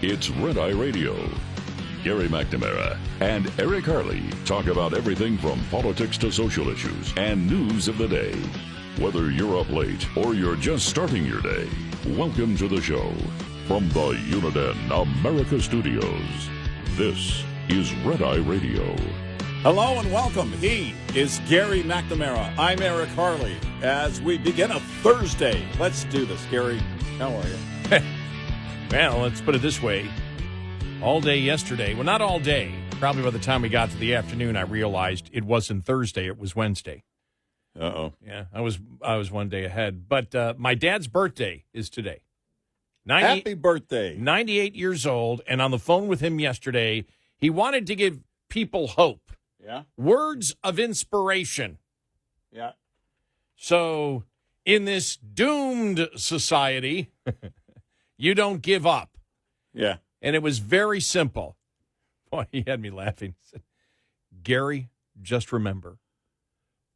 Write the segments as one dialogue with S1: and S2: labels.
S1: It's Red Eye Radio. Gary McNamara and Eric Harley talk about everything from politics to social issues and news of the day. Whether you're up late or you're just starting your day, welcome to the show. From the Uniden America Studios, this is Red Eye Radio.
S2: Hello and welcome. He is Gary McNamara. I'm Eric Harley. As we begin a Thursday, let's do this. Gary, how are you?
S3: Well, let's put it this way. All day yesterday, well, not all day. Probably by the time we got to the afternoon, I realized it wasn't Thursday, it was Wednesday.
S2: Uh-oh.
S3: Yeah, I was one day ahead. But my dad's birthday is today.
S2: Happy birthday.
S3: 98 years old, and on the phone with him yesterday, he wanted to give people hope.
S2: Yeah?
S3: Words of inspiration.
S2: Yeah.
S3: So, in this doomed society, you don't give up.
S2: Yeah.
S3: And it was very simple. Boy, he had me laughing. He said, Gary, just remember,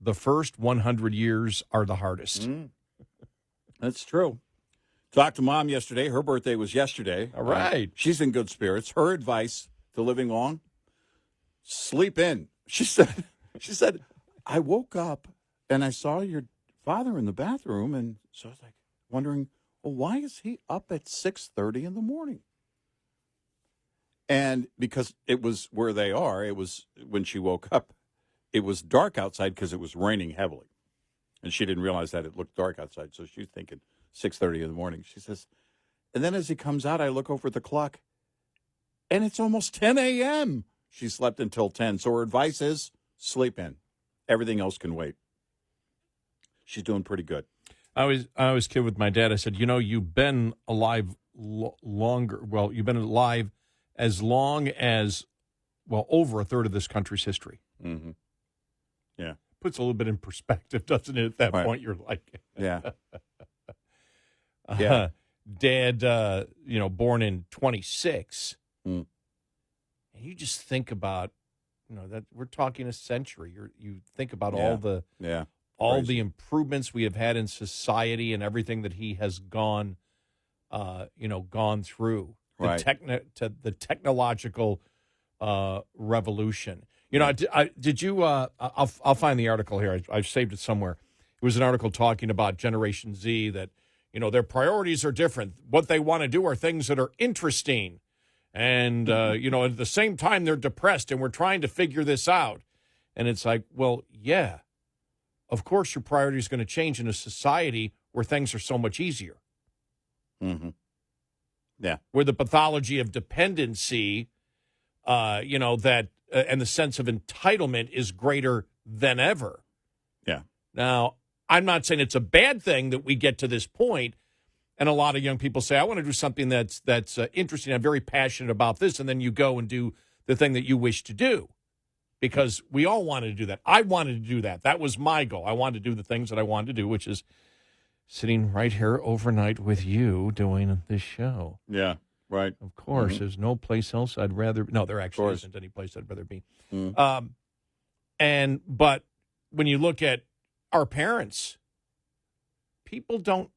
S3: the first 100 years are the hardest.
S2: That's true. Talked to Mom yesterday. Her birthday was yesterday.
S3: All right.
S2: She's in good spirits. Her advice to living long, sleep in. She said, I woke up and I saw your father in the bathroom, and so I was like wondering, well, why is he up at 6:30 in the morning? And because it was where they are, it was when she woke up, it was dark outside because it was raining heavily. And she didn't realize that it looked dark outside, so she's thinking 6:30 in the morning. She says, and then as he comes out, I look over at the clock, and it's almost 10 a.m. She slept until 10, so her advice is sleep in. Everything else can wait. She's doing pretty good.
S3: I was kid with my dad. I said, you've been alive longer. Well, you've been alive as long as, over a third of this country's history.
S2: Mm-hmm. Yeah.
S3: Puts a little bit in perspective, doesn't it? At that point, you're like...
S2: Yeah. Yeah.
S3: Dad, born in 26.
S2: Mm.
S3: And you just think about, that we're talking a century. You think about all the improvements we have had in society and everything that he has gone through.
S2: Right.
S3: The technological revolution. Did you? I'll find the article here. I've saved it somewhere. It was an article talking about Generation Z that their priorities are different. What they want to do are things that are interesting, and at the same time they're depressed, and we're trying to figure this out. And it's like, well, yeah, of course your priority is going to change in a society where things are so much easier.
S2: Mm-hmm. Yeah.
S3: Where the pathology of dependency, and the sense of entitlement is greater than ever.
S2: Yeah.
S3: Now, I'm not saying it's a bad thing that we get to this point, and a lot of young people say, I want to do something that's interesting. I'm very passionate about this, and then you go and do the thing that you wish to do, because we all wanted to do that. I wanted to do that. That was my goal. I wanted to do the things that I wanted to do, which is sitting right here overnight with you doing this show.
S2: Yeah, right.
S3: Of course, there's no place else I'd rather. No, there actually isn't any place I'd rather be. But when you look at our parents, people don't.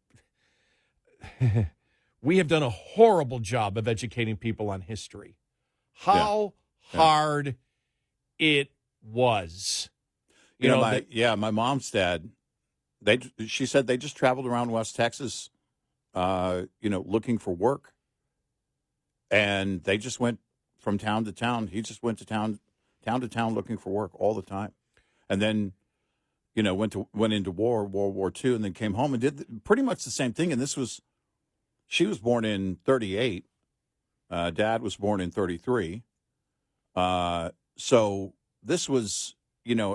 S3: We have done a horrible job of educating people on history. How hard it was.
S2: My mom's dad. She said they just traveled around West Texas, looking for work. And they just went from town to town. He just went to town to town looking for work all the time. And then, went into World War II, and then came home and did pretty much the same thing. And she was born in 1938. Dad was born in 1933. So this was,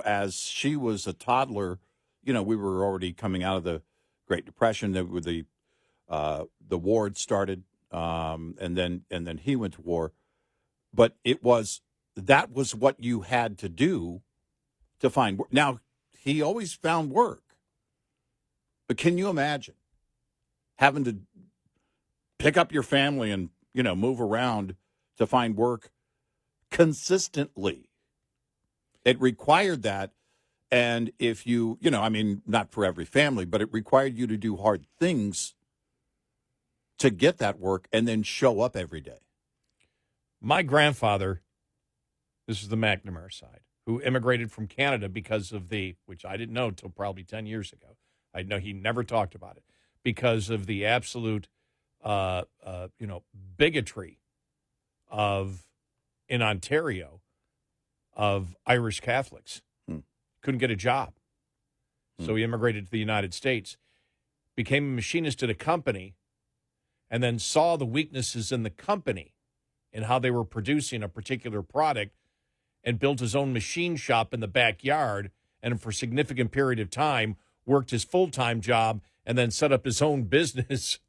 S2: as she was a toddler, we were already coming out of the Great Depression. The war had started, and then he went to war. But that was what you had to do to find work. Now, he always found work. But can you imagine having to pick up your family and, move around to find work consistently? It required that. And if you, not for every family, but it required you to do hard things to get that work and then show up every day.
S3: My grandfather, this is the McNamara side, who immigrated from Canada because of which I didn't know until probably 10 years ago. I know he never talked about it, because of the absolute, bigotry in Ontario of Irish Catholics. Couldn't get a job. So he immigrated to the United States, became a machinist at a company, and then saw the weaknesses in the company and how they were producing a particular product, and built his own machine shop in the backyard, and for a significant period of time worked his full-time job and then set up his own business.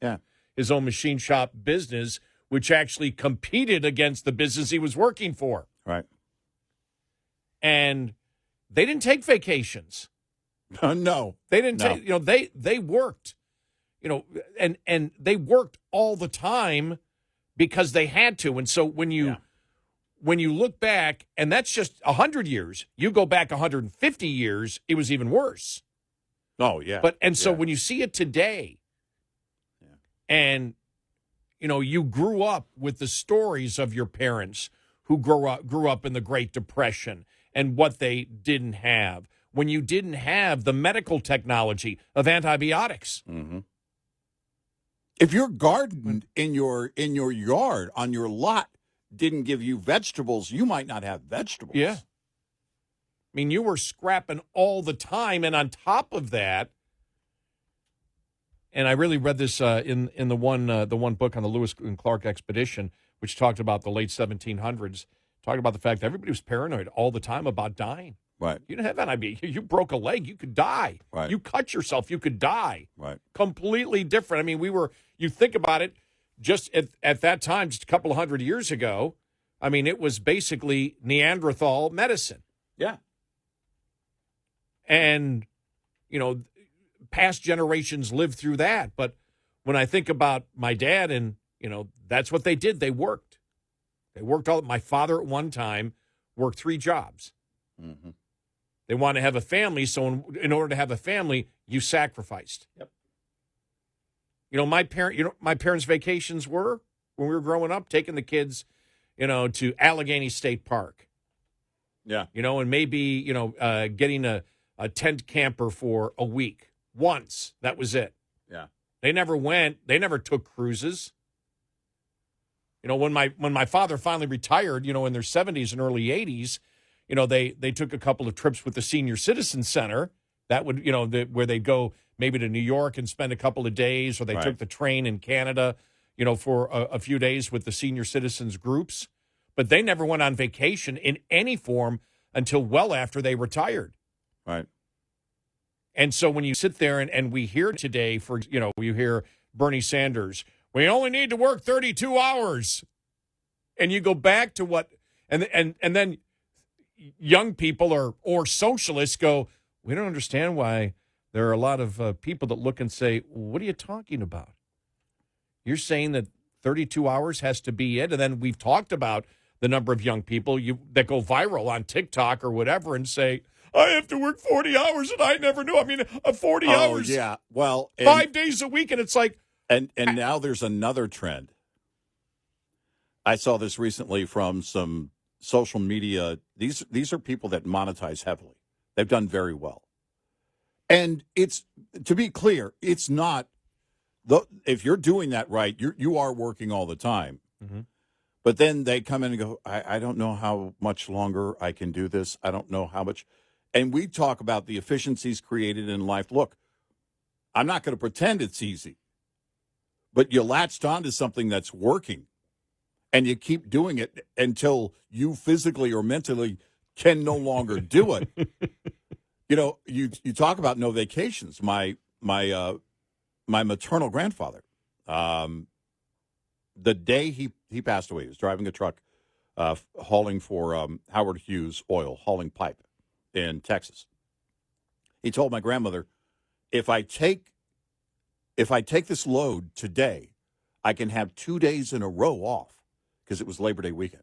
S2: Yeah.
S3: His own machine shop business, which actually competed against the business he was working for.
S2: Right.
S3: And they didn't take vacations.
S2: No.
S3: They didn't take, they worked, and they worked all the time because they had to. And so when you look back, and that's just 100 years, you go back 150 years, it was even worse.
S2: Oh, yeah.
S3: So when you see it today, and, you grew up with the stories of your parents who grew up in the Great Depression and what they didn't have, when you didn't have the medical technology of antibiotics.
S2: Mm-hmm. If your garden in your yard, on your lot, didn't give you vegetables, you might not have vegetables.
S3: Yeah. I mean, you were scrapping all the time, and on top of that, and I really read this in the one book on the Lewis and Clark expedition, which talked about the late 1700s, talked about the fact that everybody was paranoid all the time about dying.
S2: Right.
S3: You didn't have that. I mean, you broke a leg, you could die.
S2: Right.
S3: You cut yourself, you could die.
S2: Right.
S3: Completely different. I mean, you think about it, just at that time, just a couple of 100 years ago, I mean, it was basically Neanderthal medicine.
S2: Yeah.
S3: And, past generations lived through that. But when I think about my dad, and, that's what they did. They worked. My father at one time worked 3 jobs.
S2: Mm-hmm.
S3: They wanted to have a family, so in order to have a family, you sacrificed.
S2: Yep.
S3: My parents' vacations were, when we were growing up, taking the kids, to Allegheny State Park.
S2: Yeah.
S3: And maybe, getting a tent camper for a week. Once. That was it.
S2: Yeah.
S3: They never took cruises. When my father finally retired, in their 70s and early 80s, they took a couple of trips with the Senior Citizen Center. That would, where they'd go maybe to New York and spend a couple of days, or they took the train in Canada, for a few days with the senior citizens groups. But they never went on vacation in any form until well after they retired.
S2: Right.
S3: And so when you sit there and we hear today, you hear Bernie Sanders, we only need to work 32 hours. And you go back to what, and then young people or socialists go, we don't understand why there are a lot of people that look and say, what are you talking about? You're saying that 32 hours has to be it? And then we've talked about the number of young people that go viral on TikTok or whatever and say, I have to work 40 hours, and I never knew. I mean, 40 hours.
S2: Yeah. Well,
S3: 5 days a week, and it's like.
S2: And now there's another trend. I saw this recently from some social media. These are people that monetize heavily. They've done very well. And it's, to be clear, it's not, if you're doing that right, you are working all the time.
S3: Mm-hmm.
S2: But then they come in and go, I don't know how much longer I can do this. I don't know how much. And we talk about the efficiencies created in life. Look, I'm not going to pretend it's easy, but you latched onto something that's working, and you keep doing it until you physically or mentally can no longer do it. You talk about no vacations. My maternal grandfather, the day he passed away, he was driving a truck, hauling for Howard Hughes Oil, hauling pipe in Texas. He told my grandmother, if I take this load today, I can have 2 days in a row off, because it was Labor Day weekend.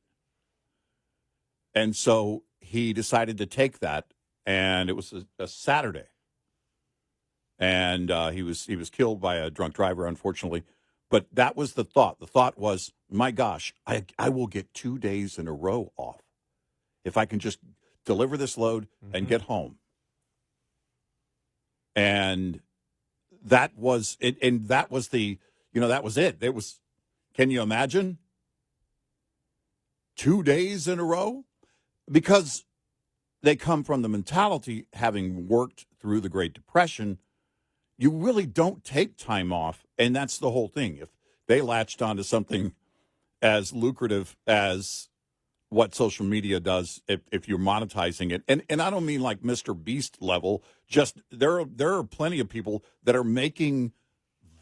S2: And so he decided to take that, and it was a Saturday. And he was killed by a drunk driver, unfortunately. But that was the thought. The thought was, my gosh, I will get 2 days in a row off if I can just deliver this load and get home. And that was it. And that was that was it. It was, can you imagine 2 days in a row? Because they come from the mentality, having worked through the Great Depression, you really don't take time off. And that's the whole thing. If they latched onto something as lucrative as what social media does, if you're monetizing it, and I don't mean like Mr. Beast level, just there are plenty of people that are making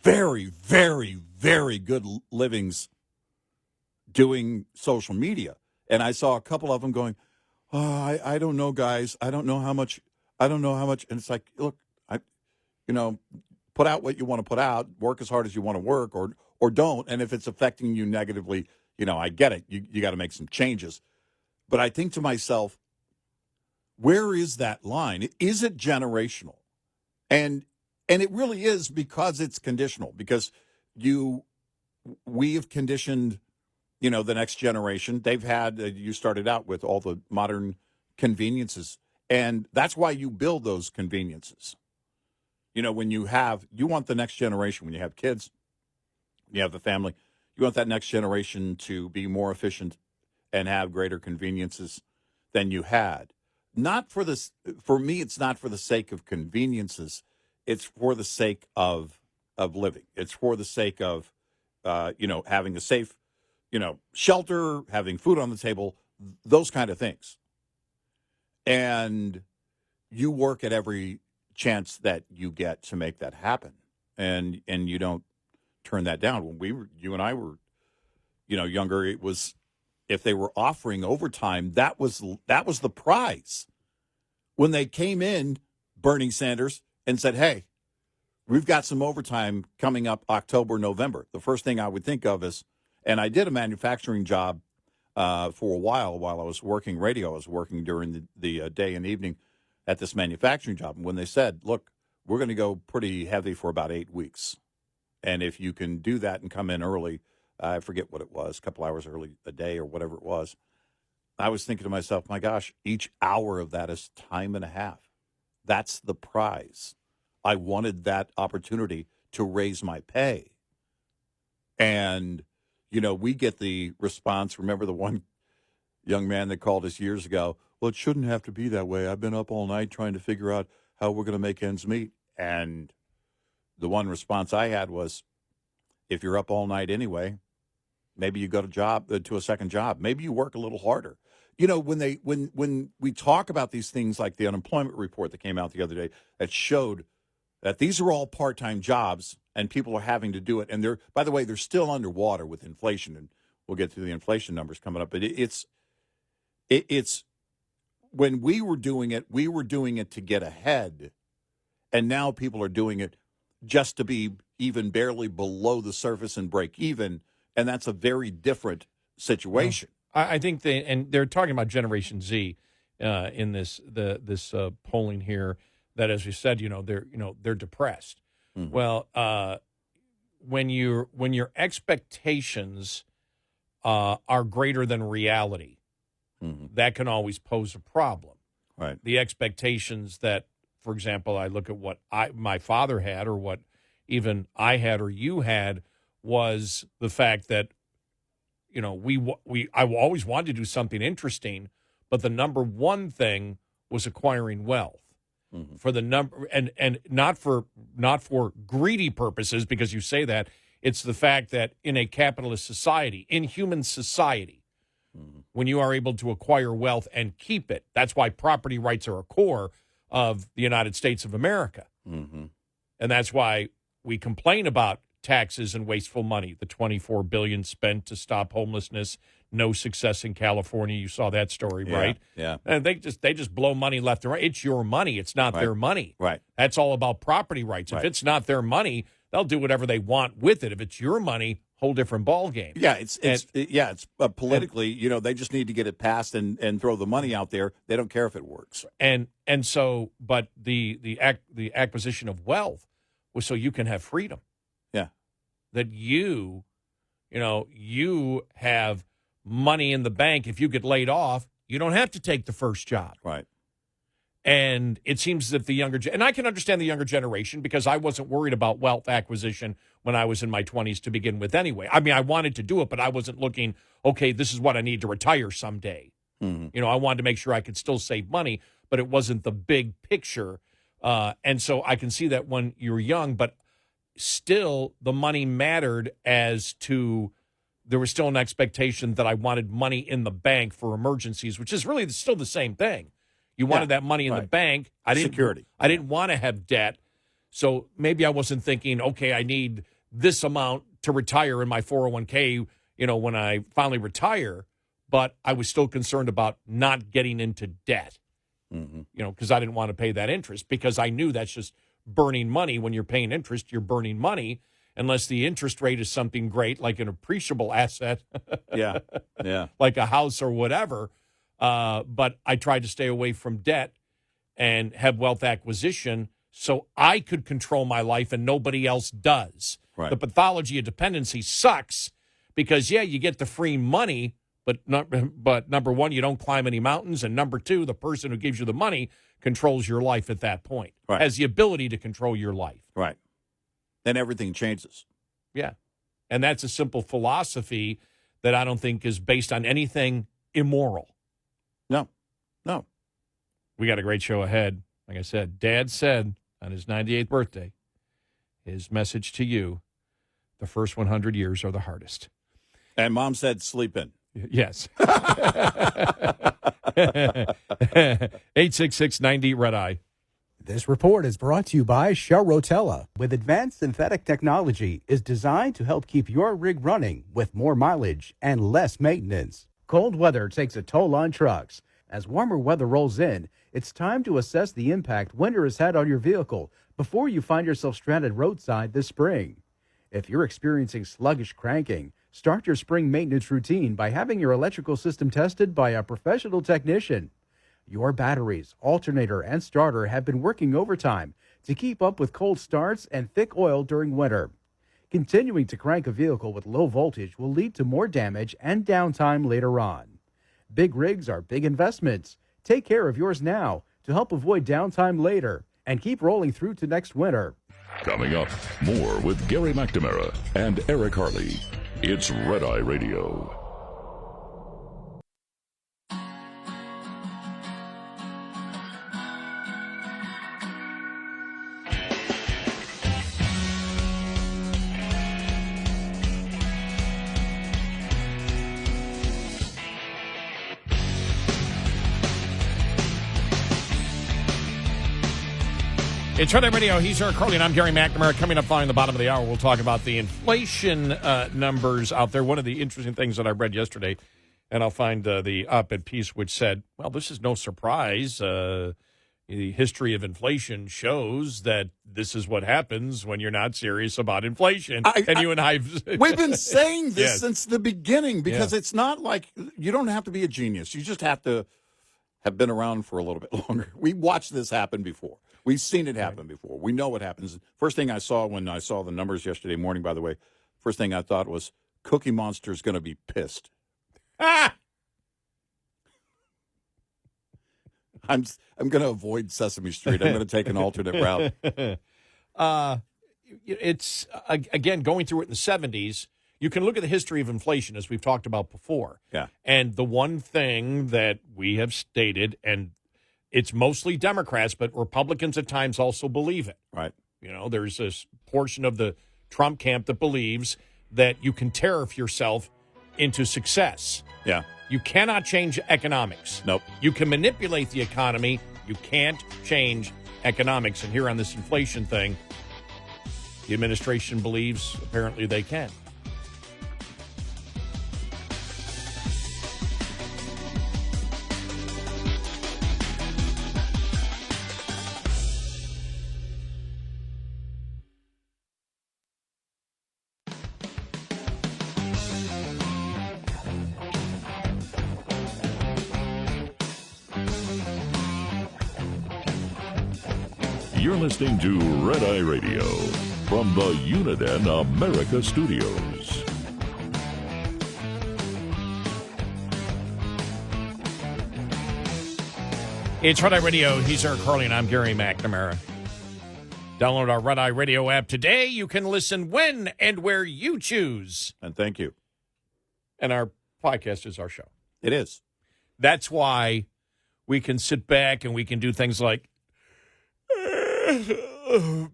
S2: very, very, very good livings doing social media. And I saw a couple of them going, oh, I don't know, guys. I don't know how much. And it's like, look, put out what you want to put out, work as hard as you want to work, or don't. And if it's affecting you negatively, I get it. You got to make some changes. But I think to myself, where is that line? Is it generational? And it really is, because it's conditional, because we have conditioned, the next generation. They've had, you started out with all the modern conveniences, and that's why you build those conveniences. When you want the next generation, when you have kids, you have the family, you want that next generation to be more efficient and have greater conveniences than you had. Not for this, for me, it's not for the sake of conveniences. It's for the sake of living. It's for the sake of, having a safe, shelter, having food on the table, those kind of things. And you work at every chance that you get to make that happen. And you don't turn that down. When you and I were, younger, it was, if they were offering overtime, that was the prize. When they came in, Bernie Sanders, and said, hey, we've got some overtime coming up October, November. The first thing I would think of is, and I did a manufacturing job for a while I was working radio. I was working during the day and evening at this manufacturing job. And when they said, look, we're going to go pretty heavy for about 8 weeks. And if you can do that and come in early, I forget what it was, a couple hours early a day or whatever it was, I was thinking to myself, my gosh, each hour of that is time and a half. That's the prize. I wanted that opportunity to raise my pay. And, we get the response. Remember the one young man that called us years ago? Well, it shouldn't have to be that way. I've been up all night trying to figure out how we're going to make ends meet. And the one response I had was, if you're up all night anyway, maybe you go to a second job. Maybe you work a little harder. When we talk about these things, like the unemployment report that came out the other day that showed that these are all part-time jobs and people are having to do it. And by the way, they're still underwater with inflation, and we'll get to the inflation numbers coming up. But it's when we were doing it to get ahead, and now people are doing it just to be even barely below the surface and break even, and that's a very different situation.
S3: I think they're talking about Generation Z in this polling here. That, as you said, they're depressed. Mm-hmm. Well, when your expectations are greater than reality, mm-hmm. that can always pose a problem.
S2: Right. The
S3: expectations that, for example, I look at what my father had, or what even I had or you had, was the fact that I always wanted to do something interesting, but the number one thing was acquiring wealth. Mm-hmm. For the number, and not for greedy purposes, because you say that. It's the fact that in a capitalist society, in human society, mm-hmm. when you are able to acquire wealth and keep it, that's why property rights are a core of the United States of America. Mm-hmm. And that's why we complain about taxes and wasteful money. The $24 billion spent to stop homelessness, no success in California. You saw that story, right?
S2: Yeah.
S3: And they just blow money left and right. It's your money. It's not their money.
S2: Right.
S3: That's all about property rights. Right. If it's not their money, they'll do whatever they want with it. If it's your money, whole different ball game.
S2: Yeah, it's politically, they just need to get it passed and throw the money out there. They don't care if it works.
S3: And so, but the acquisition of wealth was so you can have freedom.
S2: Yeah.
S3: that you have money in the bank. If you get laid off, you don't have to take the first job.
S2: Right.
S3: And it seems that and I can understand the younger generation because I wasn't worried about wealth acquisition when I was in my 20s to begin with anyway. I mean, I wanted to do it, but I wasn't looking, okay, this is what I need to retire someday.
S2: Mm-hmm.
S3: I wanted to make sure I could still save money, but it wasn't the big picture. And so I can see that when you're young, but still the money mattered as to there was still an expectation that I wanted money in the bank for emergencies, which is really still the same thing. You wanted that money in the bank.
S2: Security.
S3: I didn't want to have debt. So maybe I wasn't thinking, okay, I need this amount to retire in my 401k, when I finally retire. But I was still concerned about not getting into debt, because I didn't want to pay that interest because I knew that's just burning money. When you're paying interest, you're burning money unless the interest rate is something great, like an appreciable asset.
S2: Yeah.
S3: Like a house or whatever. But I tried to stay away from debt and have wealth acquisition so I could control my life and nobody else does.
S2: Right.
S3: The pathology of dependency sucks because, you get the free money, but number one, you don't climb any mountains, and number two, the person who gives you the money controls your life at that point, has the ability to control your life.
S2: Right. Then everything changes.
S3: Yeah. And that's a simple philosophy that I don't think is based on anything immoral.
S2: No.
S3: We got a great show ahead. Like I said, Dad said on his 98th birthday, his message to you, the first 100 years are the hardest.
S2: And Mom said sleep in.
S3: Yes. 866-90-RED-EYE.
S4: This report is brought to you by Shell Rotella. With advanced synthetic technology, is designed to help keep your rig running with more mileage and less maintenance. Cold weather takes a toll on trucks. As warmer weather rolls in, it's time to assess the impact winter has had on your vehicle before you find yourself stranded roadside this spring. If you're experiencing sluggish cranking, start your spring maintenance routine by having your electrical system tested by a professional technician. Your batteries, alternator, and starter have been working overtime to keep up with cold starts and thick oil during winter. Continuing to crank a vehicle with low voltage will lead to more damage and downtime later on. Big rigs are big investments. Take care of yours now to help avoid downtime later and keep rolling through to next winter.
S1: Coming up, more with Gary McNamara and Eric Harley. It's Red Eye Radio.
S3: It's Red Eye Radio. He's Eric Harley, and I'm Gary McNamara. Coming up following the bottom of the hour, we'll talk about the inflation numbers out there. One of the interesting things that I read yesterday, and I'll find the op-ed piece, which said, well, this is no surprise. The history of inflation shows that this is what happens when you're not serious about inflation. You and I
S2: we've been saying this since the beginning because it's not like you don't have to be a genius. You just have to have been around for a little bit longer. We watched this happen before. We've seen it happen before. We know what happens. First thing I saw when I saw the numbers yesterday morning, by the way, first thing I thought was Cookie Monster's going to be pissed. I'm going to avoid Sesame Street. I'm going to take an alternate route.
S3: It's, again, going through it in the 70s, you can look at the history of inflation, as we've talked about before.
S2: Yeah.
S3: And the one thing that we have stated, and it's mostly Democrats, but Republicans at times also believe it.
S2: Right.
S3: There's this portion of the Trump camp that believes that you can tariff yourself into success.
S2: Yeah.
S3: You cannot change economics.
S2: Nope.
S3: You can manipulate the economy. You can't change economics. And here on this inflation thing, the administration believes apparently they can.
S1: You're listening to Red Eye Radio. from the Uniden America Studios.
S3: It's Red Eye Radio. He's Eric Harley, and I'm Gary McNamara. Download our Red Eye Radio app today. You can listen when and where you choose.
S2: And thank you.
S3: And our podcast is our show.
S2: It is.
S3: That's why we can sit back and we can do things like,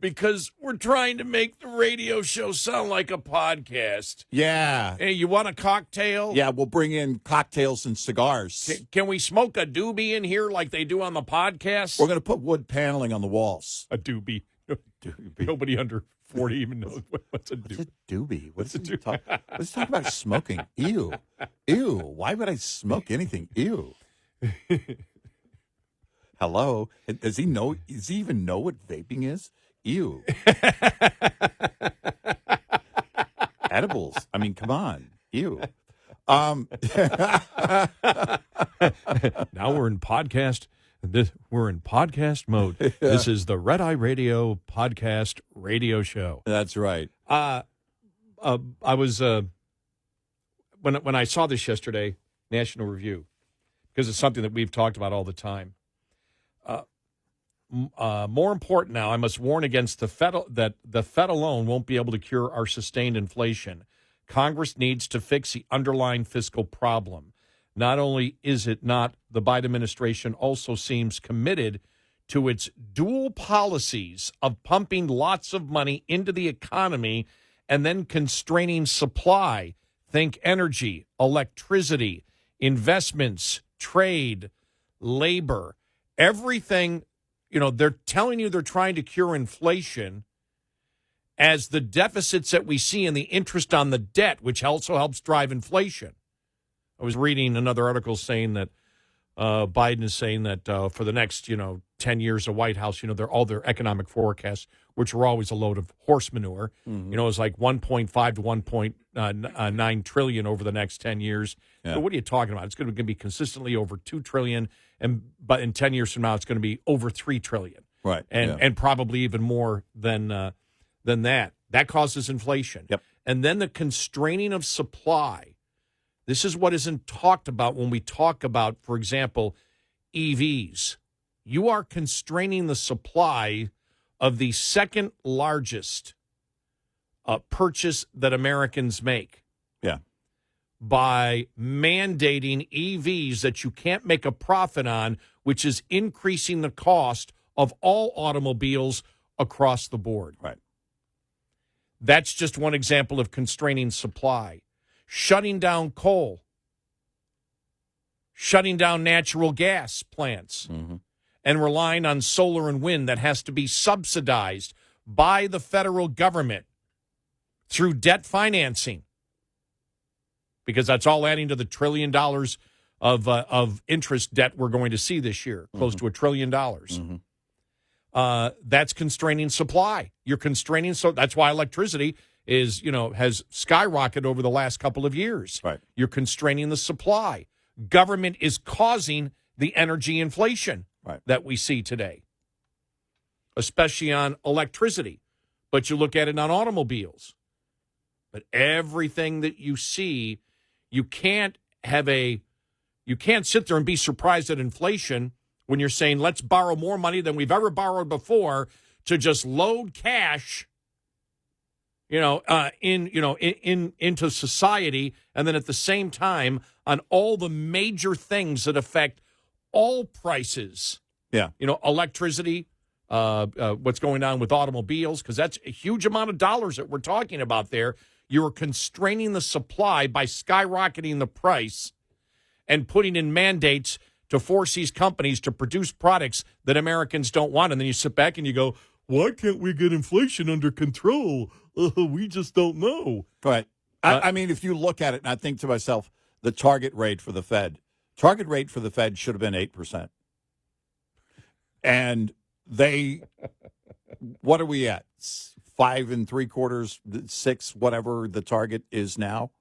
S3: because we're trying to make the radio show sound like a podcast.
S2: Yeah.
S3: Hey, you want a cocktail?
S2: Yeah, we'll bring in cocktails and cigars.
S3: Can we smoke a doobie in here like they do on the podcast?
S2: We're going to put wood paneling on the walls.
S3: A doobie.
S2: Doobie.
S3: Nobody under 40 even knows what's a doobie.
S2: What's a doobie?
S3: What's a doobie?
S2: Let's talk about smoking. Ew. Ew. Why would I smoke anything? Ew. Hello? Does he know? Does he even know what vaping is? Ew. Edibles. I mean, come on. Ew.
S3: Now we're in podcast. We're in podcast mode. This is the Red Eye Radio podcast radio show.
S2: That's right.
S3: I was when I saw this yesterday, National Review, because it's something that we've talked about all the time. More important now, I must warn against that the Fed alone won't be able to cure our sustained inflation. Congress needs to fix the underlying fiscal problem. Not only is it not, the Biden administration also seems committed to its dual policies of pumping lots of money into the economy and then constraining supply. Think energy, electricity, investments, trade, labor, everything. You know, they're telling you they're trying to cure inflation as the deficits that we see in the interest on the debt, which also helps drive inflation. I was reading another article saying that Biden is saying that for the next, 10 years of White House, all their economic forecasts, which were always a load of horse manure, it's like 1.5 to 1.9 trillion over the next 10 years.
S2: Yeah.
S3: So what are you talking about? It's going to be consistently over 2 trillion, but in 10 years from now, it's going to be over 3 trillion.
S2: Right.
S3: And probably even more than that. That causes inflation.
S2: Yep.
S3: And then the constraining of supply. This is what isn't talked about when we talk about, for example, EVs. You are constraining the supply of the second largest purchase that Americans make.
S2: Yeah.
S3: By mandating EVs that you can't make a profit on, which is increasing the cost of all automobiles across the board.
S2: Right.
S3: That's just one example of constraining supply. Shutting down coal, shutting down natural gas plants, and relying on solar and wind that has to be subsidized by the federal government through debt financing, because that's all adding to the $1 trillion of interest debt we're going to see this year, close to $1 trillion. That's constraining supply. You're constraining, so that's why electricity has skyrocketed over the last couple of years.
S2: Right.
S3: You're constraining the supply. Government is causing the energy inflation that we see today, especially on electricity. But you look at it on automobiles. But everything that you see, you can't sit there and be surprised at inflation when you're saying, let's borrow more money than we've ever borrowed before to just load cash into society, and then at the same time on all the major things that affect all prices.
S2: Yeah.
S3: Electricity, what's going on with automobiles, because that's a huge amount of dollars that we're talking about there. You're constraining the supply by skyrocketing the price and putting in mandates to force these companies to produce products that Americans don't want. And then you sit back and you go, why can't we get inflation under control? We just don't know.
S2: Right. I mean, if you look at it, and I think to myself, the target rate for the Fed should have been 8%. And what are we at? 5 3/4, 6, whatever the target is now.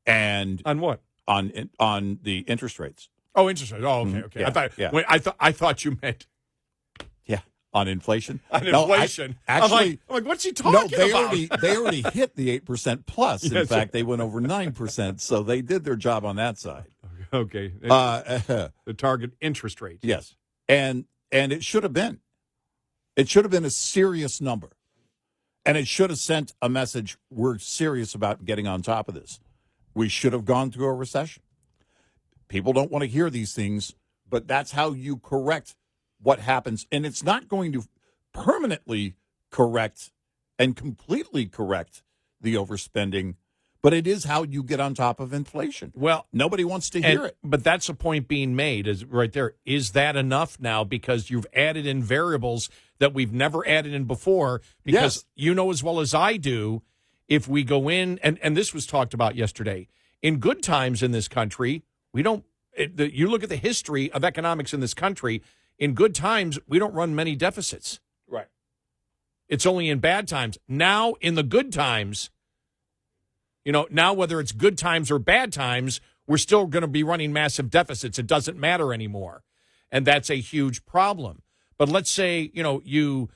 S2: And
S3: on what?
S2: On the interest rates.
S3: Oh, interest rates. Oh, okay.
S2: Yeah,
S3: I thought you meant.
S2: Yeah. on inflation.
S3: On
S2: No,
S3: inflation.
S2: Actually,
S3: I'm like, what's he talking about?
S2: They already hit the 8% plus. In
S3: Yes.
S2: fact, they went over 9%. So they did their job on that side.
S3: Okay.
S2: The
S3: target interest rate.
S2: Yes. And it should have been. It should have been a serious number. And it should have sent a message, we're serious about getting on top of this. We should have gone through a recession. People don't want to hear these things, but that's how you correct what happens. And it's not going to permanently correct and completely correct the overspending, but it is how you get on top of inflation.
S3: Well,
S2: nobody wants to hear it.
S3: But that's a point being made is right there. Is that enough now? Because you've added in variables that we've never added in before. Because you know as well as I do, if we go in, and this was talked about yesterday, in good times in this country, we don't, you look at the history of economics in this country, in good times, we don't run many deficits.
S2: Right.
S3: It's only in bad times. Now, in the good times, now whether it's good times or bad times, we're still going to be running massive deficits. It doesn't matter anymore. And that's a huge problem. But let's say, you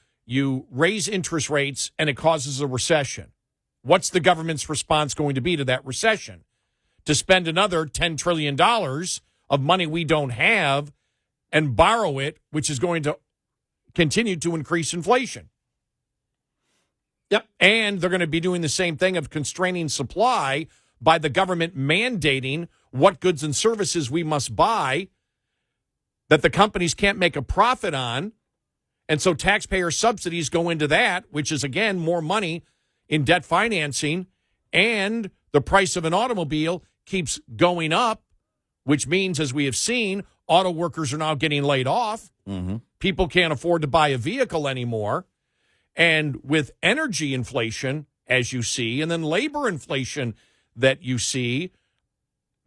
S3: raise interest rates and it causes a recession. What's the government's response going to be to that recession? To spend another $10 trillion of money we don't have and borrow it, which is going to continue to increase inflation.
S2: Yep.
S3: And they're going to be doing the same thing of constraining supply by the government mandating what goods and services we must buy that the companies can't make a profit on. And so taxpayer subsidies go into that, which is, again, more money in debt financing. And the price of an automobile keeps going up, which means, as we have seen, auto workers are now getting laid off.
S2: Mm-hmm.
S3: People can't afford to buy a vehicle anymore. And with energy inflation, as you see, and then labor inflation that you see,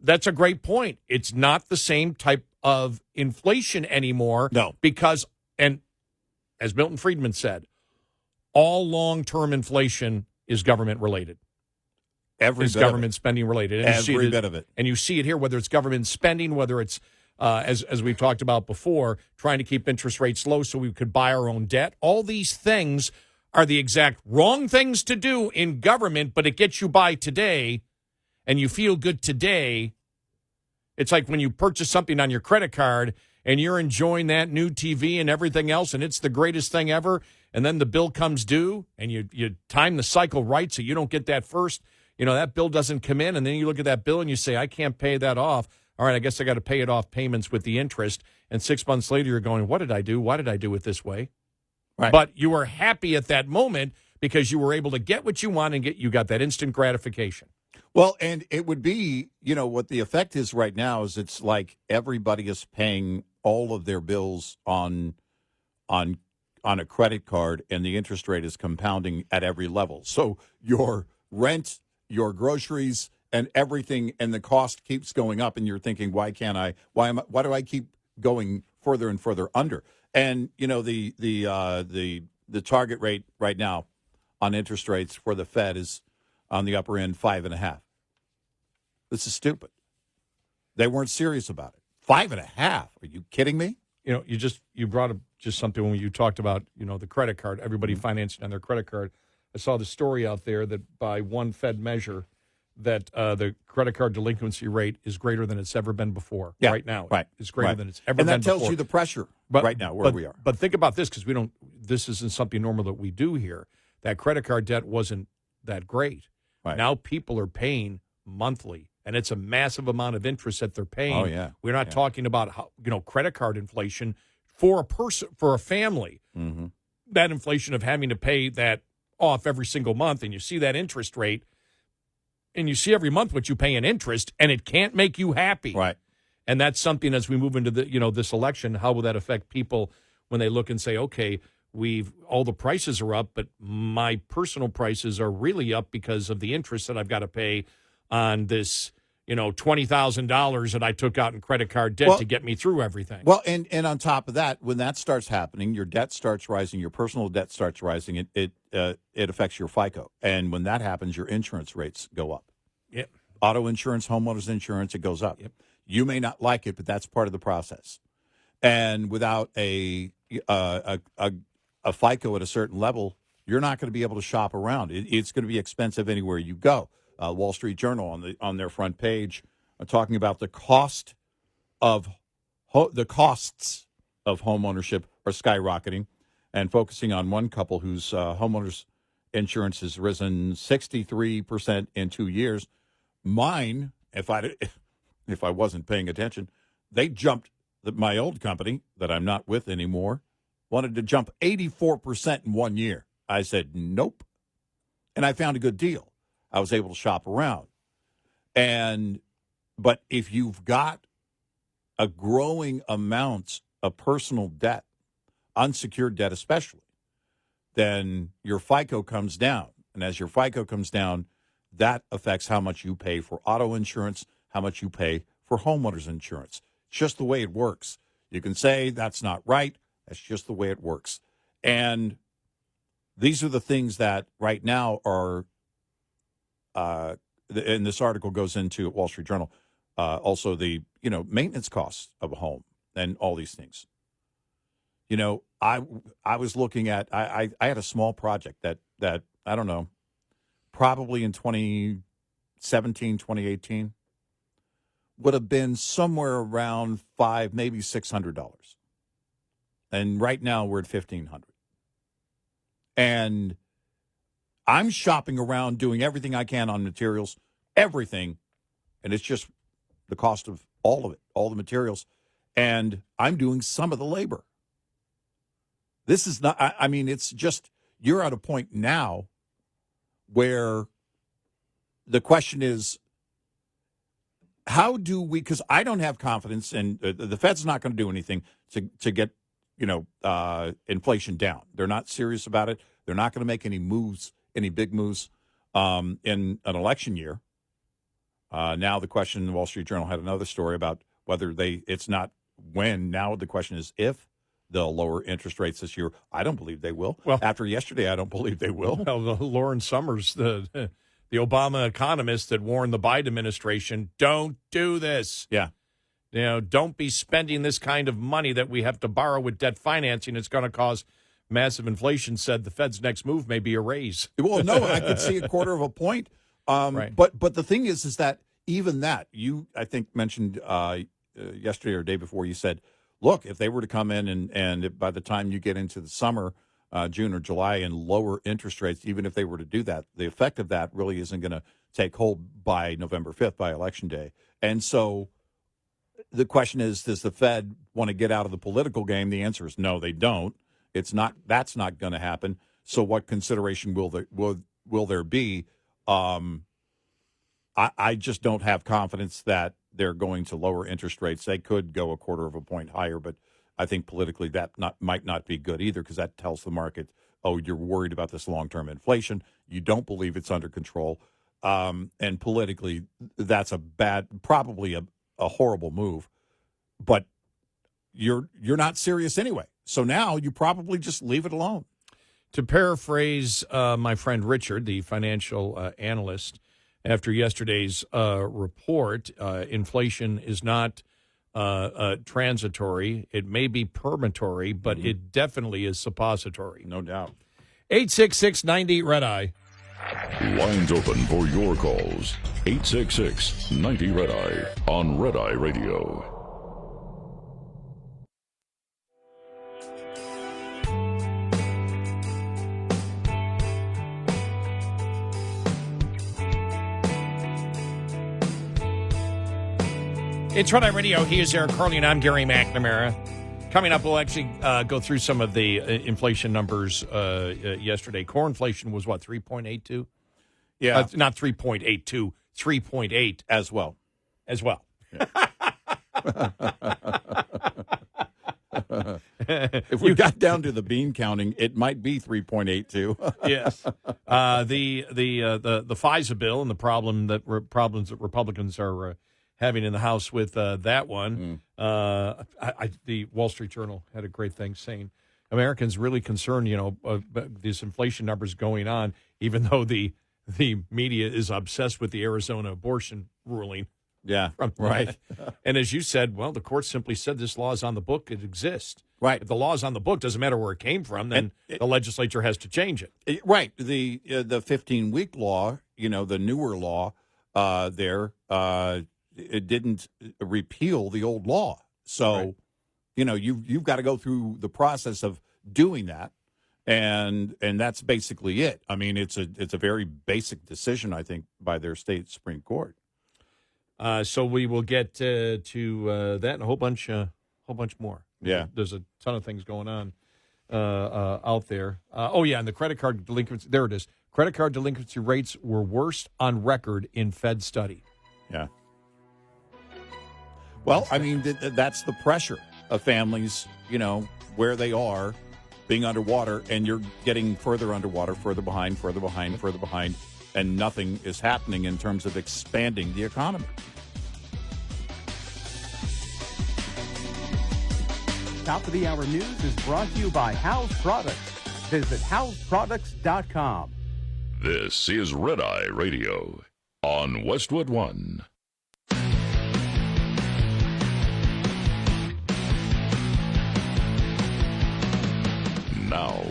S3: that's a great point. It's not the same type of inflation anymore.
S2: No.
S3: Because, and as Milton Friedman said, all long-term inflation is government-related.
S2: Every
S3: is
S2: bit
S3: government
S2: of it.
S3: spending related. And
S2: Every bit of it.
S3: And you see it here, whether it's government spending, whether it's, as we've talked about before, trying to keep interest rates low so we could buy our own debt. All these things are the exact wrong things to do in government, but it gets you by today, and you feel good today. It's like when you purchase something on your credit card, and you're enjoying that new TV and everything else, and it's the greatest thing ever, and then the bill comes due, and you time the cycle right so you don't get that first. That bill doesn't come in, and then you look at that bill and you say, I can't pay that off. All right, I guess I got to pay it off payments with the interest. And 6 months later, you're going, what did I do? Why did I do it this way?
S2: Right.
S3: But you were happy at that moment because you were able to get what you want and you got that instant gratification.
S2: Well, and it would be, what the effect is right now is it's like everybody is paying all of their bills on a credit card, and the interest rate is compounding at every level. So your rent, your groceries, and everything, and the cost keeps going up, and you're thinking, why do I keep going further and further under? And the target rate right now on interest rates for the Fed is on the upper end 5.5. This is stupid. They weren't serious about it. 5.5? Are you kidding me?
S3: You brought up just something when you talked about the credit card, everybody financing on their credit card. I saw the story out there that by one Fed measure that the credit card delinquency rate is greater than it's ever been before.
S2: Yeah,
S3: right now.
S2: Right.
S3: It's greater than it's ever
S2: been before.
S3: And
S2: that tells you the pressure right now where we are.
S3: But think about this, because this isn't something normal that we do here. That credit card debt wasn't that great.
S2: Right.
S3: Now people are paying monthly, and it's a massive amount of interest that they're paying.
S2: Oh, yeah.
S3: We're not talking about credit card inflation for a person, for a family.
S2: Mm-hmm.
S3: That inflation of having to pay that off every single month, and you see that interest rate, and you see every month what you pay in interest, and it can't make you happy.
S2: Right.
S3: And that's something as we move into this election, how will that affect people when they look and say, okay, all the prices are up, but my personal prices are really up because of the interest that I've got to pay on this, $20,000 that I took out in credit card debt to get me through everything.
S2: Well, and on top of that, when that starts happening, your debt starts rising, your personal debt starts rising. It affects your FICO, and when that happens, your insurance rates go up.
S3: Yep.
S2: Auto insurance, homeowners insurance, it goes up.
S3: Yep.
S2: You may not like it, but that's part of the process. And without a a FICO at a certain level, you're not going to be able to shop around. It's going to be expensive anywhere you go. Wall Street Journal on their front page talking about the costs of home ownership are skyrocketing, and focusing on one couple whose homeowners insurance has risen 63% in 2 years. Mine, if I wasn't paying attention, they jumped. My old company that I'm not with anymore wanted to jump 84% in 1 year. I said nope, and I found a good deal. I was able to shop around, but if you've got a growing amount of personal debt, unsecured debt especially, then your FICO comes down. And as your FICO comes down, that affects how much you pay for auto insurance, how much you pay for homeowners insurance. It's just the way it works. You can say that's not right. That's just the way it works. And these are the things that right now are, and this article goes into Wall Street Journal, also the, maintenance costs of a home and all these things. I was looking at, I had a small project that I don't know, probably in 2017, 2018, would have been somewhere around $500, maybe $600. And right now we're at $1,500. And I'm shopping around doing everything I can on materials, everything. And it's just the cost of all of it, all the materials. And I'm doing some of the labor. This is not, I mean, it's just, you're at a point now where the question is, how do we, because I don't have confidence, and the Fed's not going to do anything to get, inflation down. They're not serious about it. They're not going to make any moves, any big moves in an election year. Now the question, the Wall Street Journal had another story about whether it's not when. Now the question is if they'll lower interest rates this year. I don't believe they will. Well, after yesterday, I don't believe they will.
S3: Well, Lauren Summers, the Obama economist that warned the Biden administration, don't do this.
S2: Yeah.
S3: Don't be spending this kind of money that we have to borrow with debt financing. It's going to cause massive inflation, said the Fed's next move may be a raise.
S2: Well, no, I could see a quarter of a point.
S3: Right.
S2: But the thing is that even that, you, I think, mentioned yesterday or day before, you said, look, if they were to come in and by the time you get into the summer, June or July, and lower interest rates, even if they were to do that, the effect of that really isn't going to take hold by November 5th, by Election Day. And so the question is, does the Fed want to get out of the political game? The answer is no, they don't. That's not going to happen. So what consideration will there be? I just don't have confidence that they're going to lower interest rates. They could go a quarter of a point higher, but I think politically that might not be good either, because that tells the market, oh, you're worried about this long-term inflation. You don't believe it's under control. And politically, that's probably a horrible move. But you're not serious anyway. So now you probably just leave it alone.
S3: To paraphrase my friend Richard, the financial analyst, after yesterday's report, inflation is not transitory. It may be permantory, but it definitely is suppository.
S2: No doubt.
S3: 866-90-RED-EYE.
S1: Lines open for your calls. 866-90-RED-EYE on Red Eye Radio.
S3: It's Red Eye Radio. He is Eric Harley, and I'm Gary McNamara. Coming up, we'll actually go through some of the inflation numbers yesterday. Core inflation was, what, 3.82?
S2: Yeah.
S3: Not 3.82, 3.8.
S2: As well.
S3: Yeah.
S2: If we got down to the bean counting, it might be 3.82.
S3: Yes. The FISA bill and the problems that Republicans are having in the House with that one. The Wall Street Journal had a great thing saying Americans really concerned, these inflation numbers going on, even though the media is obsessed with the Arizona abortion ruling.
S2: Yeah,
S3: from
S2: right.
S3: that. And as you said, well, the court simply said this law is on the book. It exists.
S2: Right.
S3: If the law is on the book, doesn't matter where it came from, then the legislature has to change it.
S2: Right. The 15-week law, the newer law it didn't repeal the old law. So,
S3: Right.
S2: you've got to go through the process of doing that. And that's basically it. I mean, it's a very basic decision, I think, by their state Supreme Court.
S3: So we will get to that and a whole bunch more.
S2: Yeah.
S3: There's a ton of things going on out there. And the credit card delinquency. There it is. Credit card delinquency rates were worst on record in Fed study.
S2: Yeah. Well, I mean, that's the pressure of families, where they are being underwater, and you're getting further underwater, further behind, and nothing is happening in terms of expanding the economy.
S4: Top of the Hour News is brought to you by House Products. Visit houseproducts.com.
S1: This is Red Eye Radio on Westwood One. Now,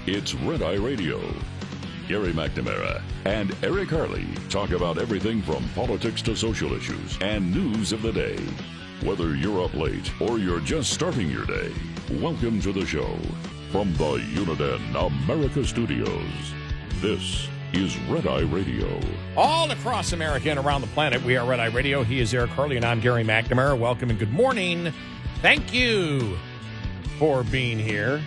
S1: it's Red Eye Radio. Gary McNamara and Eric Harley talk about everything from politics to social issues and news of the day. Whether you're up late or you're just starting your day, welcome to the show. From the Uniden America Studios, this is Red Eye Radio.
S3: All across America and around the planet, we are Red Eye Radio. He is Eric Harley, and I'm Gary McNamara. Welcome and good morning. Thank you for being here.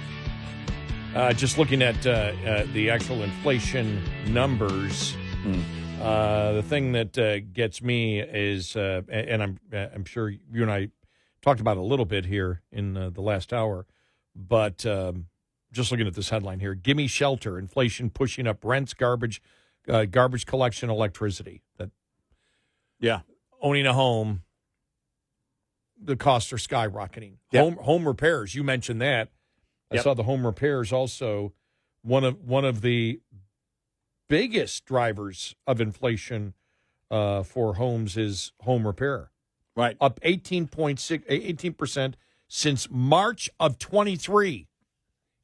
S3: Just looking at the actual inflation numbers, the thing that gets me is, and I'm sure you and I talked about it a little bit here in the last hour, but just looking at this headline here: "Gimme shelter, inflation pushing up rents, garbage collection, electricity." Owning a home, the costs are skyrocketing.
S2: Yep.
S3: Home repairs, you mentioned that. I saw the home repairs also one of the biggest drivers of inflation for homes is home repair.
S2: Right.
S3: Up 18% since March of 23.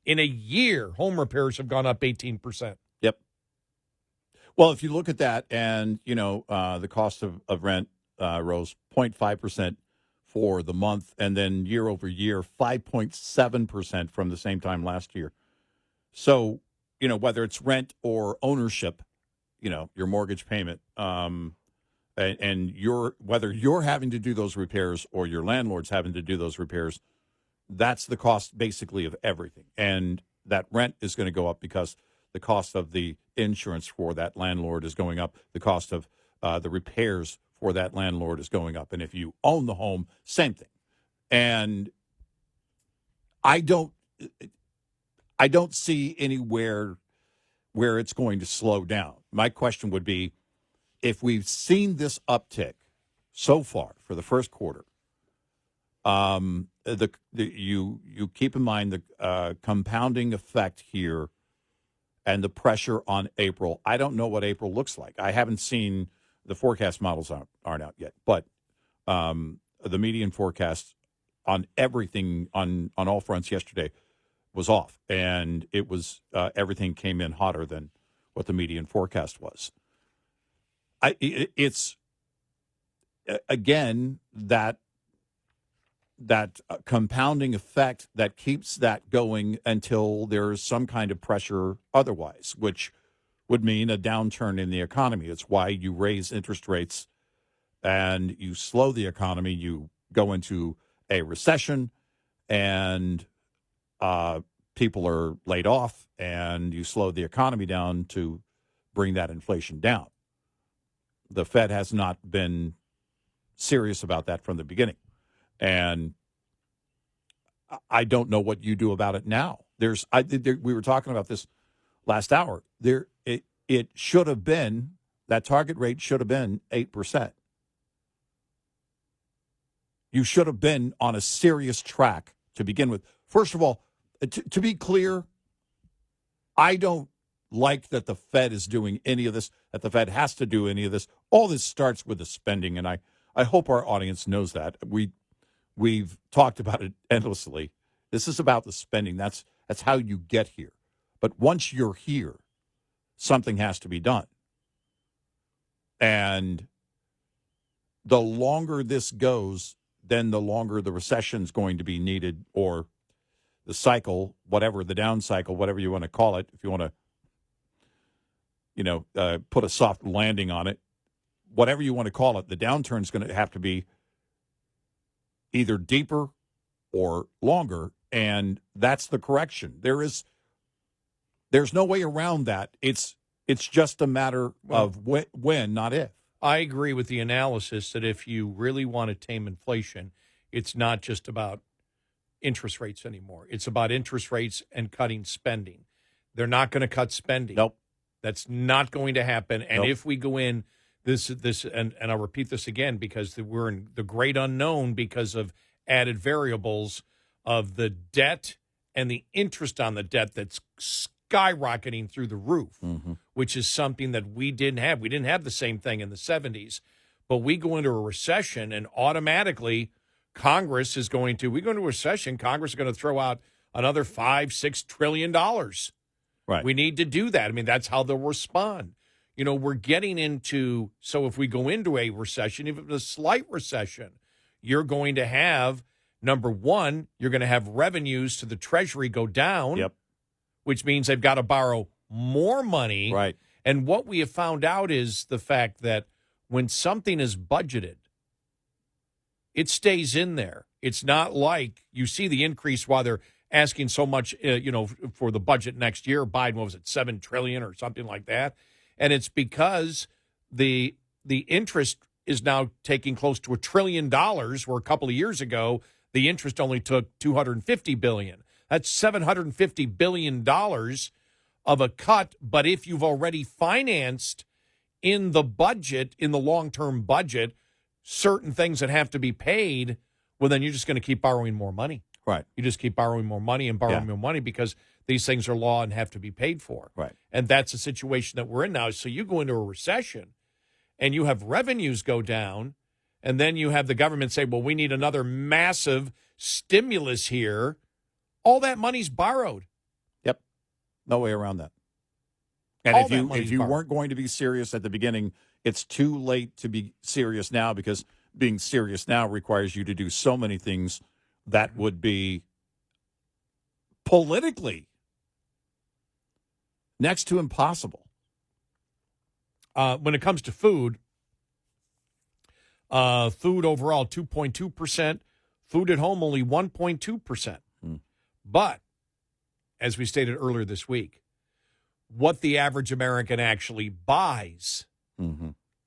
S3: In a year, home repairs have gone up 18%.
S2: Yep. Well, if you look at that and, the cost of rent rose 0.5% for the month, and then year over year, 5.7% from the same time last year. So, whether it's rent or ownership, your mortgage payment, and whether you're having to do those repairs or your landlord's having to do those repairs, that's the cost basically of everything. And that rent is going to go up because the cost of the insurance for that landlord is going up. The cost of the repairs for that landlord is going up. And if you own the home, same thing. And I don't see anywhere where it's going to slow down. My question would be, if we've seen this uptick so far for the first quarter, you keep in mind the compounding effect here and the pressure on April. I don't know what April looks like. I haven't seen. The forecast models aren't out yet, but the median forecast on everything on all fronts yesterday was off, and it was everything came in hotter than what the median forecast was. It's again that compounding effect that keeps that going until there's some kind of pressure otherwise, which would mean a downturn in the economy. It's why you raise interest rates and you slow the economy. You go into a recession and people are laid off, and you slow the economy down to bring that inflation down. The Fed has not been serious about that from the beginning. And I don't know what you do about it now. We were talking about this last hour. It should have been, that target rate should have been 8%. You should have been on a serious track to begin with. First of all, to be clear, I don't like that the Fed is doing any of this, that the Fed has to do any of this. All this starts with the spending, and I I hope our audience knows that. We've talked about it endlessly. This is about the spending. That's how you get here. But once you're here, something has to be done. And the longer this goes, then the longer the recession's going to be needed, or the cycle, whatever, the down cycle, whatever you want to call it, if you want to, put a soft landing on it, whatever you want to call it, the downturn's going to have to be either deeper or longer, and that's the correction. There's no way around that. It's just a matter of when, not if.
S3: I agree with the analysis that if you really want to tame inflation, it's not just about interest rates anymore. It's about interest rates and cutting spending. They're not going to cut spending.
S2: Nope.
S3: That's not going to happen. And
S2: Nope.
S3: if we go in this and I'll repeat this again because we're in the great unknown because of added variables of the debt and the interest on the debt that's skyrocketing through the roof, which is something that we didn't have. We didn't have the same thing in the 70s, but we go into a recession and automatically Congress is going to, we go into a recession, Congress is going to throw out another $5-6 trillion.
S2: Right.
S3: We need to do that. I mean, that's how they'll respond. We're getting into, so if we go into a recession, even a slight recession, you're going to have, number one, you're going to have revenues to the Treasury go down.
S2: Yep.
S3: Which means they've got to borrow more money.
S2: Right.
S3: And what we have found out is the fact that when something is budgeted, it stays in there. It's not like you see the increase while they're asking so much, for the budget next year. Biden, what was it, $7 trillion or something like that? And it's because the interest is now taking close to $1 trillion, where a couple of years ago, the interest only took $250 billion. That's $750 billion of a cut. But if you've already financed in the budget, in the long-term budget, certain things that have to be paid, well, then you're just going to keep borrowing more money.
S2: Right.
S3: You just keep borrowing more money and borrowing more money because these things are law and have to be paid for.
S2: Right.
S3: And that's the situation that we're in now. So you go into a recession and you have revenues go down, and then you have the government say, well, we need another massive stimulus here. All that money's borrowed.
S2: Yep. No way around that. And if you weren't going to be serious at the beginning, it's too late to be serious now, because being serious now requires you to do so many things that would be politically next to impossible.
S3: When it comes to food overall 2.2%, food at home only 1.2%. But, as we stated earlier this week, what the average American actually buys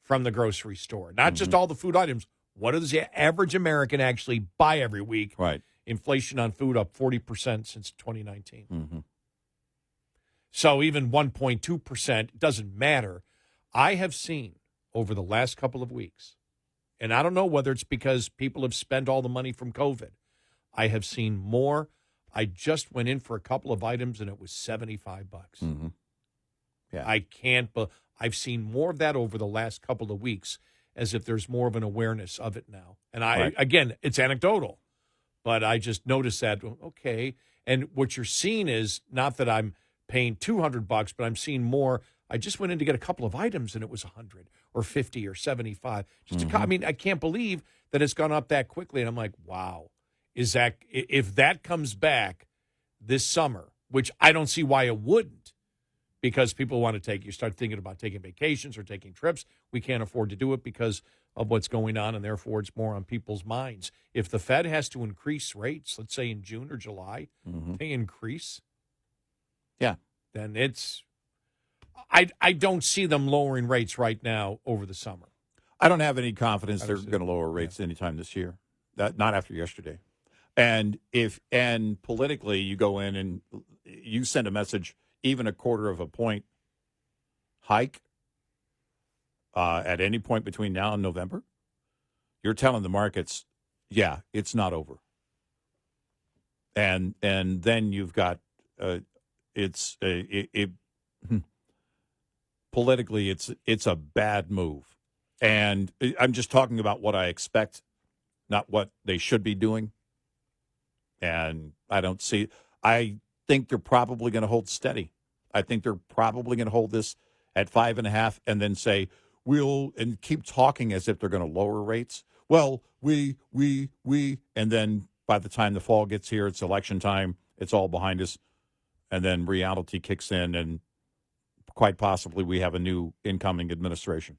S3: from the grocery store, not just all the food items, what does the average American actually buy every week?
S2: Right.
S3: Inflation on food up 40% since 2019. So even 1.2% doesn't matter. I have seen over the last couple of weeks, and I don't know whether it's because people have spent all the money from COVID, I have seen more. I just went in for a couple of items, and it was $75.
S2: Yeah.
S3: I've seen more of that over the last couple of weeks, as if there's more of an awareness of it now. And again, it's anecdotal, but I just noticed that, okay. And what you're seeing is not that I'm paying $200, but I'm seeing more. I just went in to get a couple of items, and it was $100 or $50 or $75. I mean, I can't believe that it's gone up that quickly. And I'm like, wow. If that comes back this summer, which I don't see why it wouldn't, because people want to you start thinking about taking vacations or taking trips. We can't afford to do it because of what's going on, and therefore it's more on people's minds. If the Fed has to increase rates, let's say in June or July, they increase.
S2: Yeah.
S3: Then I don't see them lowering rates right now over the summer.
S2: I don't have any confidence they're going to lower rates anytime this year. Not after yesterday. And politically, you go in and you send a message, even a quarter of a point hike at any point between now and November, you're telling the markets, yeah, it's not over. And then you've got politically it's a bad move. And I'm just talking about what I expect, not what they should be doing. And I think they're probably going to hold steady. I think they're probably going to hold this at 5.5 and then say, and keep talking as if they're going to lower rates. Well, we, and then by the time the fall gets here, it's election time, it's all behind us. And then reality kicks in, and quite possibly we have a new incoming administration.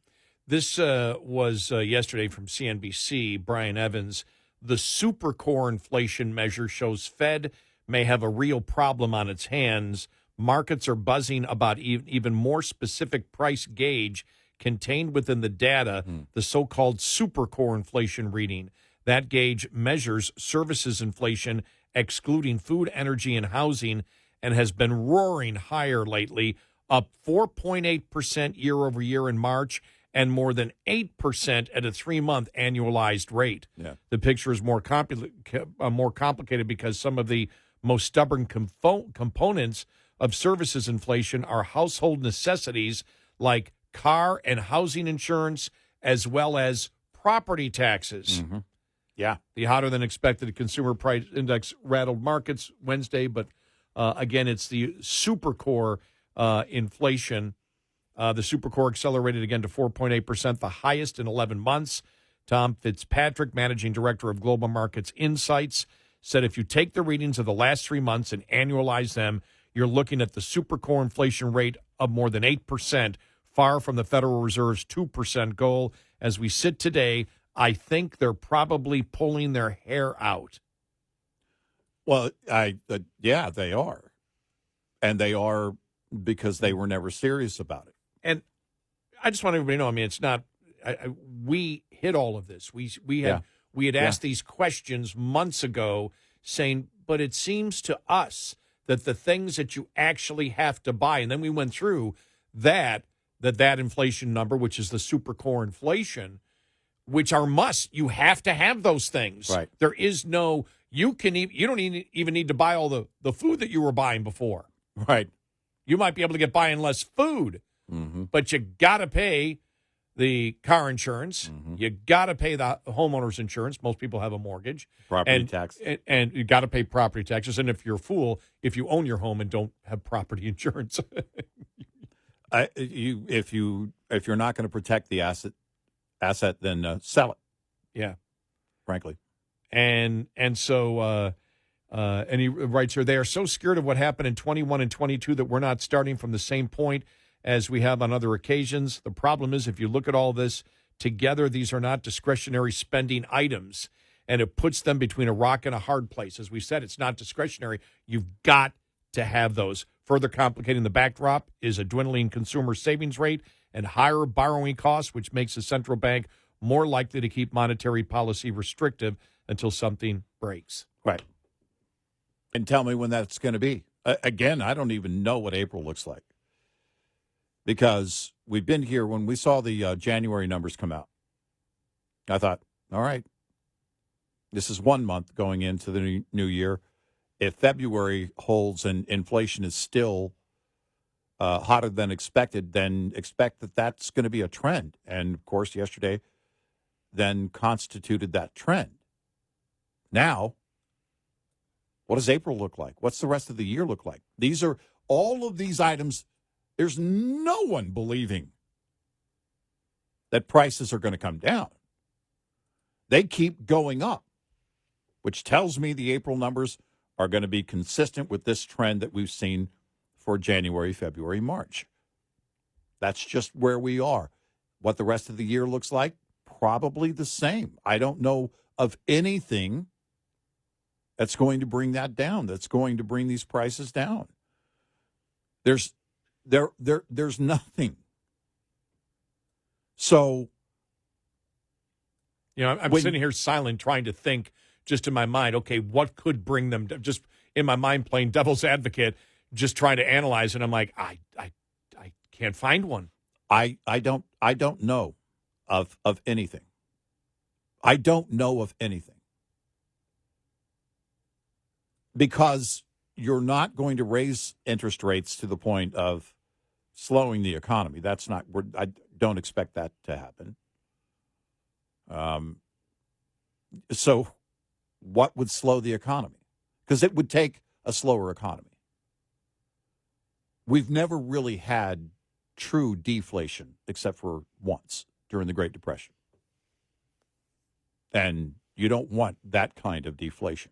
S3: This was yesterday from CNBC, Brian Evans. The super core inflation measure shows Fed may have a real problem on its hands. Markets are buzzing about even more specific price gauge contained within the data, the so-called super core inflation reading. That gauge measures services inflation, excluding food, energy, and housing, and has been roaring higher lately, up 4.8% year over year in March and more than 8% at a 3-month annualized rate.
S2: Yeah.
S3: The picture is more complicated because some of the most stubborn components of services inflation are household necessities like car and housing insurance, as well as property taxes.
S2: Mm-hmm. Yeah.
S3: The hotter than expected consumer price index rattled markets Wednesday, but again, it's the super core inflation. The super core accelerated again to 4.8%, the highest in 11 months. Tom Fitzpatrick, managing director of Global Markets Insights, said if you take the readings of the last 3 months and annualize them, you're looking at the super core inflation rate of more than 8%, far from the Federal Reserve's 2% goal. As we sit today, I think they're probably pulling their hair out.
S2: Well, yeah, they are. And they are because they were never serious about it.
S3: And I just want everybody to know, I mean, it's not, we hit all of this. We had asked these questions months ago saying, but it seems to us that the things that you actually have to buy, and then we went through that inflation number, which is the super core inflation, which are must. You have to have those things.
S2: Right.
S3: There is no, you don't even need to buy all the food that you were buying before.
S2: Right.
S3: You might be able to get buying less food, but you got to pay the car insurance. You got to pay the homeowner's insurance. Most people have a mortgage.
S2: Property tax.
S3: And you got to pay property taxes. And if you're a fool, if you own your home and don't have property insurance.
S2: If you're not going to protect the asset, then sell it.
S3: Yeah.
S2: Frankly.
S3: And so and he writes here, they are so scared of what happened in 21 and 22 that we're not starting from the same point as we have on other occasions. The problem is, if you look at all this together, these are not discretionary spending items, and it puts them between a rock and a hard place. As we said, it's not discretionary. You've got to have those. Further complicating the backdrop is a dwindling consumer savings rate and higher borrowing costs, which makes the central bank more likely to keep monetary policy restrictive until something breaks.
S2: Right. And tell me when that's going to be. Again, I don't even know what April looks like. Because we've been here when we saw the January numbers come out. I thought, all right, this is 1 month going into the new year. If February holds and inflation is still hotter than expected, then expect that that's going to be a trend. And, of course, yesterday then constituted that trend. Now, what does April look like? What's the rest of the year look like? These are all of these items. There's no one believing that prices are going to come down. They keep going up, which tells me the April numbers are going to be consistent with this trend that we've seen for January, February, March. That's just where we are. What the rest of the year looks like, probably the same. I don't know of anything that's going to bring that down, that's going to bring these prices down. There's nothing. So,
S3: I'm sitting here silent, trying to think just in my mind, okay, what could bring them down? Just in my mind, playing devil's advocate, just trying to analyze it. I'm like, I can't find one.
S2: I don't know of anything. I don't know of anything. Because you're not going to raise interest rates to the point of slowing the economy. I don't expect that to happen. So what would slow the economy? Because it would take a slower economy. We've never really had true deflation except for once during the Great Depression. And you don't want that kind of deflation.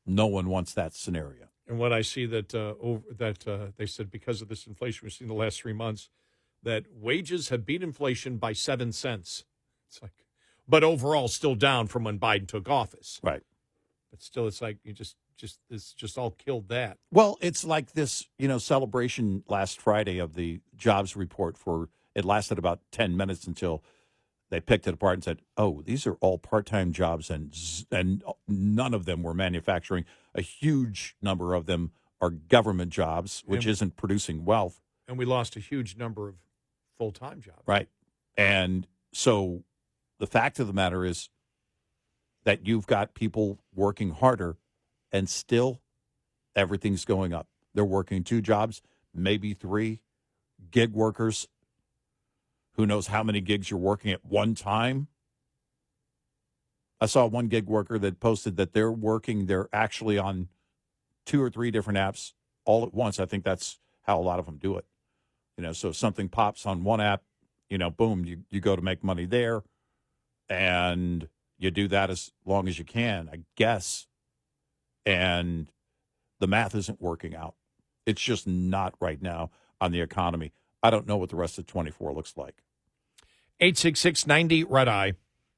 S2: No one wants that scenario.
S3: And what I see that they said because of this inflation we've seen the last 3 months, that wages have beat inflation by 7 cents. It's like, but overall still down from when Biden took office.
S2: Right.
S3: But still, it's like you it's just all killed that.
S2: Well, it's like this, celebration last Friday of the jobs report it lasted about 10 minutes until they picked it apart and said, oh, these are all part-time jobs and none of them were manufacturing. A huge number of them are government jobs, which isn't producing wealth.
S3: And we lost a huge number of full-time jobs.
S2: Right. And so the fact of the matter is that you've got people working harder and still everything's going up. They're working 2 jobs, maybe 3. Gig workers, who knows how many gigs you're working at one time. I saw one gig worker that posted that they're actually on 2 or 3 different apps all at once. I think that's how a lot of them do it. So if something pops on one app, boom, you go to make money there, and you do that as long as you can, I guess. And the math isn't working out. It's just not right now on the economy. I don't know what the rest of 24 looks like.
S3: 866-90 Red Eye.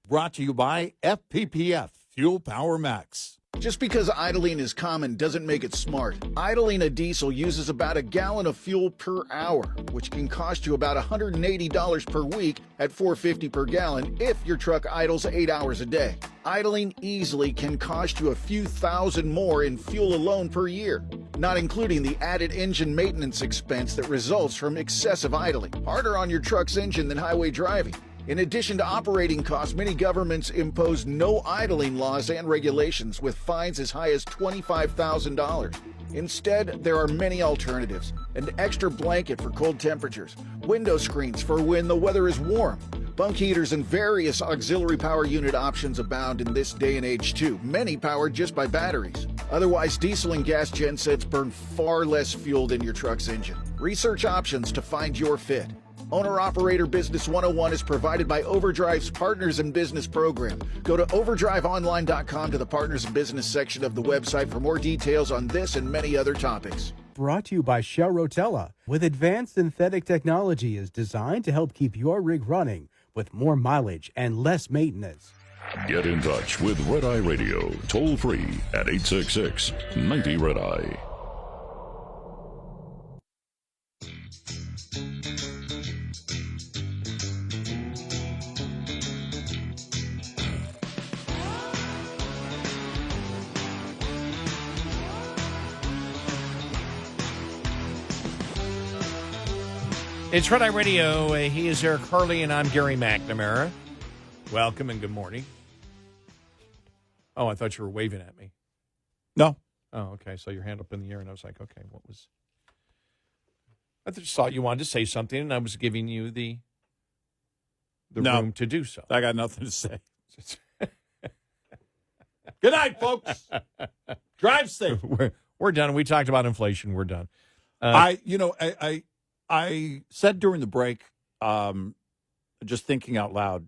S2: Brought to you by FPPF, Fuel Power Max.
S5: Just because idling is common doesn't make it smart. Idling a diesel uses about a gallon of fuel per hour, which can cost you about $180 per week at $4.50 per gallon if your truck idles 8 hours a day. Idling easily can cost you a few thousand more in fuel alone per year, not including the added engine maintenance expense that results from excessive idling. Harder on your truck's engine than highway driving. In addition to operating costs, many governments impose no idling laws and regulations with fines as high as $25,000. Instead, there are many alternatives: an extra blanket for cold temperatures, window screens for when the weather is warm, bunk heaters, and various auxiliary power unit options abound in this day and age too, many powered just by batteries. Otherwise, diesel and gas gensets burn far less fuel than your truck's engine. Research options to find your fit. Owner-Operator Business 101 is provided by Overdrive's Partners in Business program. Go to overdriveonline.com to the Partners in Business section of the website for more details on this and many other topics.
S4: Brought to you by Shell Rotella. With advanced synthetic technology is designed to help keep your rig running with more mileage and less maintenance.
S1: Get in touch with Red Eye Radio, toll free at 866-90 Red Eye.
S3: It's Red Eye Radio. He is Eric Harley, and I'm Gary McNamara. Welcome and good morning. Oh, I thought you were waving at me.
S2: No.
S3: Oh, okay. So your hand up in the air, and I was like, okay, what was... I just thought you wanted to say something, and I was giving you the room to do so.
S2: I got nothing to say. Good night, folks. Drive safe.
S3: We're done. We talked about inflation. We're done.
S2: I said during the break, just thinking out loud,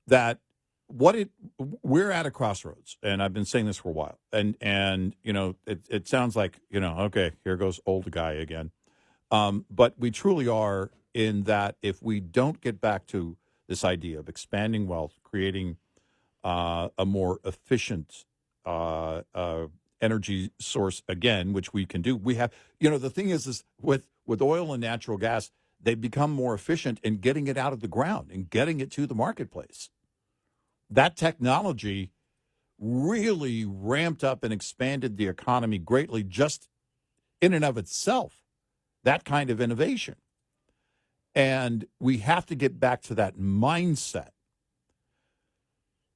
S2: that we're at a crossroads, and I've been saying this for a while, and it sounds like, okay, here goes old guy again, but we truly are, in that if we don't get back to this idea of expanding wealth, creating a more efficient energy source again, which we can do. We have, the thing is with oil and natural gas, they've become more efficient in getting it out of the ground and getting it to the marketplace. That technology really ramped up and expanded the economy greatly just in and of itself, that kind of innovation. And we have to get back to that mindset.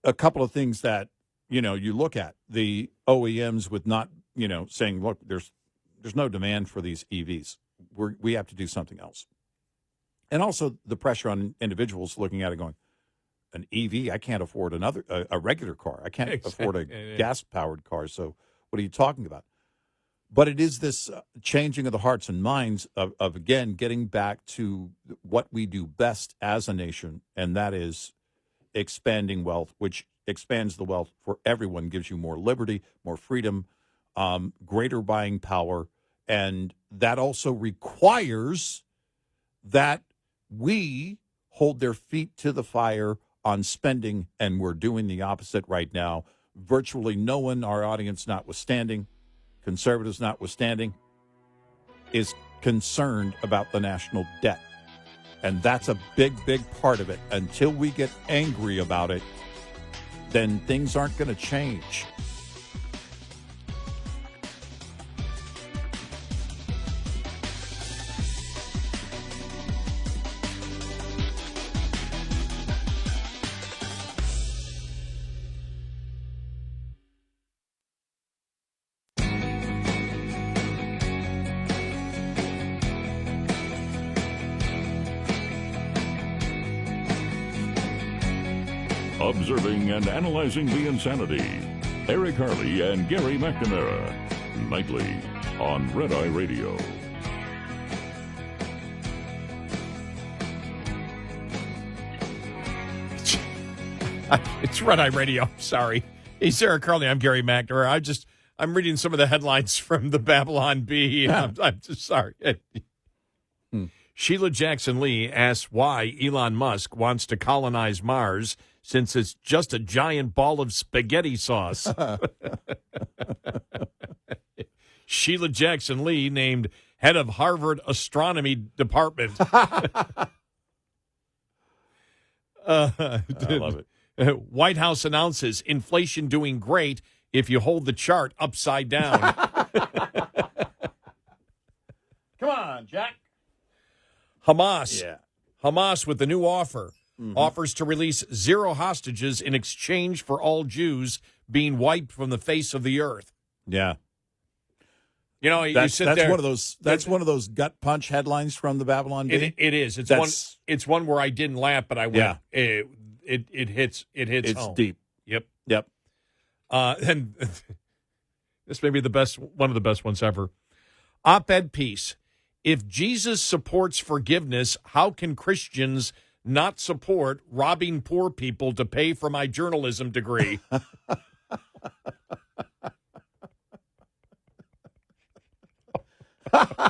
S2: A couple of things that, you look at the OEMs with not, saying, look, there's no demand for these EVs. We have to do something else. And also the pressure on individuals looking at it going, an EV. I can't afford a regular car. I can't afford a gas-powered car. So what are you talking about? But it is this changing of the hearts and minds of, again, getting back to what we do best as a nation, and that is expanding wealth, which expands the wealth for everyone, gives you more liberty, more freedom, greater buying power, and that also requires that we hold their feet to the fire on spending, and we're doing the opposite right now. Virtually no one, our audience notwithstanding, conservatives notwithstanding, is concerned about the national debt. And that's a big, big part of it. Until we get angry about it, then things aren't going to change.
S1: Observing and analyzing the insanity. Eric Harley and Gary McNamara. Nightly on Red Eye Radio.
S3: It's Red Eye Radio. Sorry. He's Eric Harley. I'm Gary McNamara. I'm reading some of the headlines from the Babylon Bee.
S2: Yeah.
S3: I'm just sorry. Sheila Jackson Lee asks why Elon Musk wants to colonize Mars since it's just a giant ball of spaghetti sauce. Sheila Jackson Lee named head of Harvard Astronomy Department.
S2: I love it.
S3: White House announces inflation doing great if you hold the chart upside down.
S2: Come on, Jack.
S3: Hamas.
S2: Yeah.
S3: Hamas with the new offer. Offers to release 0 hostages in exchange for all Jews being wiped from the face of the earth.
S2: Yeah.
S3: You know, you
S2: That's
S3: sit there.
S2: one of those. That's one of those gut punch headlines from the Babylon Bee.
S3: It is. It's one where I didn't laugh, but I went.
S2: Yeah.
S3: It hits. It's home.
S2: deep. Yep.
S3: And this may be one of the best ones ever. Op-ed piece. If Jesus supports forgiveness, how can Christians not support robbing poor people to pay for my journalism degree?
S2: But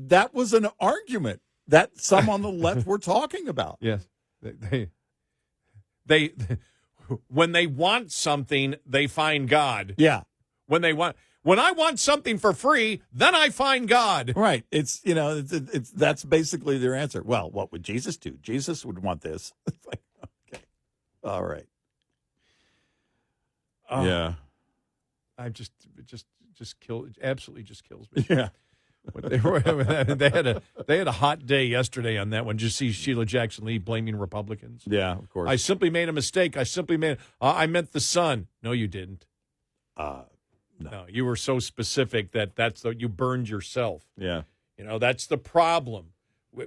S2: that was an argument that some on the left were talking about.
S3: Yes. They when they want something, they find God.
S2: Yeah.
S3: When I want something for free, then I find God.
S2: Right. It's that's basically their answer. Well, what would Jesus do? Jesus would want this. It's like, okay. All right. Yeah.
S3: I just absolutely just kills me.
S2: Yeah.
S3: They had a hot day yesterday on that one. Did you see Sheila Jackson Lee blaming Republicans?
S2: Yeah, of course.
S3: I simply made a mistake. I meant the sun. No, you didn't. No, you were so specific you burned yourself.
S2: Yeah.
S3: You know, that's the problem.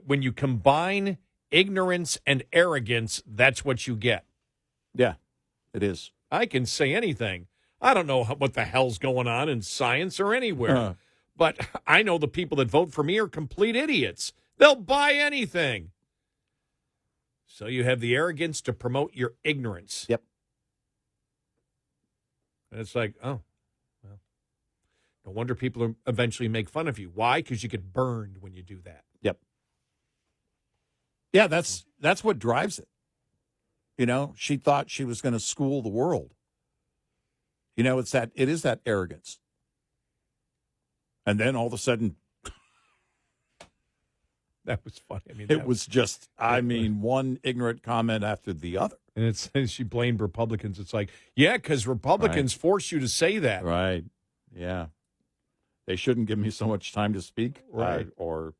S3: When you combine ignorance and arrogance, that's what you get.
S2: Yeah, it is.
S3: I can say anything. I don't know what the hell's going on in science or anywhere. But I know the people that vote for me are complete idiots. They'll buy anything. So you have the arrogance to promote your ignorance.
S2: Yep.
S3: And it's like, oh, well, no wonder people eventually make fun of you. Why? Because you get burned when you do that.
S2: Yep. Yeah, that's what drives it. You know, she thought she was going to school the world. You know, it is that arrogance. And then all of a sudden,
S3: that was funny. I mean,
S2: it was just, one ignorant comment after the other.
S3: And she blamed Republicans. It's like, yeah, because Republicans force you to say that.
S2: Right. Yeah. They shouldn't give me so much time to speak.
S3: Right.
S2: I don't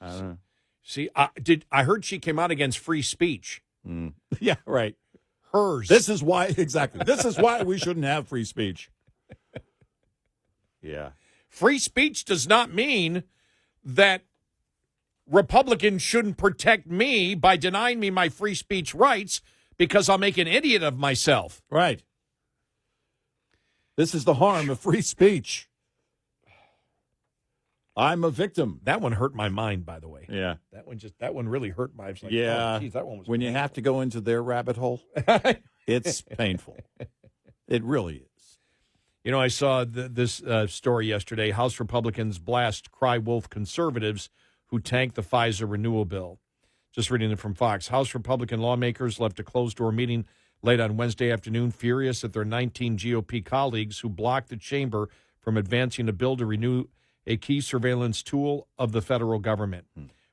S2: know.
S3: See, I heard she came out against free speech.
S2: Yeah, right.
S3: Hers.
S2: This is why we shouldn't have free speech. Yeah.
S3: Free speech does not mean that Republicans shouldn't protect me by denying me my free speech rights because I'll make an idiot of myself.
S2: Right. This is the harm of free speech. I'm a victim.
S3: That one hurt my mind, by the way.
S2: Yeah.
S3: That one really hurt my. Like,
S2: yeah.
S3: Oh, geez, that one was
S2: when
S3: painful.
S2: you have to go into their rabbit hole, it's painful. It really is.
S3: You know, I saw this story yesterday. House Republicans blast cry wolf conservatives who tanked the FISA renewal bill. Just reading it from Fox. House Republican lawmakers left a closed-door meeting late on Wednesday afternoon, furious at their 19 GOP colleagues who blocked the chamber from advancing a bill to renew a key surveillance tool of the federal government.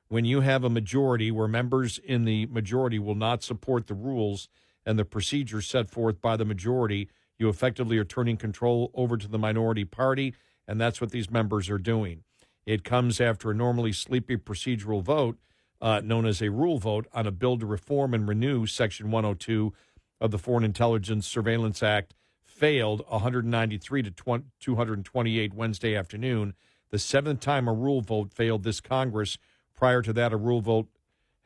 S3: When you have a majority where members in the majority will not support the rules and the procedures set forth by the majority, you effectively are turning control over to the minority party, and that's what these members are doing. It comes after a normally sleepy procedural vote, known as a rule vote, on a bill to reform and renew Section 102 of the Foreign Intelligence Surveillance Act failed 193 to 228 Wednesday afternoon. The seventh time a rule vote failed this Congress. Prior to that, a rule vote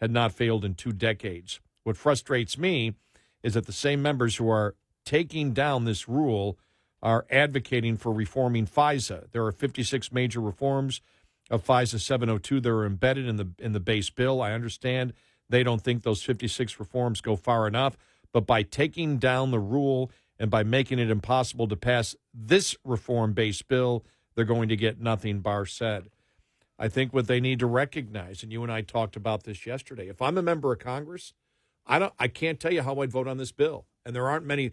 S3: had not failed in 2 decades. What frustrates me is that the same members who are taking down this rule are advocating for reforming FISA. There are 56 major reforms of FISA 702 that are embedded in the base bill. I understand they don't think those 56 reforms go far enough, but by taking down the rule and by making it impossible to pass this reform-based bill, they're going to get nothing, Barr said. I think what they need to recognize, and you and I talked about this yesterday, if I'm a member of Congress, I can't tell you how I'd vote on this bill. And there aren't many.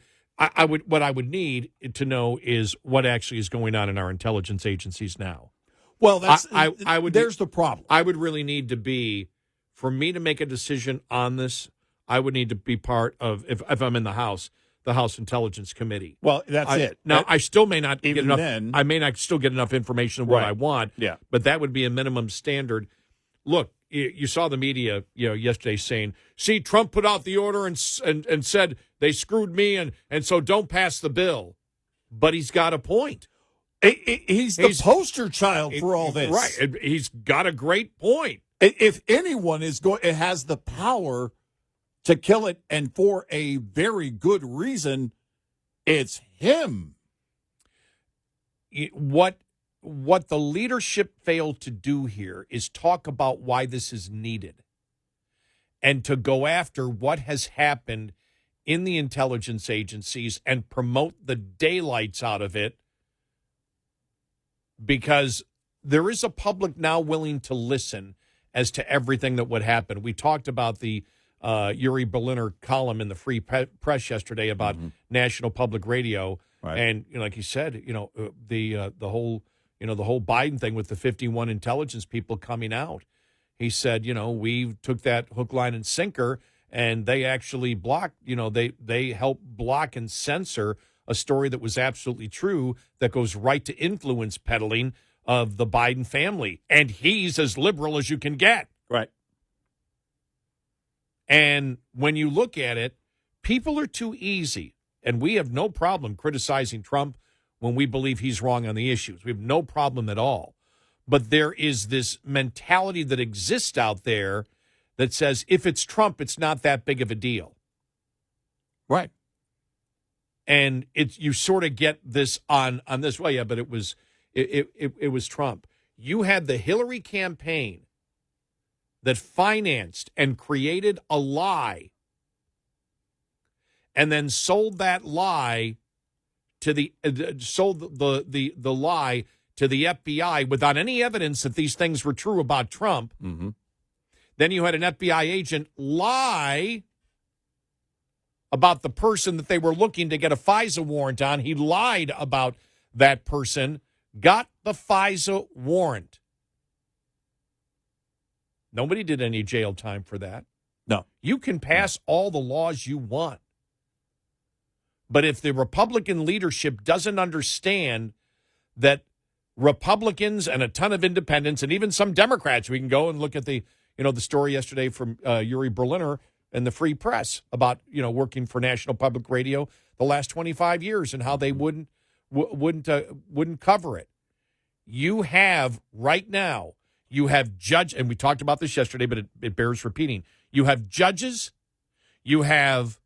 S3: What I would need to know is what actually is going on in our intelligence agencies now.
S2: Well, that's
S3: I would.
S2: There's the problem.
S3: I would really need to be, for me to make a decision on this, I would need to be part of, if I'm in the House Intelligence Committee.
S2: Well, that's it.
S3: Now, I still may not get enough.
S2: Then,
S3: I may not still get enough information of what I want.
S2: Yeah.
S3: But that would be a minimum standard. Look, you saw the media, yesterday saying, "See, Trump put out the order and said they screwed me, and so don't pass the bill." But he's got a point.
S2: He's the poster child for all this,
S3: right? He's got a great point.
S2: If anyone it has the power to kill it, and for a very good reason, it's him.
S3: What the leadership failed to do here is talk about why this is needed and to go after what has happened in the intelligence agencies and promote the daylights out of it, because there is a public now willing to listen as to everything that would happen. We talked about the Yuri Berliner column in the Free Press yesterday about National Public Radio.
S2: Right.
S3: And like he said, the whole Biden thing with the 51 intelligence people coming out. He said, we took that hook, line, and sinker, and they actually blocked, they helped block and censor a story that was absolutely true that goes right to influence peddling of the Biden family. And he's as liberal as you can get.
S2: Right.
S3: And when you look at it, people are too easy. And we have no problem criticizing Trump when we believe he's wrong on the issues. We have no problem at all. But there is this mentality that exists out there that says if it's Trump, it's not that big of a deal.
S2: Right.
S3: And you sort of get this on this way. Yeah, but it was Trump. You had the Hillary campaign that financed and created a lie and then sold that lie to the lie to the FBI without any evidence that these things were true about Trump.
S2: Mm-hmm.
S3: Then you had an FBI agent lie about the person that they were looking to get a FISA warrant on. He lied about that person, got the FISA warrant. Nobody did any jail time for that.
S2: No.
S3: You can pass all the laws you want. But if the Republican leadership doesn't understand that Republicans and a ton of independents and even some Democrats, we can go and look at the story yesterday from Yuri Berliner in the Free Press about, working for National Public Radio the last 25 years and how they wouldn't cover it. You have right now, you have judge, and we talked about this yesterday, but it bears repeating. You have judges, you have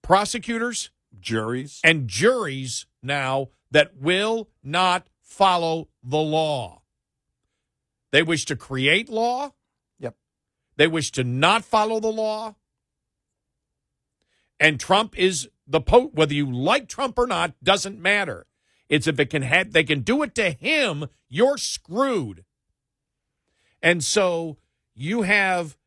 S3: prosecutors,
S2: juries,
S3: and juries now that will not follow the law. They wish to create law.
S2: Yep.
S3: They wish to not follow the law. And Trump is whether you like Trump or not, doesn't matter. It's if it can they can do it to him, you're screwed. And so you have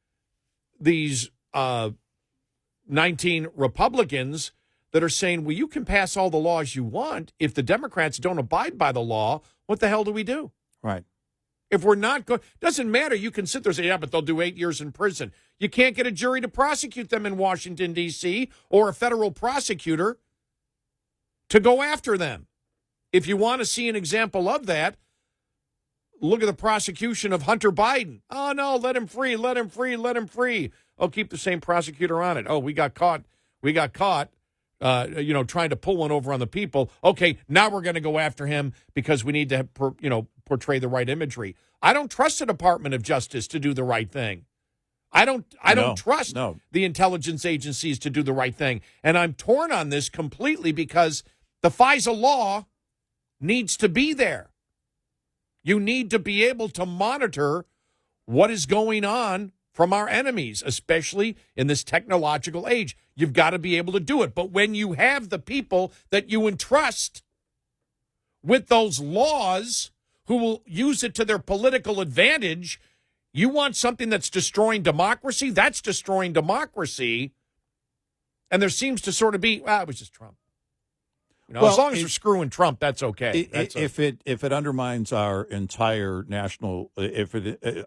S3: these 19 Republicans that are saying, well, you can pass all the laws you want. If the Democrats don't abide by the law, what the hell do we do?
S2: Right.
S3: If we're not going, doesn't matter. You can sit there and say, yeah, but they'll do 8 years in prison. You can't get a jury to prosecute them in Washington, D.C., or a federal prosecutor to go after them. If you want to see an example of that, look at the prosecution of Hunter Biden. Oh, no, let him free, let him free, let him free. Oh, keep the same prosecutor on it. Oh, we got caught. Trying to pull one over on the people. Okay, now we're going to go after him because we need to, portray the right imagery. I don't trust the Department of Justice to do the right thing. I don't trust the intelligence agencies to do the right thing. And I'm torn on this completely because the FISA law needs to be there. You need to be able to monitor what is going on from our enemies, especially in this technological age. You've got to be able to do it. But when you have the people that you entrust with those laws who will use it to their political advantage, you want something that's destroying democracy? That's destroying democracy. And there seems to sort of be, it was just Trump. As long as you're screwing Trump, that's okay.
S2: If it undermines our entire national,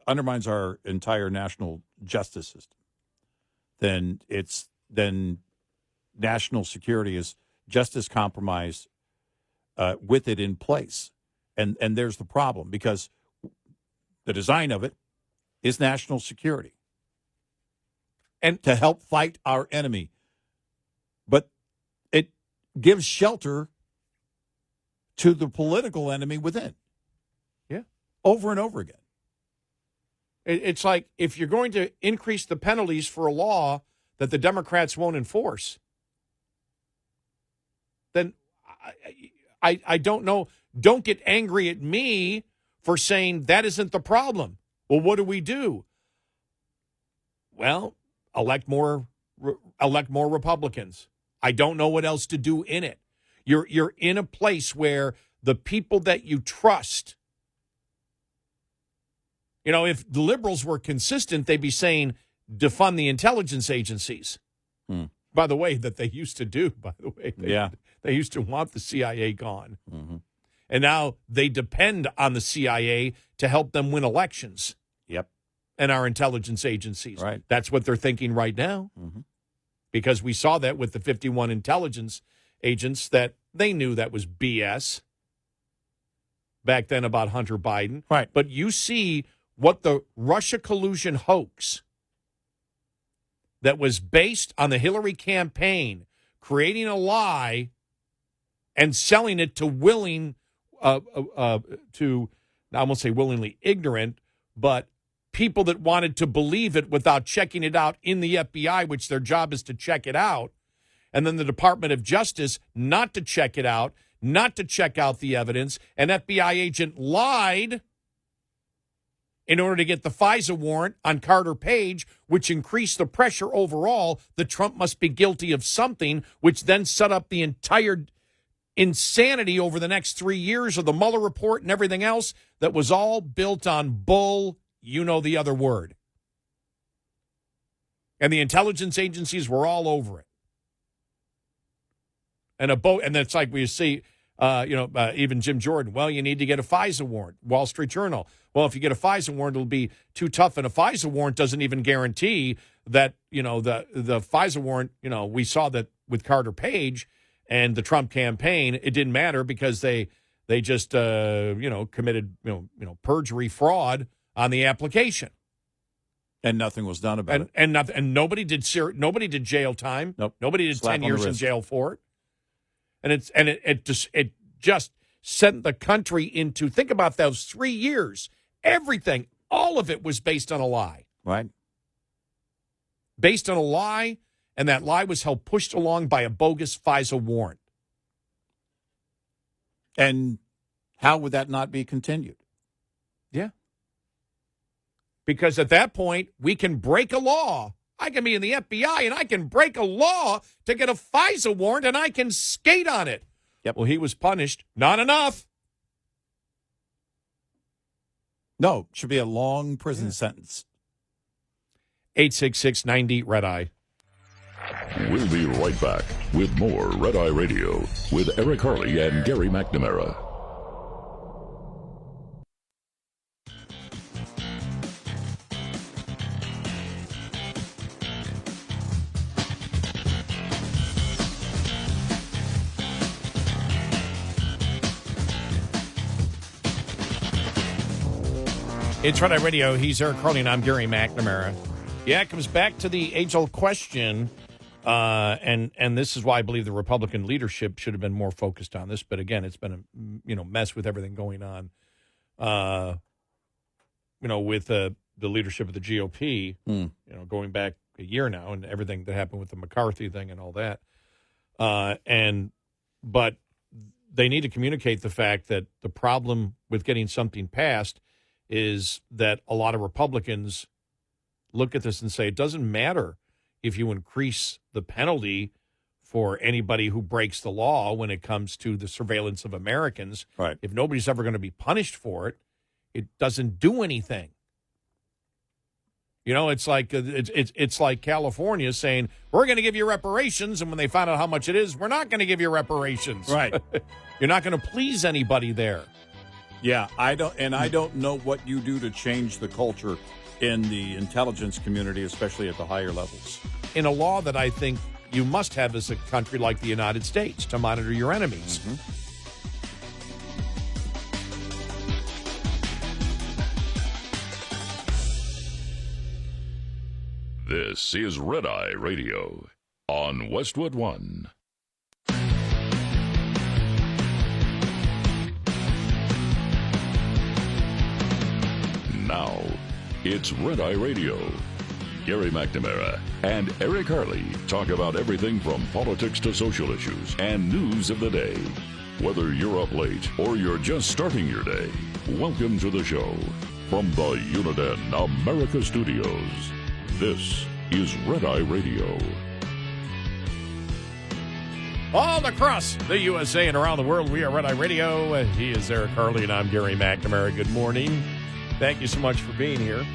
S2: undermines our entire national justice system, then national security is just as compromised with it in place, and there's the problem because the design of it is national security and to help fight our enemy, but it gives shelter to the political enemy within.
S3: Yeah.
S2: Over and over again.
S3: It's like if you're going to increase the penalties for a law that the Democrats won't enforce, then I don't know. Don't get angry at me for saying that isn't the problem. Well, what do? Well, elect more Republicans. I don't know what else to do in it. You're in a place where the people that you trust, if the liberals were consistent, they'd be saying defund the intelligence agencies. By the way, that they used to do, They used to want the CIA gone.
S2: Mm-hmm.
S3: And now they depend on the CIA to help them win elections.
S2: Yep.
S3: And our intelligence agencies.
S2: Right.
S3: That's what they're thinking right now.
S2: Mm-hmm.
S3: Because we saw that with the 51 intelligence agents that they knew that was BS back then about Hunter Biden.
S2: Right.
S3: But you see what the Russia collusion hoax that was based on the Hillary campaign, creating a lie and selling it to I won't say willingly ignorant, but people that wanted to believe it without checking it out in the FBI, which their job is to check it out, and then the Department of Justice not to check it out, not to check out the evidence. An FBI agent lied in order to get the FISA warrant on Carter Page, which increased the pressure overall that Trump must be guilty of something, which then set up the entire insanity over the next 3 years of the Mueller report and everything else that was all built on bull, the other word. And the intelligence agencies were all over it. And it's like we see, even Jim Jordan. Well, you need to get a FISA warrant. Wall Street Journal. Well, if you get a FISA warrant, it'll be too tough. And a FISA warrant doesn't even guarantee that, the FISA warrant, we saw that with Carter Page and the Trump campaign, it didn't matter because they just, committed, perjury fraud on the application.
S2: And nothing was done about it.
S3: And nobody did jail time.
S2: Nope.
S3: Nobody did
S2: Slap
S3: 10
S2: on the
S3: years in
S2: wrist.
S3: jail for it. And it just sent the country into, think about those 3 years. Everything, all of it was based on a lie.
S2: Right.
S3: Based on a lie, and that lie was held pushed along by a bogus FISA warrant.
S2: And how would that not be continued?
S3: Yeah. Because at that point, we can break a law. I can be in the FBI, and I can break a law to get a FISA warrant, and I can skate on it.
S2: Yep.
S3: Well, he was punished. Not enough.
S2: No, should be a long prison sentence.
S3: 866-90-RED-EYE.
S1: We'll be right back with more Red Eye Radio with Eric Harley and Gary McNamara.
S3: It's Red Eye Radio. He's Eric Harley, and I'm Gary McNamara. Yeah, it comes back to the age-old question, and this is why I believe the Republican leadership should have been more focused on this. But again, it's been a mess with everything going on. With the leadership of the GOP, going back a year now, and everything that happened with the McCarthy thing and all that. But they need to communicate the fact that the problem with getting something passed is that a lot of Republicans look at this and say it doesn't matter if you increase the penalty for anybody who breaks the law when it comes to the surveillance of Americans.
S2: Right.
S3: If nobody's ever going to be punished for it, it doesn't do anything. It's like it's like California saying we're going to give you reparations, and when they find out how much it is, we're not going to give you reparations.
S2: Right.
S3: You're not going to please anybody there.
S2: Yeah, I don't know what you do to change the culture in the intelligence community, especially at the higher levels.
S3: In a law that I think you must have as a country like the United States to monitor your enemies.
S2: Mm-hmm.
S1: This is Red Eye Radio on Westwood One. Now, it's Red Eye Radio. Gary McNamara and Eric Harley talk about everything from politics to social issues and news of the day. Whether you're up late or you're just starting your day, welcome to the show. From the Uniden America Studios, this is Red Eye Radio.
S3: All across the USA and around the world, we are Red Eye Radio. He is Eric Harley, and I'm Gary McNamara. Good morning. Thank you so much for being here.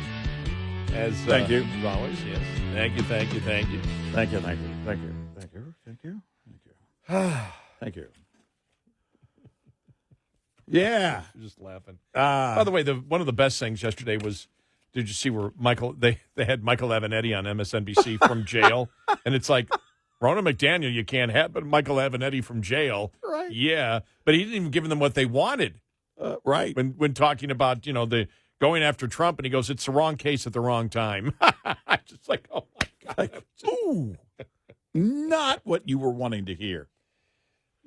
S2: Thank you.
S3: As always, yes. Thank you.
S2: Thank you. Thank you. Thank you. Yeah.
S3: You're just laughing. By the way, one of the best things yesterday was, did you see where they had Michael Avenatti on MSNBC from jail? And it's like, Ronna McDaniel you can't have, but Michael Avenatti from jail.
S2: Right.
S3: Yeah. But he didn't even give them what they wanted.
S2: Right.
S3: When talking about, the going after Trump, and he goes, it's the wrong case at the wrong time. I'm just like, oh, my God.
S2: Ooh. Not what you were wanting to hear.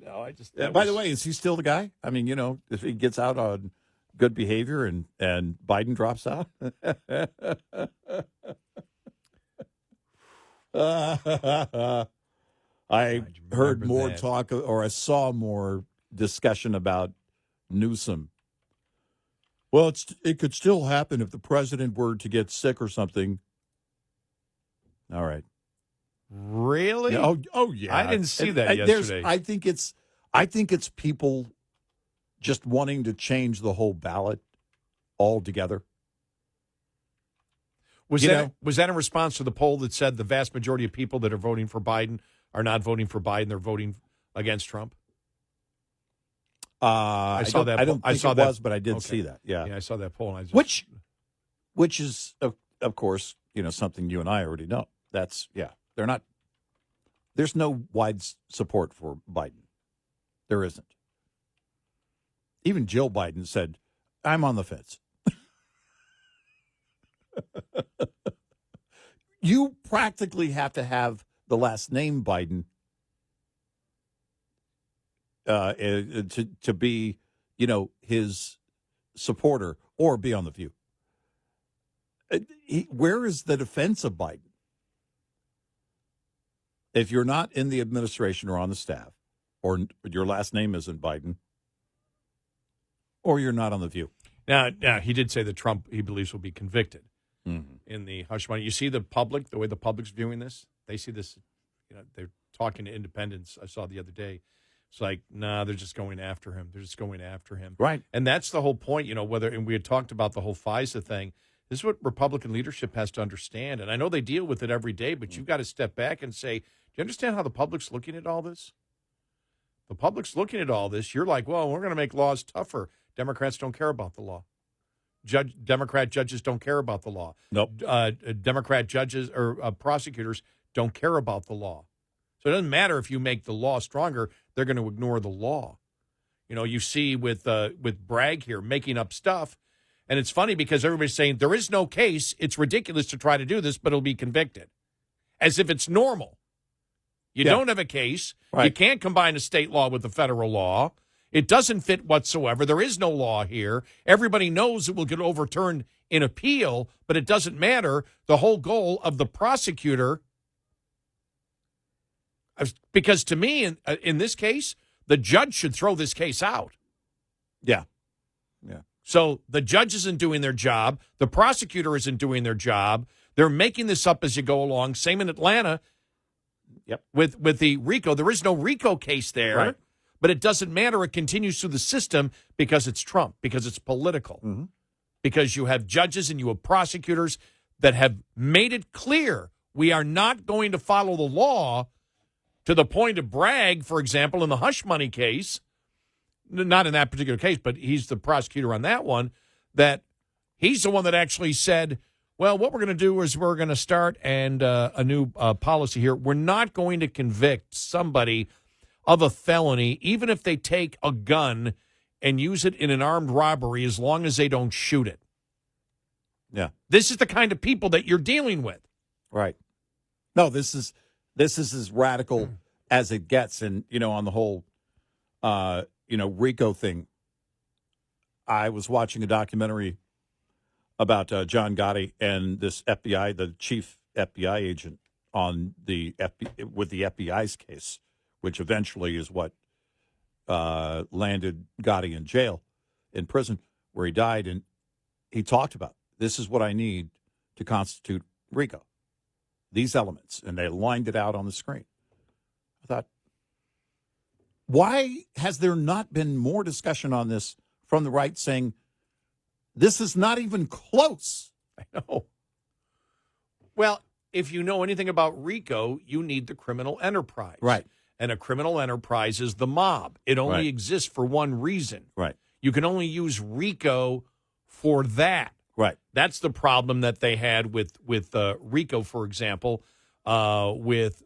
S3: No, I just...
S2: By the way, is he still the guy? I mean, if he gets out on good behavior and Biden drops out. I heard more talk, or I saw more discussion about Newsom. Well, it could still happen if the president were to get sick or something. All right.
S3: Really?
S2: Yeah, oh yeah.
S3: I didn't see that yesterday.
S2: I think it's people just wanting to change the whole ballot altogether.
S3: Was that in response to the poll that said the vast majority of people that are voting for Biden are not voting for Biden, they're voting against Trump?
S2: I saw that. I don't think it was, but I did see that. Yeah,
S3: I saw that poll. And
S2: which is of course something you and I already know. They're not. There's no wide support for Biden. There isn't. Even Jill Biden said, "I'm on the fence." You practically have to have the last name Biden to be his supporter or be on The View. Where is the defense of Biden? If you're not in the administration or on the staff, or your last name isn't Biden, or you're not on The View.
S3: Now he did say that Trump, he believes, will be convicted in the hush money. You see the way the public's viewing this? They see this, they're talking to independents. I saw the other day. It's like, nah, they're just going after him. They're just going after him.
S2: Right.
S3: And that's the whole point, and we had talked about the whole FISA thing. This is what Republican leadership has to understand. And I know they deal with it every day, but you've got to step back and say, do you understand how the public's looking at all this? The public's looking at all this. You're like, well, we're going to make laws tougher. Democrats don't care about the law. Democrat judges don't care about the law.
S2: Nope.
S3: Democrat judges or prosecutors don't care about the law. So it doesn't matter if you make the law stronger, they're going to ignore the law. You see with Bragg here making up stuff. And it's funny because everybody's saying there is no case. It's ridiculous to try to do this, but it'll be convicted. As if it's normal. You don't have a case. Right. You can't combine a state law with the federal law. It doesn't fit whatsoever. There is no law here. Everybody knows it will get overturned in appeal, but it doesn't matter. The whole goal of the prosecutor, because to me, in this case, the judge should throw this case out.
S2: Yeah.
S3: So the judge isn't doing their job. The prosecutor isn't doing their job. They're making this up as you go along. Same in Atlanta.
S2: Yep.
S3: With the RICO. There is no RICO case there.
S2: Right.
S3: But it doesn't matter. It continues through the system because it's Trump, because it's political, because you have judges and you have prosecutors that have made it clear we are not going to follow the law to the point of Bragg, for example, in the hush money case, not in that particular case, but he's the prosecutor on that one, that he's the one that actually said, well, what we're going to do is we're going to start a new policy here. We're not going to convict somebody of a felony, even if they take a gun and use it in an armed robbery, as long as they don't shoot it.
S2: Yeah.
S3: This is the kind of people that you're dealing with.
S2: Right. No, this is as radical as it gets. And, on the whole, RICO thing, I was watching a documentary about John Gotti and this FBI, the chief FBI agent on with the FBI's case, which eventually is what landed Gotti in jail, in prison, where he died. And he talked about, this is what I need to constitute RICO, these elements. And they lined it out on the screen. I thought, why has there not been more discussion on this from the right, saying this is not even close?
S3: I know. Well, if you know anything about RICO, you need the criminal enterprise.
S2: Right.
S3: And a criminal enterprise is the mob. It only exists for one reason.
S2: Right.
S3: You can only use RICO for that.
S2: Right.
S3: That's the problem that they had with RICO, for example, with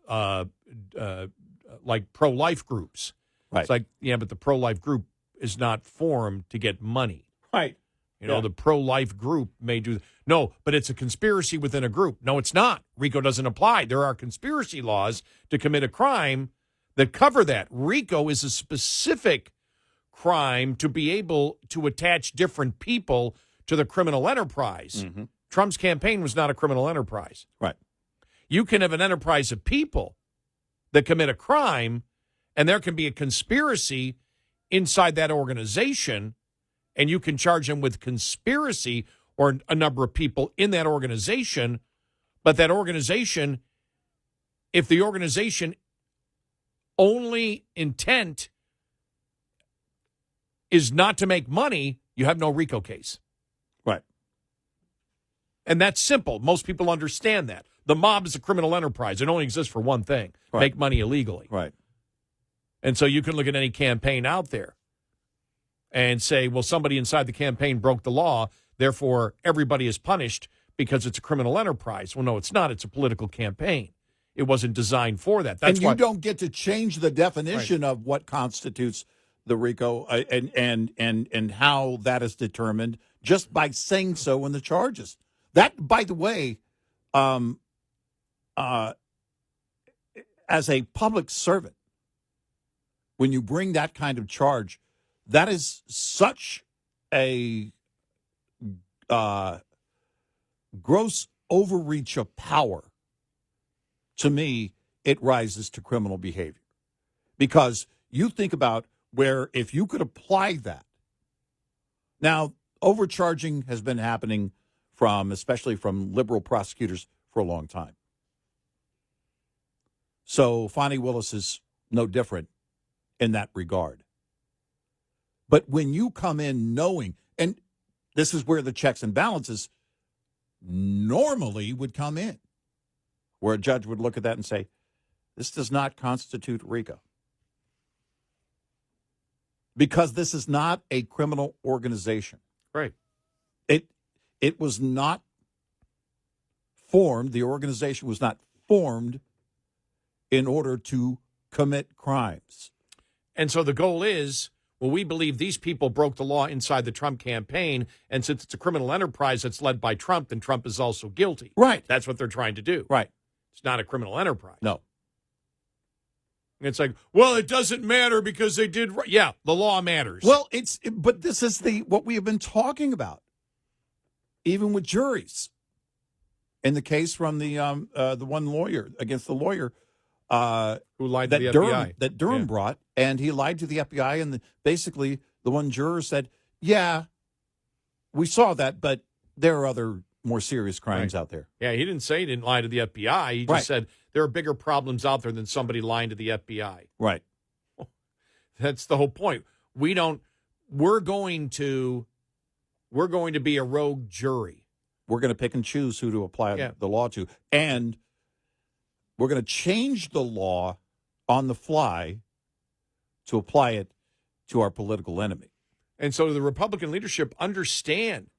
S3: like pro-life groups.
S2: Right.
S3: It's like, yeah, but the pro-life group is not formed to get money.
S2: Right.
S3: The pro-life group may do. No, but it's a conspiracy within a group. No, it's not. RICO doesn't apply. There are conspiracy laws to commit a crime that cover that. RICO is a specific crime to be able to attach different people to the criminal enterprise. Mm-hmm. Trump's campaign was not a criminal enterprise.
S2: Right.
S3: You can have an enterprise of people that commit a crime, and there can be a conspiracy inside that organization, and you can charge them with conspiracy or a number of people in that organization. But that organization, if the organization only intent is not to make money, you have no RICO case.
S2: Right.
S3: And that's simple. Most people understand that. The mob is a criminal enterprise. It only exists for one thing, make money illegally.
S2: Right.
S3: And so you can look at any campaign out there and say, well, somebody inside the campaign broke the law, therefore everybody is punished because it's a criminal enterprise. Well, no, it's not. It's a political campaign. It wasn't designed for that. That's
S2: and you don't get to change the definition of what constitutes the RICO and how that is determined just by saying so in the charges. That, by the way, as a public servant, when you bring that kind of charge, that is such a gross overreach of power. To me, it rises to criminal behavior. Because you think about where if you could apply that. Now, overcharging has been happening especially from liberal prosecutors for a long time. So Fonnie Willis is no different in that regard. But when you come in knowing, and this is where the checks and balances normally would come in, where a judge would look at that and say, this does not constitute RICO. Because this is not a criminal organization.
S3: Right.
S2: It was not formed, the organization was not formed in order to commit crimes.
S3: And so the goal is, well, we believe these people broke the law inside the Trump campaign, and since it's a criminal enterprise that's led by Trump, then Trump is also guilty.
S2: Right.
S3: That's what they're trying to do.
S2: Right.
S3: It's not a criminal enterprise.
S2: No.
S3: It's like, well, it doesn't matter because they did. Yeah, the law matters.
S2: Well, but this is what we have been talking about, even with juries. In the case from the one lawyer against the lawyer
S3: who lied to the FBI.
S2: That Durham brought, and he lied to the FBI, and basically the one juror said, "Yeah, we saw that, but there are other more serious crimes out there."
S3: Yeah, he didn't say he didn't lie to the FBI. He just said there are bigger problems out there than somebody lying to the FBI.
S2: Right.
S3: That's the whole point. We're going to be a rogue jury.
S2: We're going to pick and choose who to apply the law to. And we're going to change the law on the fly to apply it to our political enemy.
S3: And so the Republican leadership understand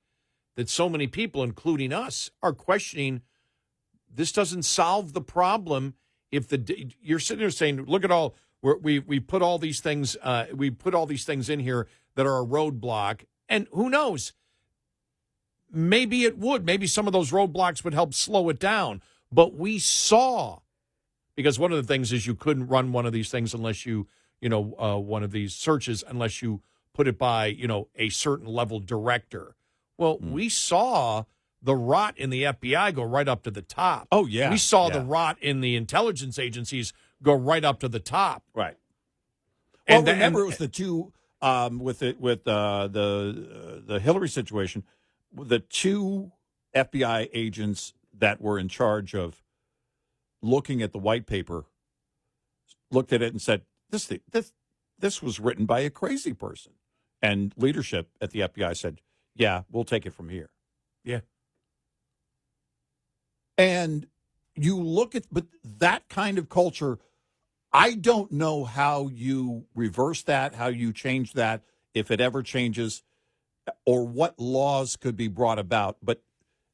S3: that so many people, including us, are questioning this doesn't solve the problem. If you're sitting there saying, look at all, we put all these things, in here that are a roadblock. And who knows? Maybe it would. Maybe some of those roadblocks would help slow it down. But we saw, because one of the things is you couldn't run one of these things unless one of these searches, unless you put it by, a certain level director. Well, we saw the rot in the FBI go right up to the top.
S2: Oh, yeah.
S3: We saw the rot in the intelligence agencies go right up to the top.
S2: Right. Well,
S3: And
S2: remember, it was the two, with the Hillary situation, the two FBI agents that were in charge of looking at the white paper looked at it and said, this was written by a crazy person. And leadership at the FBI said, yeah, we'll take it from here.
S3: Yeah.
S2: And you look at, but that kind of culture, I don't know how you reverse that, how you change that, if it ever changes, or what laws could be brought about. But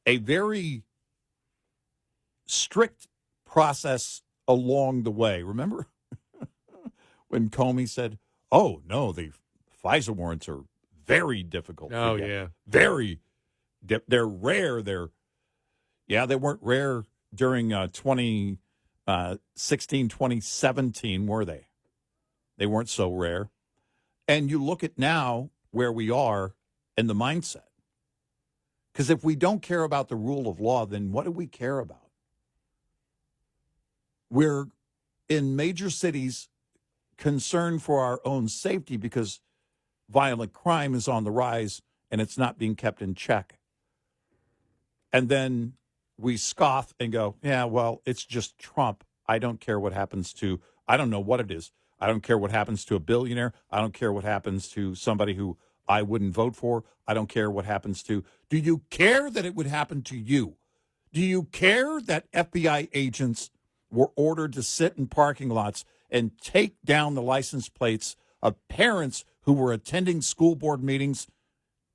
S2: a very strict process along the way. Remember when Comey said, oh, no, the FISA warrants are very difficult.
S3: Oh, yeah.
S2: Very. They're rare. They weren't rare during 2016, 2017, were they? They weren't so rare. And you look at now where we are and the mindset. Because if we don't care about the rule of law, then what do we care about? We're in major cities concerned for our own safety because violent crime is on the rise and it's not being kept in check. And then we scoff and go, yeah, well, it's just Trump. I don't care what happens to, I don't know what it is. I don't care what happens to a billionaire. I don't care what happens to somebody who I wouldn't vote for. I don't care what happens to. Do you care that it would happen to you? Do you care that FBI agents were ordered to sit in parking lots and take down the license plates of parents who were attending school board meetings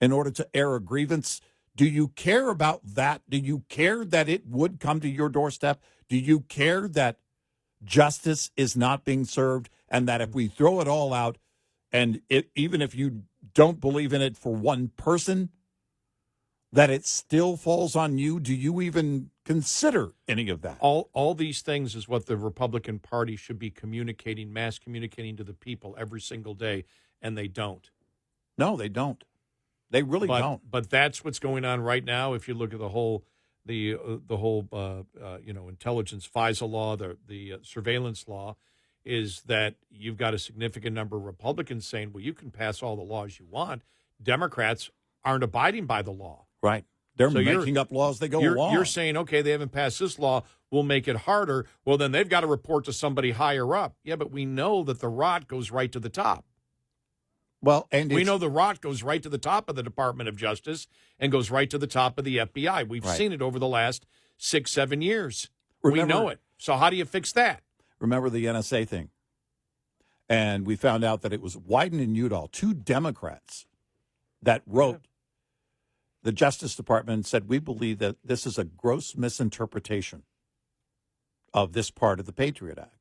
S2: in order to air a grievance? Do you care about that? Do you care that it would come to your doorstep? Do you care that justice is not being served and that if we throw it all out and even if you don't believe in it for one person, that it still falls on you? Do you even consider any of that?
S3: All these things is what the Republican Party should be communicating, mass communicating to the people every single day, and they don't.
S2: No, they don't. They really don't.
S3: But that's what's going on right now. If you look at the whole intelligence FISA law, the surveillance law, is that you've got a significant number of Republicans saying, well, you can pass all the laws you want. Democrats aren't abiding by the law.
S2: Right. They're making up laws they go along.
S3: You're saying, okay, they haven't passed this law. We'll make it harder. Well, then they've got to report to somebody higher up. Yeah, but we know that the rot goes right to the top.
S2: Well, and
S3: we know the rot goes right to the top of the Department of Justice and goes right to the top of the FBI. We've seen it over the last 6-7 years. We know it. So how do you fix that?
S2: Remember the NSA thing? And we found out that it was Wyden and Udall, two Democrats, that wrote. The Justice Department said, we believe that this is a gross misinterpretation of this part of the Patriot Act.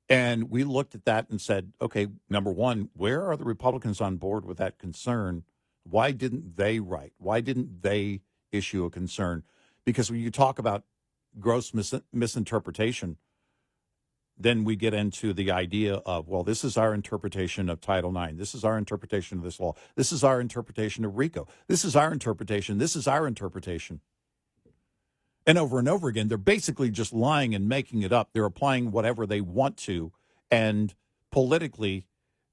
S2: And we looked at that and said, okay, number one, where are the Republicans on board with that concern? Why didn't they write? Why didn't they issue a concern? Because when you talk about gross misinterpretation, then we get into the idea of, well, this is our interpretation of Title IX. This is our interpretation of this law. This is our interpretation of RICO. This is our interpretation. This is our interpretation. And over again, they're basically just lying and making it up. They're applying whatever they want to. And politically,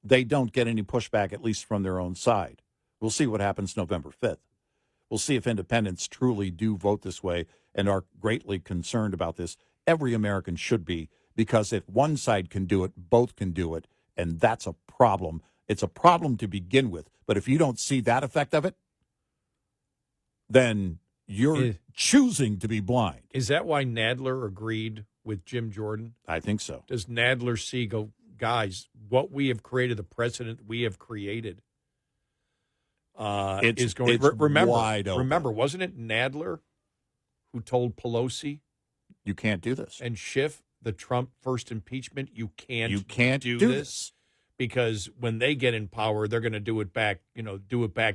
S2: they don't get any pushback, at least from their own side. We'll see what happens November 5th. We'll see if independents truly do vote this way and are greatly concerned about this. Every American should be, because if one side can do it, both can do it. And that's a problem. It's a problem to begin with. But if you don't see that effect of it, then you're choosing to be blind.
S3: Is that why Nadler agreed with Jim Jordan?
S2: I think so.
S3: Does Nadler see, go, guys, what we have created, the precedent we have created, is going to
S2: wide open.
S3: Remember, wasn't it Nadler who told Pelosi,
S2: you can't do this,
S3: and Schiff, the Trump first impeachment, you can't do this, because when they get in power, they're going to do it back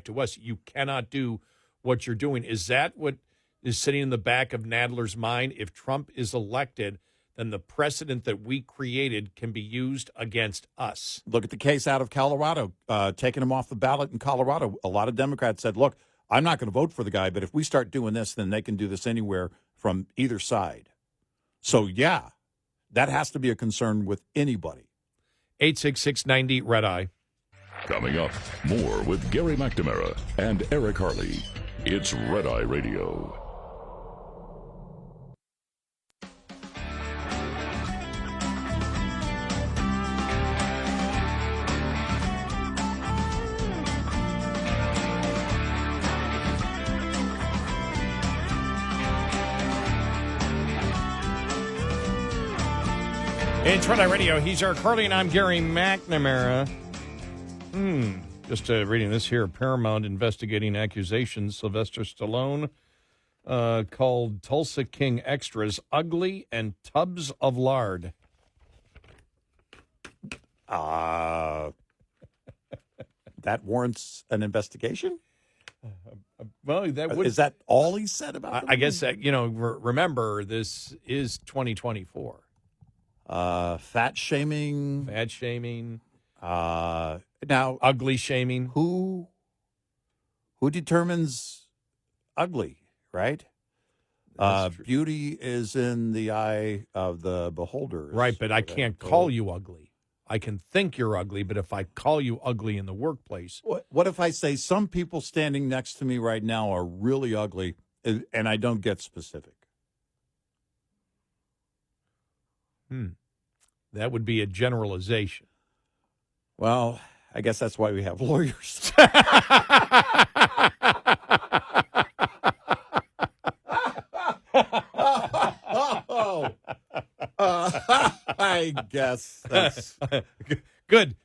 S3: to us. You cannot do what you're doing. Is that what is sitting in the back of Nadler's mind? If Trump is elected, then the precedent that we created can be used against us.
S2: Look at the case out of Colorado, taking him off the ballot in Colorado. A lot of Democrats said, look, I'm not going to vote for the guy, but if we start doing this, then they can do this anywhere from either side. So, yeah, that has to be a concern with anybody.
S3: 866-90 Red Eye.
S1: Coming up, more with Gary McNamara and Eric Harley. It's Red Eye Radio.
S3: It's Red Eye Radio. He's Eric Harley, and I'm Gary McNamara. Just reading this here. Paramount investigating accusations. Sylvester Stallone called Tulsa King extras ugly and tubs of lard.
S2: That warrants an investigation?
S3: Well, that would...
S2: Is that all he said about them?
S3: I guess that, remember, this is 2024.
S2: Fat shaming. Now,
S3: ugly shaming.
S2: Who determines ugly, right? Beauty is in the eye of the beholder.
S3: Right, but I can't call you ugly. I can think you're ugly, but if I call you ugly in the workplace...
S2: What if I say some people standing next to me right now are really ugly, and I don't get specific?
S3: That would be a generalization.
S2: Well, I guess that's why we have lawyers. I guess that's
S3: good.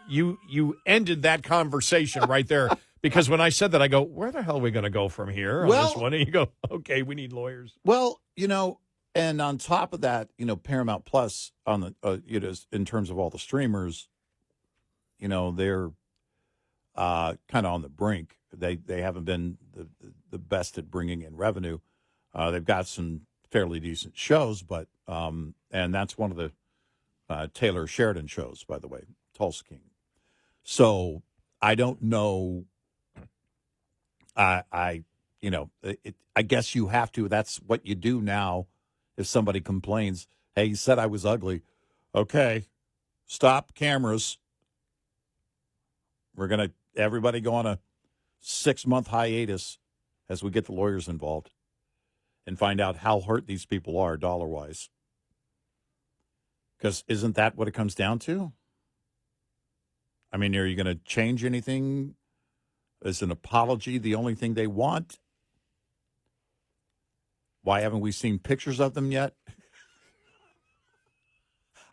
S3: You ended that conversation right there, because when I said that, I go, where the hell are we going to go from here on this one? And you go, okay, we need lawyers.
S2: Well, and on top of that, Paramount Plus on the in terms of all the streamers, they're kind of on the brink. They haven't been the best at bringing in revenue. They've got some fairly decent shows, but and that's one of the Taylor Sheridan shows, by the way, Tulsa King. So I don't know. I guess you have to. That's what you do now. If somebody complains, hey, you said I was ugly. Okay, stop cameras. Everybody go on a 6-month hiatus as we get the lawyers involved and find out how hurt these people are dollar-wise. Because isn't that what it comes down to? I mean, are you going to change anything? Is an apology the only thing they want? Why haven't we seen pictures of them yet?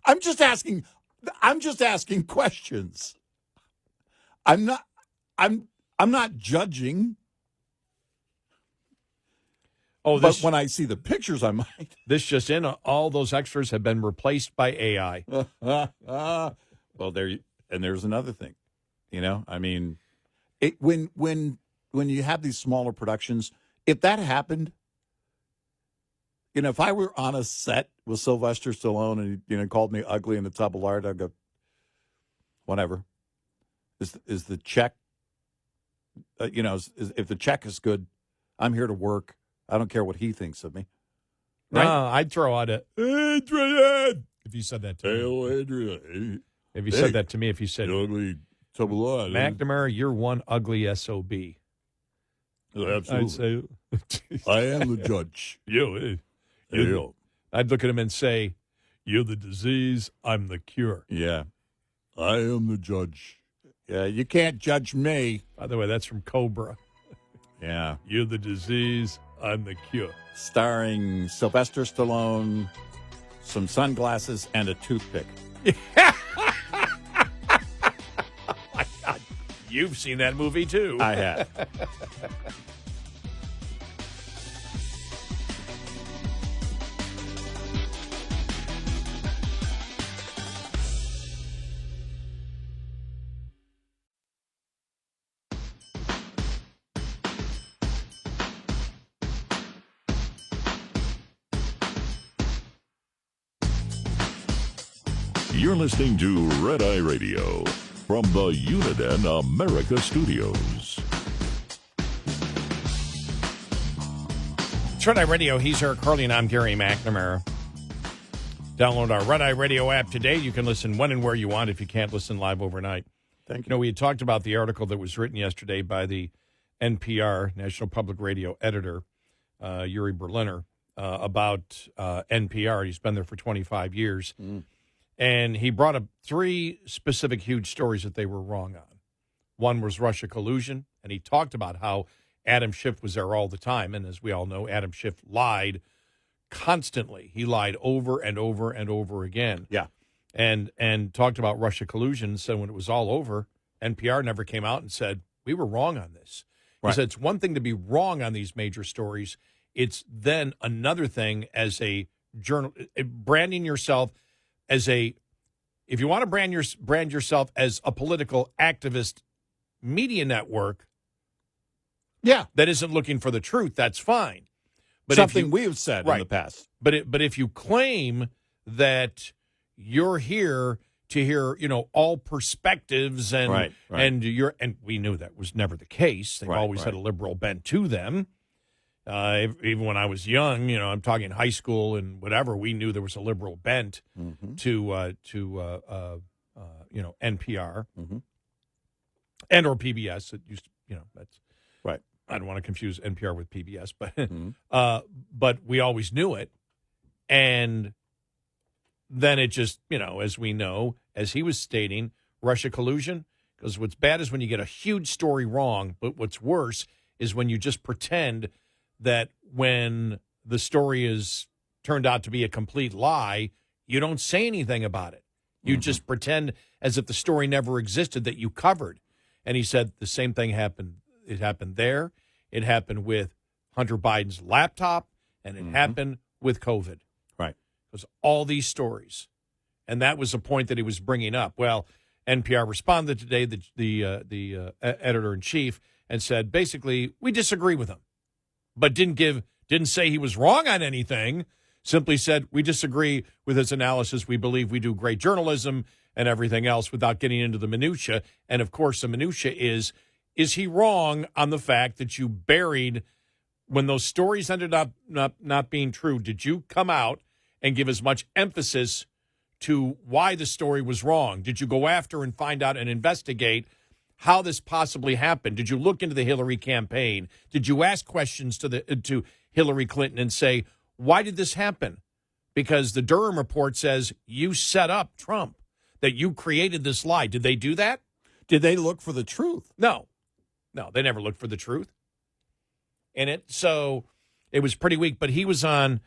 S2: I'm just asking questions. I'm not judging.
S3: Oh,
S2: but when I see the pictures, I might.
S3: This just in: all those extras have been replaced by AI.
S2: Well, there's another thing. I mean, when you have these smaller productions, if that happened, if I were on a set with Sylvester Stallone and he called me ugly in the tub of lard, I'd go, whatever. Is the check? If the check is good, I'm here to work. I don't care what he thinks of me.
S3: Right? No, I'd throw out Adrian if you said that to me.
S2: Hey, Adrian.
S3: If you said that to me, if you said,
S2: ugly tub of lard.
S3: McNamara, you're one ugly SOB.
S2: Absolutely.
S3: I'd say,
S2: I am the judge.
S3: I'd look at him and say, you're the disease, I'm the cure.
S2: Yeah. I am the judge. Yeah, you can't judge me.
S3: By the way, that's from Cobra.
S2: Yeah.
S3: You're the disease, I'm the cure.
S2: Starring Sylvester Stallone, some sunglasses, and a toothpick.
S3: Oh, my God. You've seen that movie, too.
S2: I have.
S1: You're listening to Red Eye Radio from the Uniden America Studios.
S3: It's Red Eye Radio. He's Eric Harley, and I'm Gary McNamara. Download our Red Eye Radio app today. You can listen when and where you want if you can't listen live overnight.
S2: Thank you.
S3: We had talked about the article that was written yesterday by the NPR, National Public Radio editor, Yuri Berliner, about NPR. He's been there for 25 years. And he brought up 3 specific huge stories that they were wrong on. One was Russia collusion, and he talked about how Adam Schiff was there all the time. And as we all know, Adam Schiff lied constantly. He lied over and over and over again.
S2: Yeah.
S3: And talked about Russia collusion. So when it was all over, NPR never came out and said, we were wrong on this. Right. He said it's one thing to be wrong on these major stories. It's then another thing as a journal, branding yourself as if you want to brand yourself as a political activist media network, that isn't looking for the truth, that's fine. But
S2: something we have said in the past.
S3: But if you claim that you're here to hear, all perspectives and and we knew that was never the case. They've always had a liberal bent to them. Even when I was young, I'm talking high school and whatever, we knew there was a liberal bent to NPR and or PBS. It used to, that's
S2: right.
S3: I don't want to confuse NPR with PBS, but we always knew it. And then it just, as we know, as he was stating, Russia collusion, because what's bad is when you get a huge story wrong, but what's worse is when you just pretend that when the story is turned out to be a complete lie, you don't say anything about it. You just pretend as if the story never existed that you covered. And he said the same thing happened. It happened there. It happened with Hunter Biden's laptop, and it happened with COVID.
S2: Right.
S3: It was all these stories. And that was the point that he was bringing up. Well, NPR responded today, the editor-in-chief, and said, basically, we disagree with him. But didn't say he was wrong on anything, simply said we disagree with his analysis. We believe we do great journalism, and everything else without getting into the minutia. And, of course, the minutia is he wrong on the fact that you buried when those stories ended up not being true? Did you come out and give as much emphasis to why the story was wrong? Did you go after and find out and investigate how this possibly happened? Did you look into the Hillary campaign? Did you ask questions to Hillary Clinton and say, why did this happen? Because the Durham report says you set up Trump, that you created this lie. Did they do that?
S2: Did they look for the truth?
S3: No, they never looked for the truth. So it was pretty weak. But he was on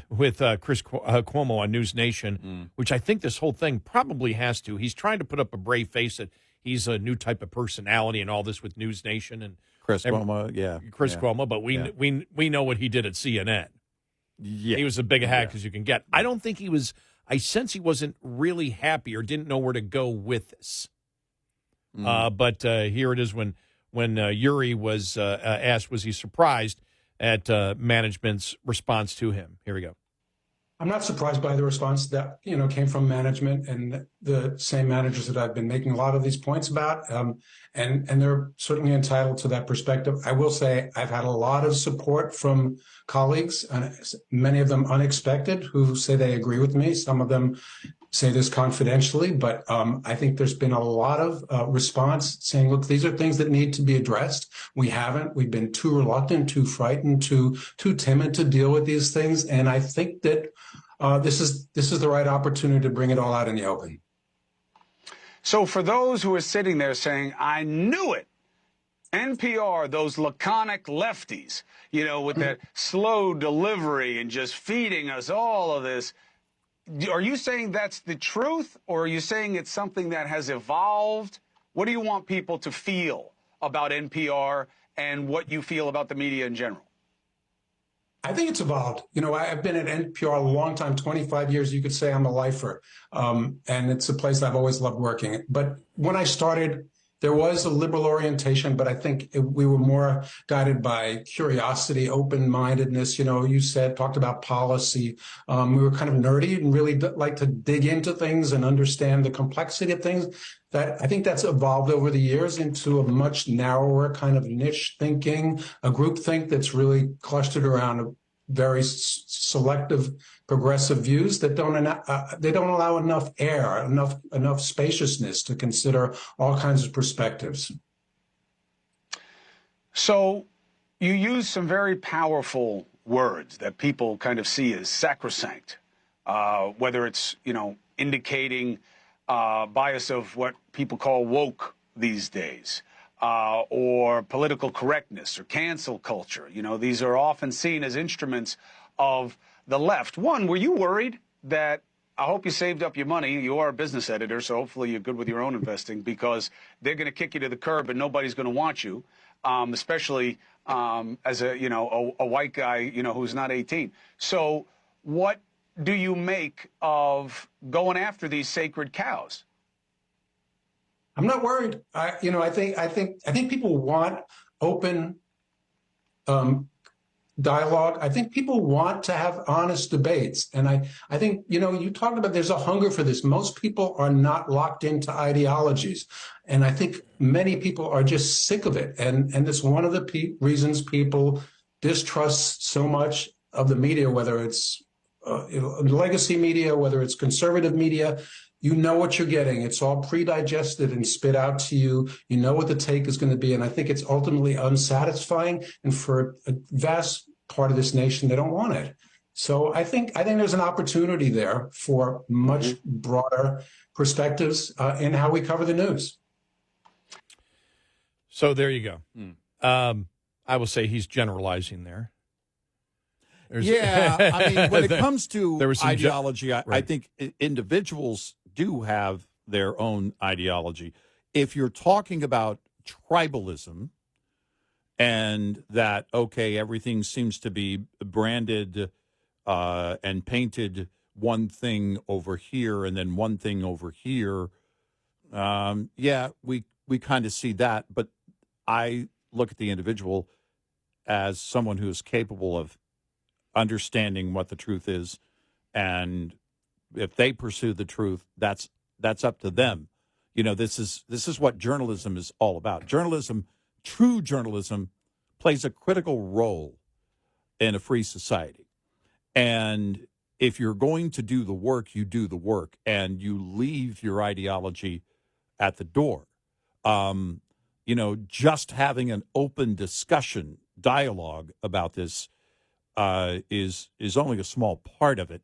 S3: with Chris Cuomo on News Nation, which I think this whole thing probably has to. He's trying to put up a brave face that he's a new type of personality and all this with News Nation and
S2: Cuomo,
S3: Cuomo. But we know what he did at CNN.
S2: Yeah,
S3: he was as big a hack as you can get. I don't think he was. I sense he wasn't really happy or didn't know where to go with this. But here it is when Yuri was asked, was he surprised at management's response to him? Here we go.
S6: I'm not surprised by the response that came from management and the same managers that I've been making a lot of these points about, and they're certainly entitled to that perspective. I will say I've had a lot of support from colleagues, many of them unexpected, who say they agree with me. Some of them say this confidentially, but I think there's been a lot of response saying, look, these are things that need to be addressed. We haven't. We've been too reluctant, too frightened, too timid to deal with these things. And I think that this is the right opportunity to bring it all out in the open.
S7: So for those who are sitting there saying, I knew it, NPR, those laconic lefties, with that slow delivery and just feeding us all of this, are you saying that's the truth, or are you saying it's something that has evolved? What do you want people to feel about NPR and what you feel about the media in general?
S6: I think it's evolved. I've been at NPR a long time, 25 years. You could say I'm a lifer. And it's a place I've always loved working. But when I started, there was a liberal orientation, but I think we were more guided by curiosity, open-mindedness. You talked about policy. We were kind of nerdy and really like to dig into things and understand the complexity of things. I think that's evolved over the years into a much narrower kind of niche thinking, a group think that's really clustered around very selective progressive views that don't allow enough air, enough spaciousness to consider all kinds of perspectives.
S7: So you use some very powerful words that people kind of see as sacrosanct, whether it's, indicating bias of what people call woke these days, or political correctness or cancel culture. These are often seen as instruments of the left. One, were you worried that, I hope you saved up your money. You are a business editor, so hopefully you're good with your own investing, because they're going to kick you to the curb and nobody's going to want you, especially as a white guy, who's not 18. So what do you make of going after these sacred cows?
S6: I'm not worried. I think people want open dialogue. I think people want to have honest debates. And I think, you talked about there's a hunger for this. Most people are not locked into ideologies. And I think many people are just sick of it. And it's one of the reasons people distrust so much of the media, whether it's legacy media, whether it's conservative media. You know what you're getting. It's all pre-digested and spit out to you. You know what the take is going to be. And I think it's ultimately unsatisfying. And for a vast part of this nation, they don't want it. So I think there's an opportunity there for much broader perspectives in how we cover the news.
S3: So there you go. I will say he's generalizing there.
S2: Yeah, I mean, when it comes to ideology,
S3: right.
S2: I think individuals do have their own ideology. If you're talking about tribalism and that, okay, everything seems to be branded and painted one thing over here and then one thing over here, we kind of see that. But I look at the individual as someone who is capable of understanding what the truth is, and if they pursue the truth, that's that's up to them. This is what journalism is all about. Journalism, true journalism, plays a critical role in a free society. And if you're going to do the work, you do the work, and you leave your ideology at the door. Just having an open discussion, dialogue about this is only a small part of it.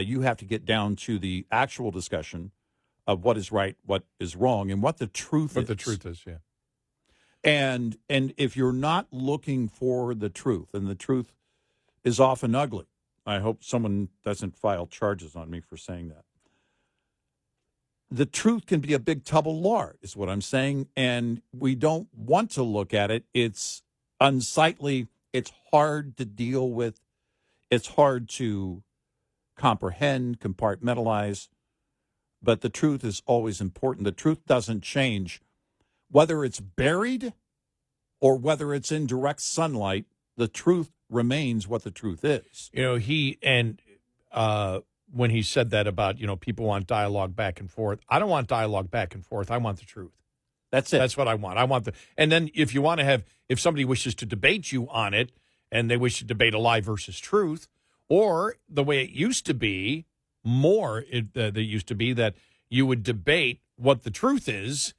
S2: You have to get down to the actual discussion of what is right, what is wrong, and what the truth is.
S3: What the truth is, yeah.
S2: And if you're not looking for the truth, and the truth is often ugly, I hope someone doesn't file charges on me for saying that. The truth can be a big tub of lard, is what I'm saying, and we don't want to look at it. It's unsightly. It's hard to deal with. It's hard to comprehend, compartmentalize, but the truth is always important. The truth doesn't change. Whether it's buried or whether it's in direct sunlight, the truth remains what the truth is.
S3: When he said that about, people want dialogue back and forth, I don't want dialogue back and forth. I want the truth.
S2: That's it.
S3: That's what I want. And then if if somebody wishes to debate you on it and they wish to debate a lie versus truth, or the way it used to be, that you would debate what the truth is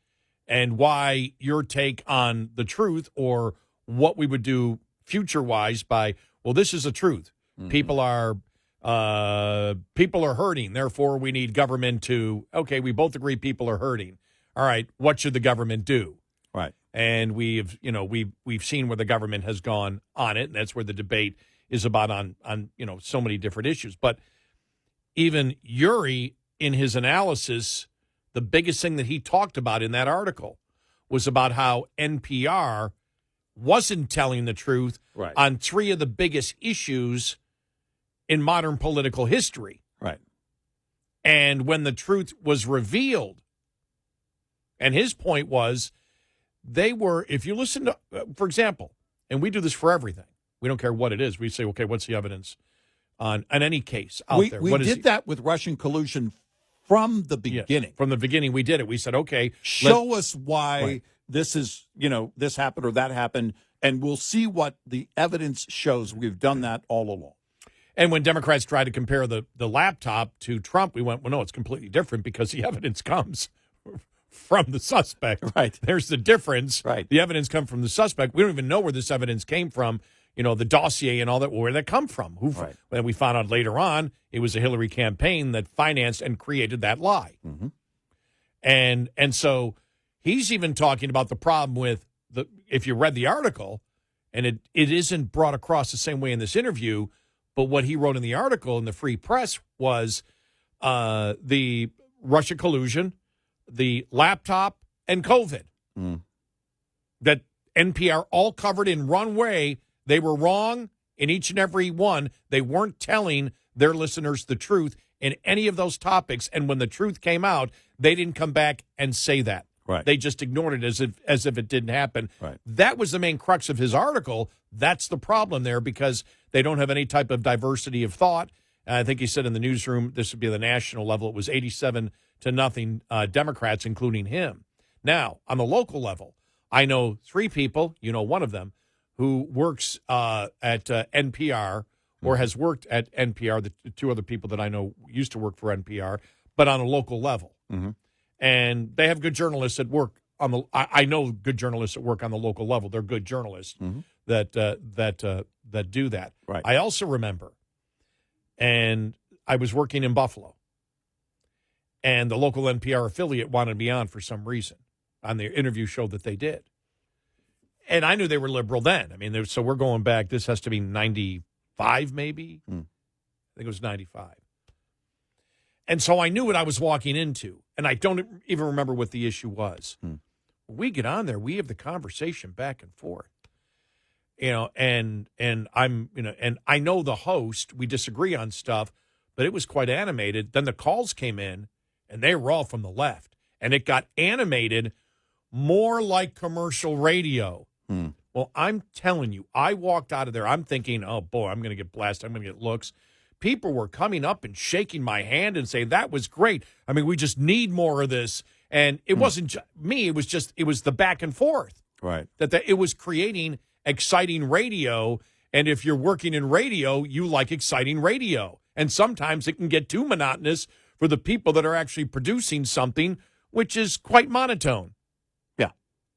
S3: and why your take on the truth, or what we would do future-wise by, well, this is the truth. Mm-hmm. People are hurting, therefore we need government to, okay, we both agree people are hurting. All right, what should the government do?
S2: Right.
S3: And we've seen where the government has gone on it, and that's where the debate is about on so many different issues. But even Uri, in his analysis, the biggest thing that he talked about in that article was about how NPR wasn't telling the truth on three of the biggest issues in modern political history.
S2: Right.
S3: And when the truth was revealed, and his point was, if you listen to, for example, and we do this for everything. We don't care what it is. We say, okay, what's the evidence on any case out there?
S2: We did that with Russian collusion from the beginning.
S3: Yeah, from the beginning, we did it. We said, okay,
S2: show us why this is, this happened or that happened, and we'll see what the evidence shows. We've done that all along.
S3: And when Democrats tried to compare the laptop to Trump, we went, well, no, it's completely different because the evidence comes from the suspect.
S2: Right.
S3: There's the difference.
S2: Right.
S3: The evidence comes from the suspect. We don't even know where this evidence came from, the dossier and all that, where that come from. And we found out later on it was a Hillary campaign that financed and created that lie.
S2: Mm-hmm.
S3: And so he's even talking about the problem with if you read the article, and it isn't brought across the same way in this interview, but what he wrote in the article in the Free Press was the Russia collusion, the laptop, and COVID.
S2: Mm.
S3: That NPR all covered in one way. They were wrong in each and every one. They weren't telling their listeners the truth in any of those topics. And when the truth came out, they didn't come back and say that.
S2: Right.
S3: They just ignored it as if it didn't happen.
S2: Right.
S3: That was the main crux of his article. That's the problem there, because they don't have any type of diversity of thought. And I think he said in the newsroom, this would be the national level, it was 87-0 Democrats, including him. Now, on the local level, I know three people, one of them, who works at NPR or has worked at NPR. The two other people that I know used to work for NPR, but on a local level.
S2: Mm-hmm.
S3: And they have good journalists at work I know good journalists that work on the local level. They're good journalists
S2: mm-hmm.
S3: that do that.
S2: Right.
S3: I also remember, and I was working in Buffalo, and the local NPR affiliate wanted me on for some reason on the interview show that they did. And I knew they were liberal then. I mean, so we're going back. This has to be 95, maybe. I think it was 95. And so I knew what I was walking into, and I don't even remember what the issue was. We get on there, we have the conversation back and forth, and I'm, and I know the host. We disagree on stuff, but it was quite animated. Then the calls came in, and they were all from the left, and it got animated more like commercial radio. Well, I'm telling you, I walked out of there. I'm thinking, oh boy, I'm going to get blasted. I'm going to get looks. people were coming up and shaking my hand and saying, that was great. I mean, we just need more of this. And it wasn't me. It was the back and forth.
S2: Right.
S3: That it was creating exciting radio. And if you're working in radio, you like exciting radio. And sometimes it can get too monotonous for the people that are actually producing something, which is quite monotone.
S2: Yeah.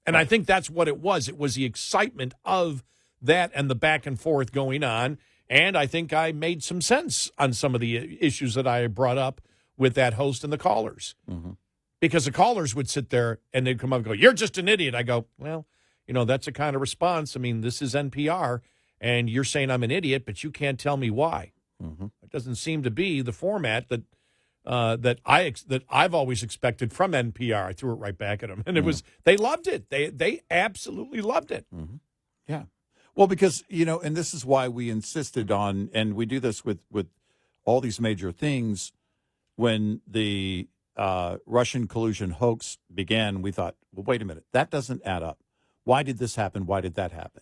S3: And I think that's what it was. It was the excitement of that and the back and forth going on. And I think I made some sense on some of the issues that I brought up with that host and the callers.
S2: Mm-hmm.
S3: Because the callers would sit there and they'd come up and go, you're just an idiot. I go, well, that's a kind of response. I mean, this is NPR, and you're saying I'm an idiot, but you can't tell me why.
S2: Mm-hmm.
S3: It doesn't seem to be the format that I've always expected from NPR. I threw it right back at them, and they loved it. They absolutely loved it.
S2: Mm-hmm. Yeah. Well, because and this is why we insisted on, and we do this with all these major things. When the Russian collusion hoax began, we thought, well, wait a minute, that doesn't add up. Why did this happen? Why did that happen?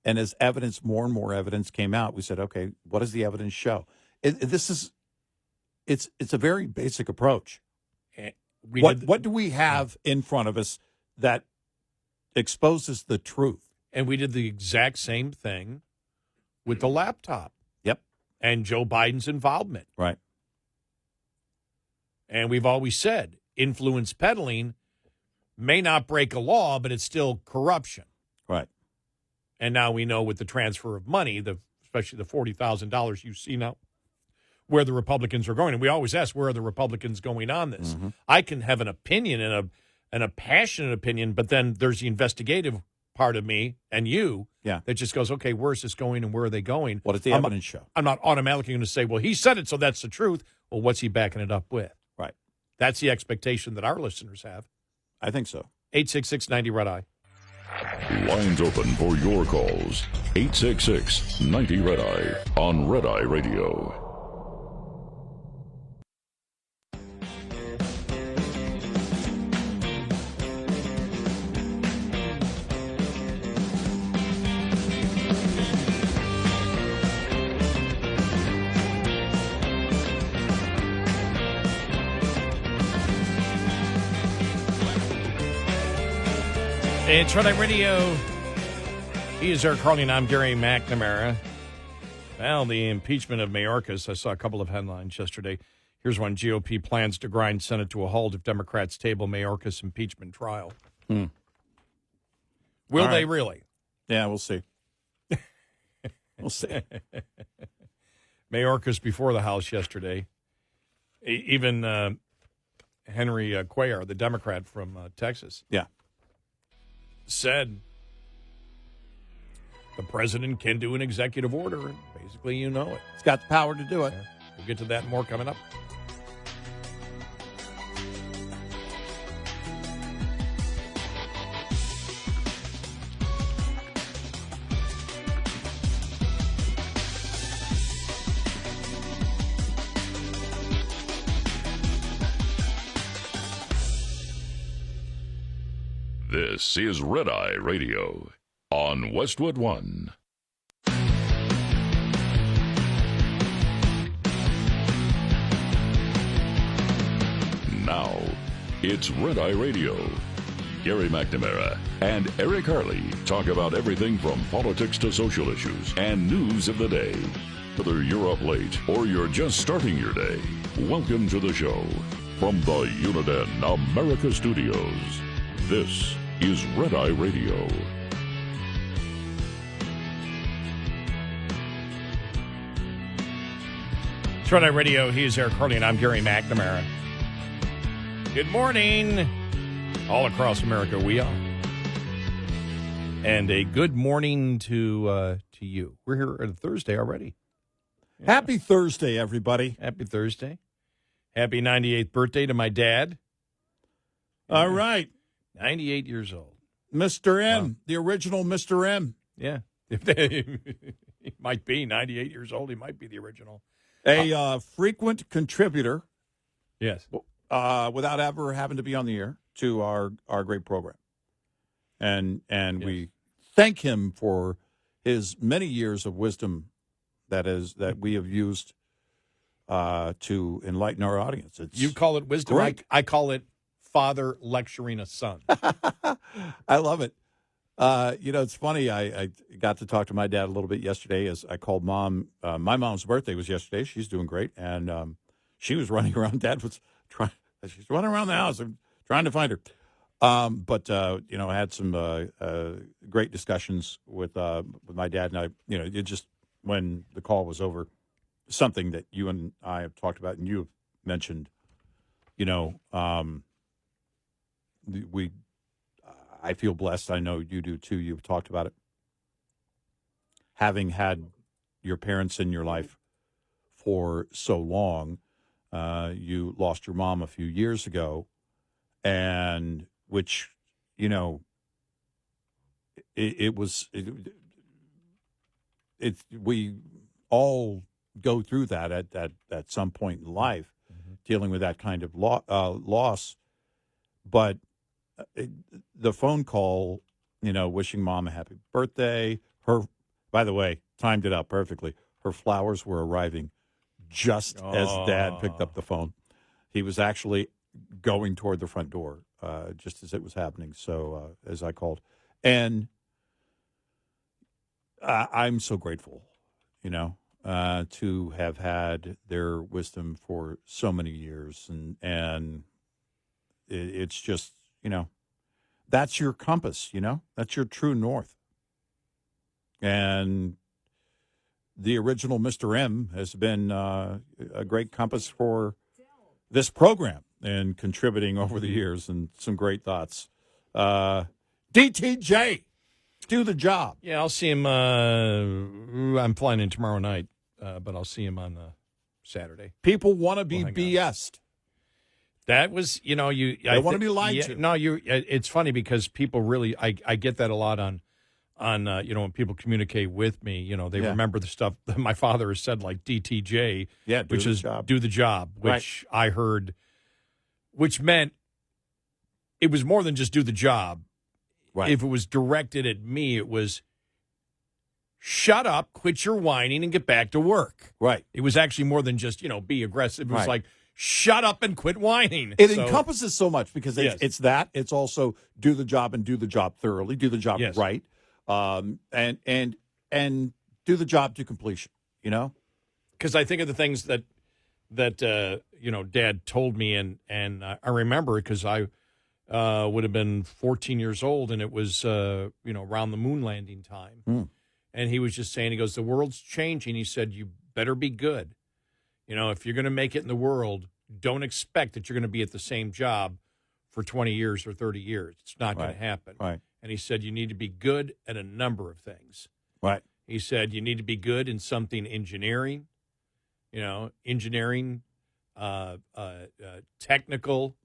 S2: And as more and more evidence came out, we said, okay, what does the evidence show? It's a very basic approach. What do we have in front of us that exposes the truth?
S3: And we did the exact same thing with the laptop.
S2: Yep.
S3: And Joe Biden's involvement.
S2: Right.
S3: And we've always said influence peddling may not break a law, but it's still corruption.
S2: Right.
S3: And now we know with the transfer of money, especially the $40,000 you see now, where the Republicans are going. And we always ask, where are the Republicans going on this?
S2: Mm-hmm.
S3: I can have an opinion and a passionate opinion, but then there's the investigative part of me and you that just goes, okay, where's this going and where are they going?
S2: What does the evidence show?
S3: I'm not automatically going to say, well, he said it, so that's the truth. Well, what's he backing it up with?
S2: Right.
S3: That's the expectation that our listeners have.
S2: I think so.
S3: 866-90-RED-I.
S1: Lines open for your calls. 866-90-RED-I on Red Eye Radio.
S3: It's Red Eye Radio. He is Eric Harley, and I'm Gary McNamara. Well, the impeachment of Mayorkas. I saw a couple of headlines yesterday. Here's one. GOP plans to grind Senate to a halt if Democrats table Mayorkas impeachment trial. Will they really?
S2: Yeah, we'll see. We'll see.
S3: Mayorkas before the House yesterday. Even Henry Cuellar, the Democrat from Texas.
S2: Yeah.
S3: Said the president can do an executive order, and basically you know it.
S2: He's got the power to do it.
S3: Yeah. We'll get to that more coming up.
S1: This is Red Eye Radio on Westwood One. Now, it's Red Eye Radio. Gary McNamara and Eric Harley talk about everything from politics to social issues and news of the day. Whether you're up late or you're just starting your day, welcome to the show. From the Uniden America Studios, this is Red Eye Radio.
S3: It's Red Eye Radio. He is Eric Harley, and I'm Gary McNamara. Good morning. All across America, we are. And a good morning to you. We're here on Thursday already. Yeah.
S2: Happy Thursday, everybody.
S3: Happy Thursday. Happy 98th birthday to my dad.
S2: All right.
S3: 98 years old.
S2: Mr. M, the original Mr. M.
S3: Yeah. He might be 98 years old. He might be the original.
S2: A frequent contributor.
S3: Yes.
S2: Without ever having to be on the air to our great program. And yes, we thank him for his many years of wisdom that we have used to enlighten our audience.
S3: You call it wisdom.
S2: Great.
S3: I call it father lecturing a son.
S2: I love it. It's funny. I got to talk to my dad a little bit yesterday as I called Mom. My mom's birthday was yesterday. She's doing great. And she was running around. Dad was she's running around the house. I'm trying to find her. But I had some great discussions with my dad. And it just, when the call was over, something that you and I have talked about and you have mentioned, I feel blessed. I know you do too. You've talked about it. Having had your parents in your life for so long, you lost your mom a few years ago, and which, we all go through that at some point in life, dealing with that kind of loss. But the phone call, wishing Mom a happy birthday. By the way, timed it out perfectly. Her flowers were arriving just as Dad picked up the phone. He was actually going toward the front door just as it was happening. So as I called, and I'm so grateful, to have had their wisdom for so many years, and it's just, that's your compass, that's your true north. And the original Mr. M has been a great compass for this program and contributing over the years, and some great thoughts. DTJ, do the job.
S3: Yeah, I'll see him. I'm flying in tomorrow night, but I'll see him on Saturday.
S2: People want to be BS'd.
S3: That was, they
S2: want to be lied to.
S3: No, it's funny because people really, I get that a lot on when people communicate with me, they remember the stuff that my father has said, like DTJ, which is do the job, which I heard, which meant it was more than just do the job.
S2: Right.
S3: If it was directed at me, it was shut up, quit your whining, and get back to work.
S2: Right.
S3: It was actually more than just, be aggressive. It was like, shut up and quit whining.
S2: It encompasses so much because it's that. It's also do the job and do the job thoroughly, do the job right, and do the job to completion.
S3: Because I think of the things that Dad told me, and I remember it because I would have been 14 years old, and it was around the moon landing time, and he was just saying, he goes, the world's changing. He said, you better be good. If you're going to make it in the world, don't expect that you're going to be at the same job for 20 years or 30 years. It's not going to happen.
S2: Right.
S3: And he said, you need to be good at a number of things.
S2: Right.
S3: He said, you need to be good in something engineering, technical,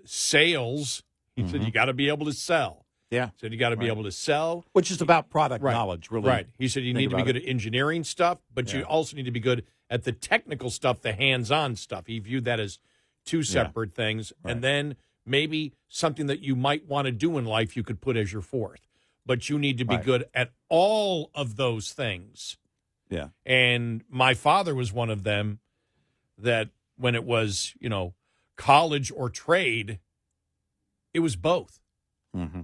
S3: sales. He said, you got to be able to sell.
S2: Yeah.
S3: Said you got to be able to sell.
S2: Which is about product knowledge, really.
S3: Right. He said you need to be good at engineering stuff, but you also need to be good at the technical stuff, the hands-on stuff. He viewed that as two separate things. Right. And then maybe something that you might want to do in life you could put as your fourth. But you need to be good at all of those things.
S2: Yeah.
S3: And my father was one of them that when it was, college or trade, it was both.
S2: Mm-hmm.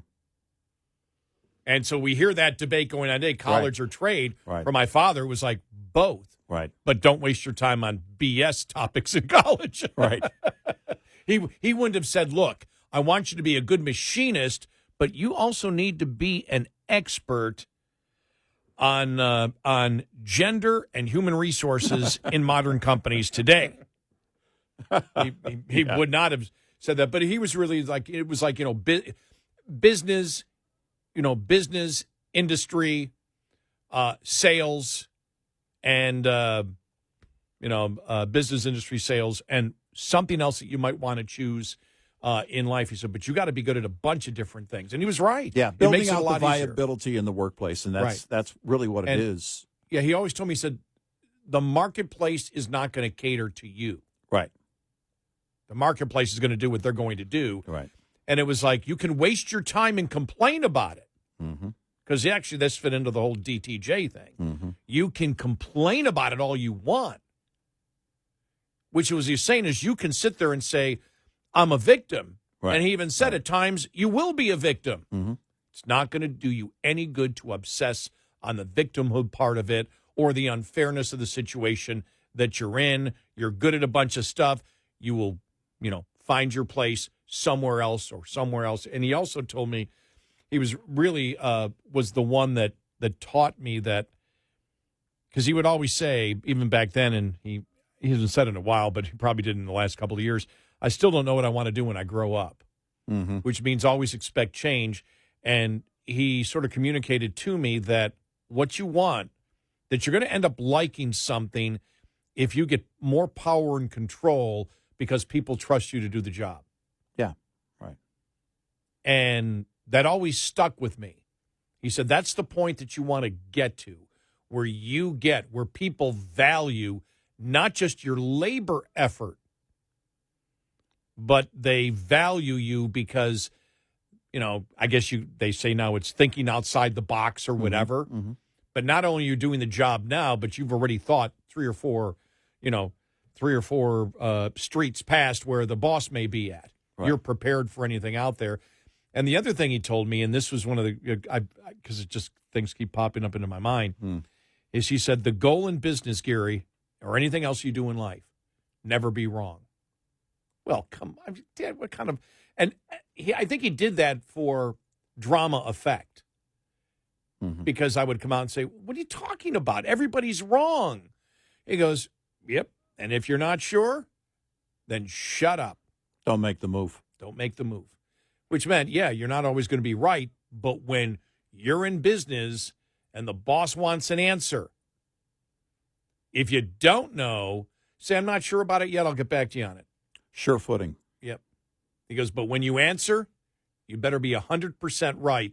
S3: And so we hear that debate going on today, college or trade.
S2: Right.
S3: For my father, it was like both.
S2: Right.
S3: But don't waste your time on BS topics in college.
S2: Right.
S3: He wouldn't have said, look, I want you to be a good machinist, but you also need to be an expert on gender and human resources in modern companies today. He would not have said that, but he was really like, it was like, business, business, industry, sales, and, business, industry, sales, and something else that you might want to choose in life. He said, but you got to be good at a bunch of different things. And he was right.
S2: Yeah,
S3: it
S2: building
S3: makes it
S2: out
S3: a lot
S2: the
S3: easier.
S2: viability in the workplace, and that's really what it is.
S3: Yeah, he always told me, he said, the marketplace is not going to cater to you.
S2: Right.
S3: The marketplace is going to do what they're going to do.
S2: Right.
S3: And it was like, you can waste your time and complain about it. Because actually, this fit into the whole DTJ thing. You can complain about it all you want. which was he's saying is you can sit there and say, I'm a victim.
S2: Right.
S3: And he even said at times, you will be a victim.
S2: Mm-hmm.
S3: It's not going to do you any good to obsess on the victimhood part of it or the unfairness of the situation that you're in. You're good at a bunch of stuff. You will, find your place somewhere else or somewhere else. And he also told me he was really was the one that taught me that, because he would always say, even back then, and he hasn't said it in a while, but he probably did in the last couple of years, I still don't know what I want to do when I grow up, which means always expect change. And he sort of communicated to me that what you want, that you're going to end up liking something if you get more power and control because people trust you to do the job.
S2: Yeah, right.
S3: And that always stuck with me. He said, that's the point that you want to get to, where people value not just your labor effort, but they value you because, I guess they say now it's thinking outside the box or whatever.
S2: Mm-hmm.
S3: But not only are you doing the job now, but you've already thought three or four streets past where the boss may be at. Right. You're prepared for anything out there. And the other thing he told me, and this was one of the, because it just things keep popping up into my mind, is he said the goal in business, Gary, or anything else you do in life, never be wrong. Well, come on, Dad, what kind of, and I think he did that for drama effect. Because I would come out and say, what are you talking about? Everybody's wrong. He goes, yep. And if you're not sure, then shut up.
S2: Don't make the move.
S3: Don't make the move. Which meant, yeah, you're not always going to be right. But when you're in business and the boss wants an answer, if you don't know, say, I'm not sure about it yet. I'll get back to you on it.
S2: Sure footing.
S3: Yep. He goes, but when you answer, you better be 100% right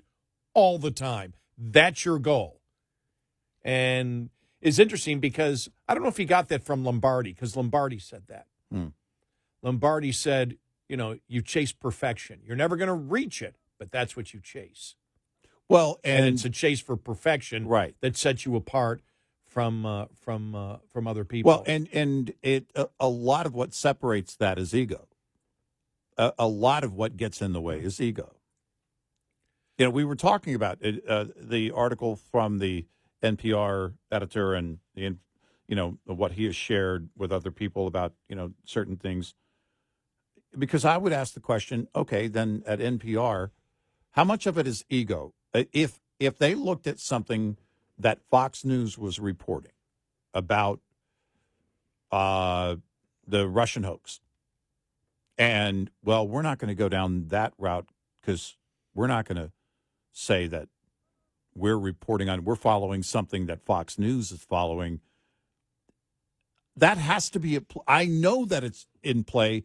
S3: all the time. That's your goal. And it's interesting because I don't know if he got that from Lombardi, because Lombardi said that. Lombardi said, you chase perfection. You're never going to reach it, but that's what you chase.
S2: Well,
S3: and it's a chase for perfection,
S2: right,
S3: that sets you apart from other people.
S2: Well, and it a lot of what separates that is ego. A lot of what gets in the way is ego. We were talking about the article from the NPR editor and what he has shared with other people about certain things. Because I would ask the question, okay, then at NPR, how much of it is ego? If they looked at something that Fox News was reporting about the Russian hoax, and well, we're not going to go down that route because we're not going to say that we're following something that Fox News is following. That has to be I know that it's in play.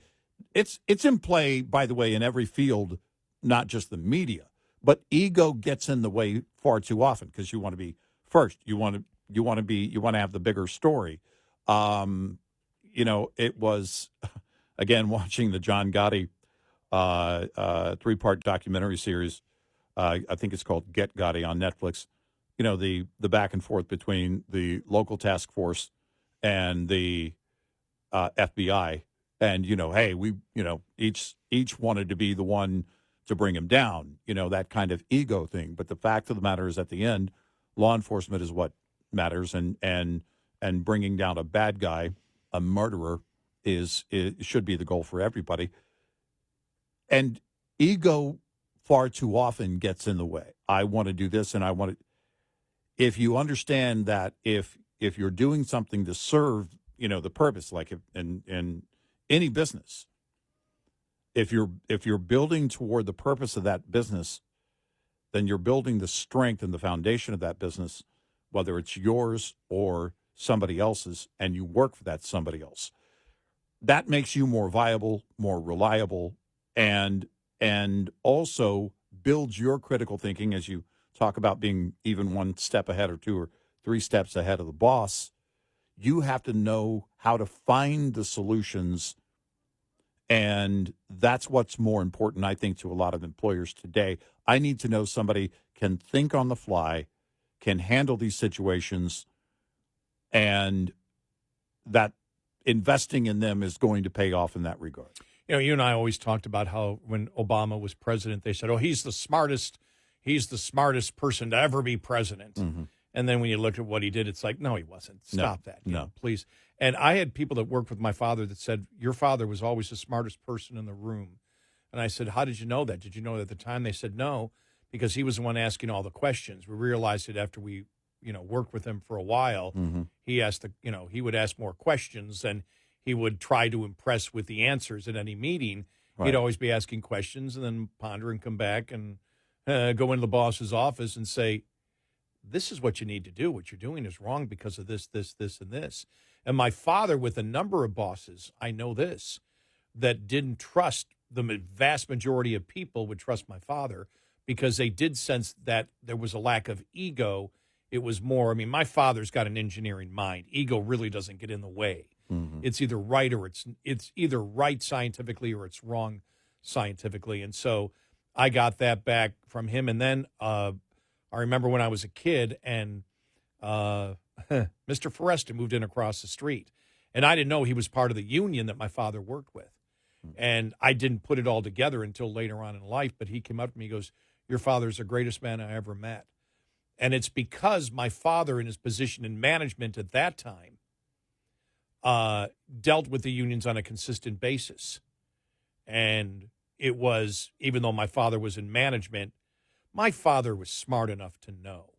S2: It's in play, by the way, in every field, not just the media. But ego gets in the way far too often because you want to be first. You want to have the bigger story. It was again watching the John Gotti 3-part documentary series. I think it's called Get Gotti on Netflix. The back and forth between the local task force and the FBI, and hey, we each wanted to be the one to bring him down. That kind of ego thing. But the fact of the matter is, at the end, law enforcement is what matters, and bringing down a bad guy, a murderer, should be the goal for everybody. And ego far too often gets in the way. I want to do this, and I want to. If you understand that, if you're doing something to serve, the purpose, like in any business, if you're building toward the purpose of that business, then you're building the strength and the foundation of that business, whether it's yours or somebody else's, and you work for that somebody else. That makes you more viable, more reliable, and also builds your critical thinking as you talk about being even one step ahead or two or three steps ahead of the boss. You have to know how to find the solutions, and that's what's more important, I think, to a lot of employers today. I need to know somebody can think on the fly, can handle these situations, and that investing in them is going to pay off in that regard.
S3: You know, you and I always talked about how when Obama was president, they said, "Oh, he's the smartest person to ever be president."
S2: Mm-hmm.
S3: And then when you look at what he did, it's like, no, he wasn't. Stop that. You
S2: No.
S3: know, please. And I had people that worked with my father that said, your father was always the smartest person in the room. And I said, how did you know that? Did you know at the time? They said, no, because he was the one asking all the questions. We realized it after we, worked with him for a while.
S2: Mm-hmm.
S3: He would ask more questions and he would try to impress with the answers at any meeting.
S2: Right.
S3: He'd always be asking questions and then ponder and come back and go into the boss's office and say, this is what you need to do. What you're doing is wrong because of this, this, this, and this. And my father, with a number of bosses, I know this, that didn't trust, the vast majority of people would trust my father because they did sense that there was a lack of ego. It was more, my father's got an engineering mind. Ego really doesn't get in the way.
S2: Mm-hmm.
S3: It's either right or it's either right scientifically or it's wrong scientifically. And so I got that back from him. And then I remember when I was a kid and Mr. Foresta moved in across the street. And I didn't know he was part of the union that my father worked with. And I didn't put it all together until later on in life. But he came up to me and goes, your father's the greatest man I ever met. And it's because my father, in his position in management at that time, dealt with the unions on a consistent basis. And it was, even though my father was in management, my father was smart enough to know.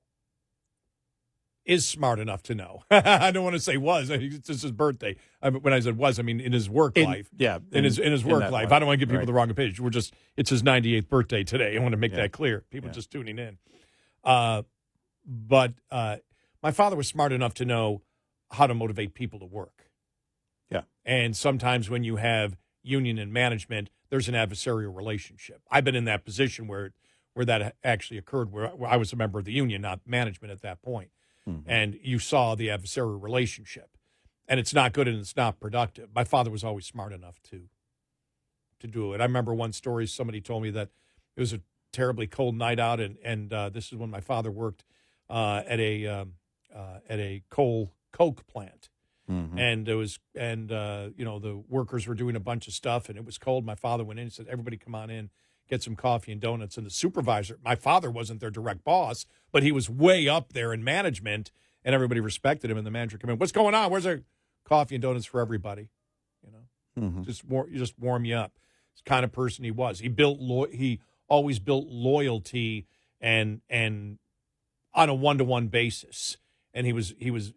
S3: Is smart enough to know. I don't want to say was. It's just his birthday. When I said was, I mean in his work life.
S2: Yeah.
S3: In his work life.
S2: life.
S3: I don't want to give people
S2: Right.
S3: the wrong opinion. It's his 98th birthday today. I want to make that clear. People just tuning in. But my father was smart enough to know how to motivate people to work.
S2: Yeah.
S3: And sometimes when you have union and management, there's an adversarial relationship. I've been in that position where that actually occurred, where I was a member of the union, not management at that point. Mm-hmm. And you saw the adversarial relationship. And it's not good and it's not productive. My father was always smart enough to do it. I remember one story somebody told me that it was a terribly cold night out, and this is when my father worked at a coke plant. Mm-hmm. And the workers were doing a bunch of stuff, and it was cold. My father went in and said, everybody come on in, get some coffee and donuts. And the supervisor, my father wasn't their direct boss, but he was way up there in management, and everybody respected him. And the manager came in, what's going on? Where's there coffee and donuts for everybody?
S2: Mm-hmm.
S3: Just warm you up. It's the kind of person he was. He always built loyalty and on a one-to-one basis. And he was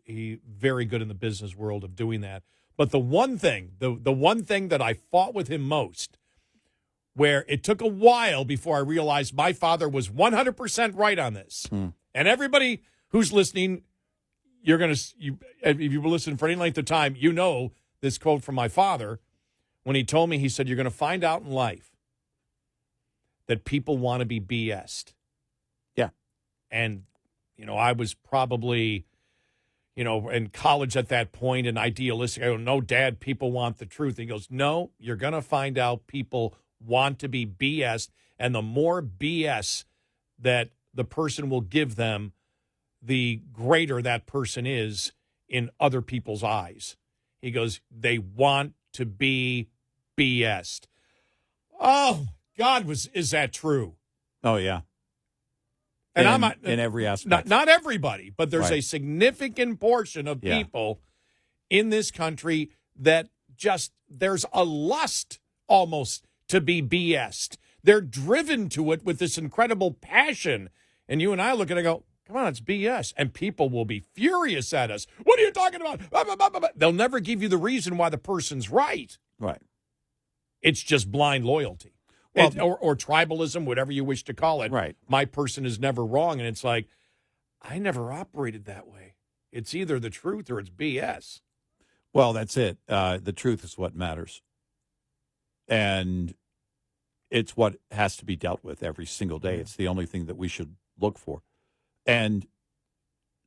S3: very good in the business world of doing that. But the one thing that I fought with him most, where it took a while before I realized my father was 100% right on this. And everybody who's listening, if you've been listening for any length of time, you know this quote from my father when he told me, he said, you're going to find out in life that people want to be BS'd.
S2: Yeah.
S3: And, I was probably, in college at that point and idealistic. I go, no, Dad, people want the truth. He goes, no, you're going to find out people want to be BS'd. And the more BS that the person will give them, the greater that person is in other people's eyes. He goes, they want to be BS'd. Oh, God, is that true?
S2: Oh, yeah.
S3: And
S2: in every aspect.
S3: Not everybody, but there's
S2: Right.
S3: a significant portion of people in this country that there's a lust almost to be BS'd. They're driven to it with this incredible passion. And you and I look at it and go, come on, it's BS. And people will be furious at us. What are you talking about? Blah, blah, blah, blah, blah. They'll never give you the reason why the person's right.
S2: Right.
S3: It's just blind loyalty.
S2: Well,
S3: Or tribalism, whatever you wish to call it.
S2: Right.
S3: My person is never wrong. And it's like, I never operated that way. It's either the truth or it's BS.
S2: Well, that's it. The truth is what matters. And it's what has to be dealt with every single day. It's the only thing that we should look for. And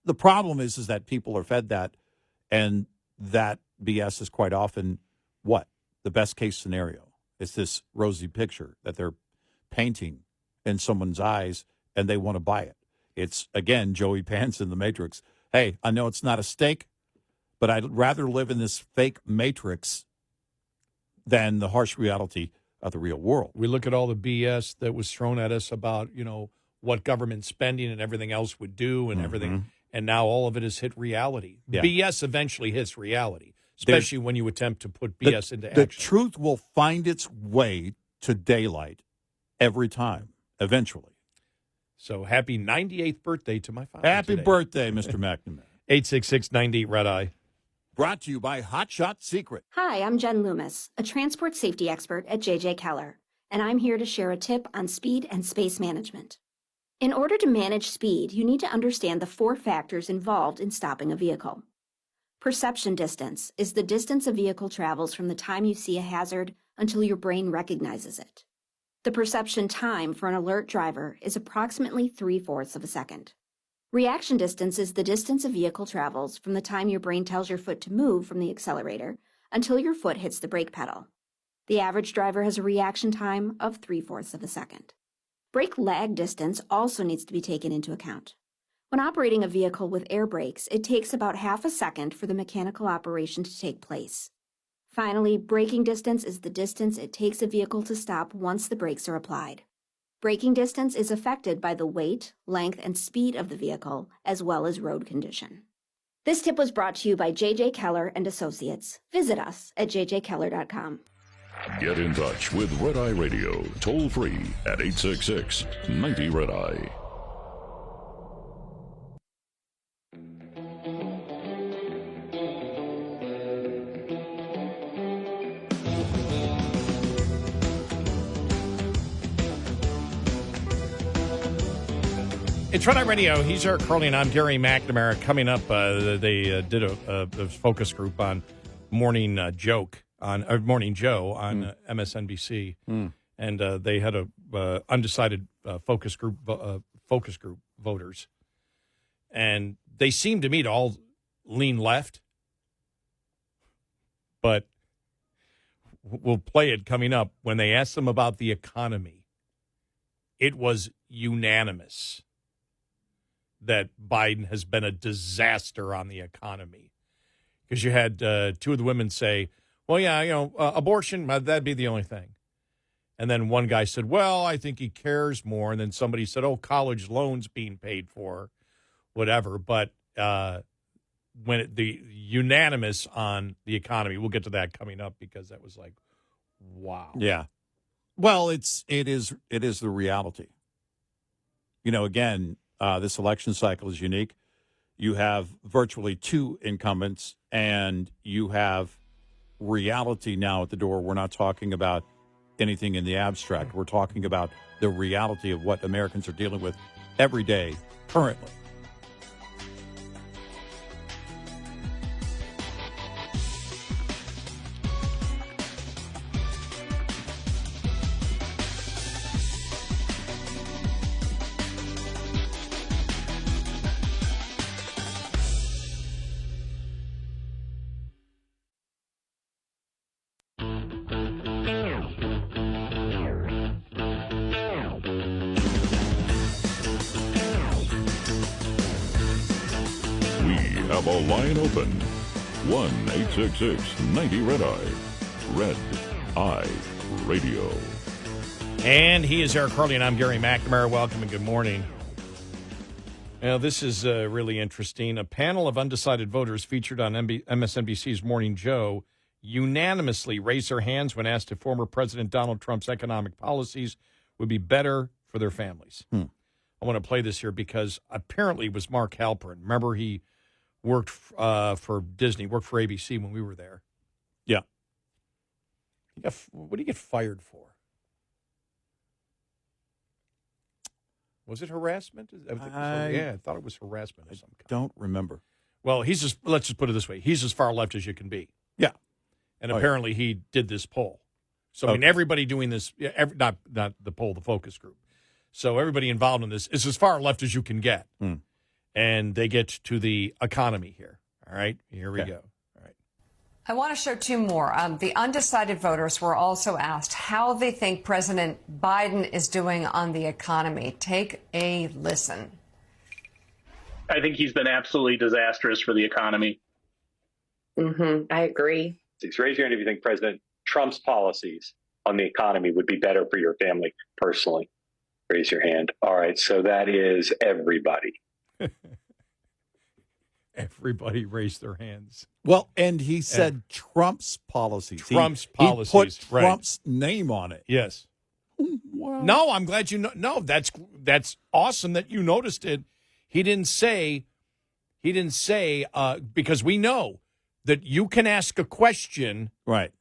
S2: the problem is that people are fed that, and that BS is quite often what? The best case scenario. It's this rosy picture that they're painting in someone's eyes, and they want to buy it. It's, again, Joey Pants in The Matrix. Hey, I know it's not a steak, but I'd rather live in this fake matrix than the harsh reality of the real world.
S3: We look at all the BS that was thrown at us about, what government spending and everything else would do and everything, and now all of it has hit reality.
S2: Yeah.
S3: BS eventually hits reality, especially when you attempt to put BS into action.
S2: The truth will find its way to daylight every time, eventually.
S3: So happy 98th birthday to my father.
S2: Happy
S3: today.
S2: birthday, Mr. McNamara.
S3: 866-98 Red Eye.
S2: Brought to you by Hot Shot Secret.
S8: Hi, I'm Jen Loomis, a transport safety expert at JJ Keller, and I'm here to share a tip on speed and space management. In order to manage speed, you need to understand the 4 factors involved in stopping a vehicle. Perception distance is the distance a vehicle travels from the time you see a hazard until your brain recognizes it. The perception time for an alert driver is approximately 3/4 of a second. Reaction distance is the distance a vehicle travels from the time your brain tells your foot to move from the accelerator until your foot hits the brake pedal. The average driver has a reaction time of 3/4 of a second. Brake lag distance also needs to be taken into account. When operating a vehicle with air brakes, it takes about half a second for the mechanical operation to take place. Finally, braking distance is the distance it takes a vehicle to stop once the brakes are applied. Braking distance is affected by the weight, length, and speed of the vehicle, as well as road condition. This tip was brought to you by JJ Keller and Associates. Visit us at jjkeller.com.
S1: Get in touch with Red Eye Radio, toll free at 866-90 Red Eye.
S3: It's Red Eye Radio. He's Eric Harley, and I'm Gary McNamara. Coming up, they did a focus group on Morning Joe on MSNBC, and they had a undecided focus group voters, and they seemed to me to all lean left, but we'll play it coming up. When they asked them about the economy, it was unanimous that Biden has been a disaster on the economy. Because you had 2 of the women say, well, yeah, abortion, that'd be the only thing. And then one guy said, well, I think he cares more. And then somebody said, oh, college loans being paid for, whatever. But when the unanimous on the economy, we'll get to that coming up because that was like, wow.
S2: Yeah. Well, it is the reality. Again, this election cycle is unique. You have virtually 2 incumbents, and you have reality now at the door. We're not talking about anything in the abstract. We're talking about the reality of what Americans are dealing with every day, currently.
S1: Have a line open. 1-866-90 Red Eye. Red Eye Radio.
S3: And he is Eric Harley, and I'm Gary McNamara. Welcome and good morning. Now, this is really interesting. A panel of undecided voters featured on MSNBC's Morning Joe unanimously raised their hands when asked if former President Donald Trump's economic policies would be better for their families. I want to play this here because apparently it was Mark Halperin. Remember, he worked for Disney, worked for ABC when we were there.
S2: Yeah.
S3: What did he get fired for? Was it harassment? I thought it was harassment of some kind.
S2: Don't remember.
S3: Well, let's just put it this way. He's as far left as you can be.
S2: Yeah.
S3: And apparently he did this poll. So, I mean, everybody doing this, not the poll, the focus group. So everybody involved in this is as far left as you can get. And they get to the economy here. All right, here we go. All right.
S9: I want to show 2 more. The undecided voters were also asked how they think President Biden is doing on the economy. Take a listen.
S10: I think he's been absolutely disastrous for the economy. I agree.
S11: Raise your hand if you think President Trump's policies on the economy would be better for your family personally. Raise your hand. All right, so that is everybody.
S3: Everybody raised their hands.
S2: Well, and he said Trump's policies.
S3: Trump's
S2: He
S3: policies.
S2: put
S3: right.
S2: Trump's name on it.
S3: Yes.
S2: Wow.
S3: No, I'm glad you know. No, that's awesome that you noticed it. He didn't say because we know that you can ask a question.
S2: Right.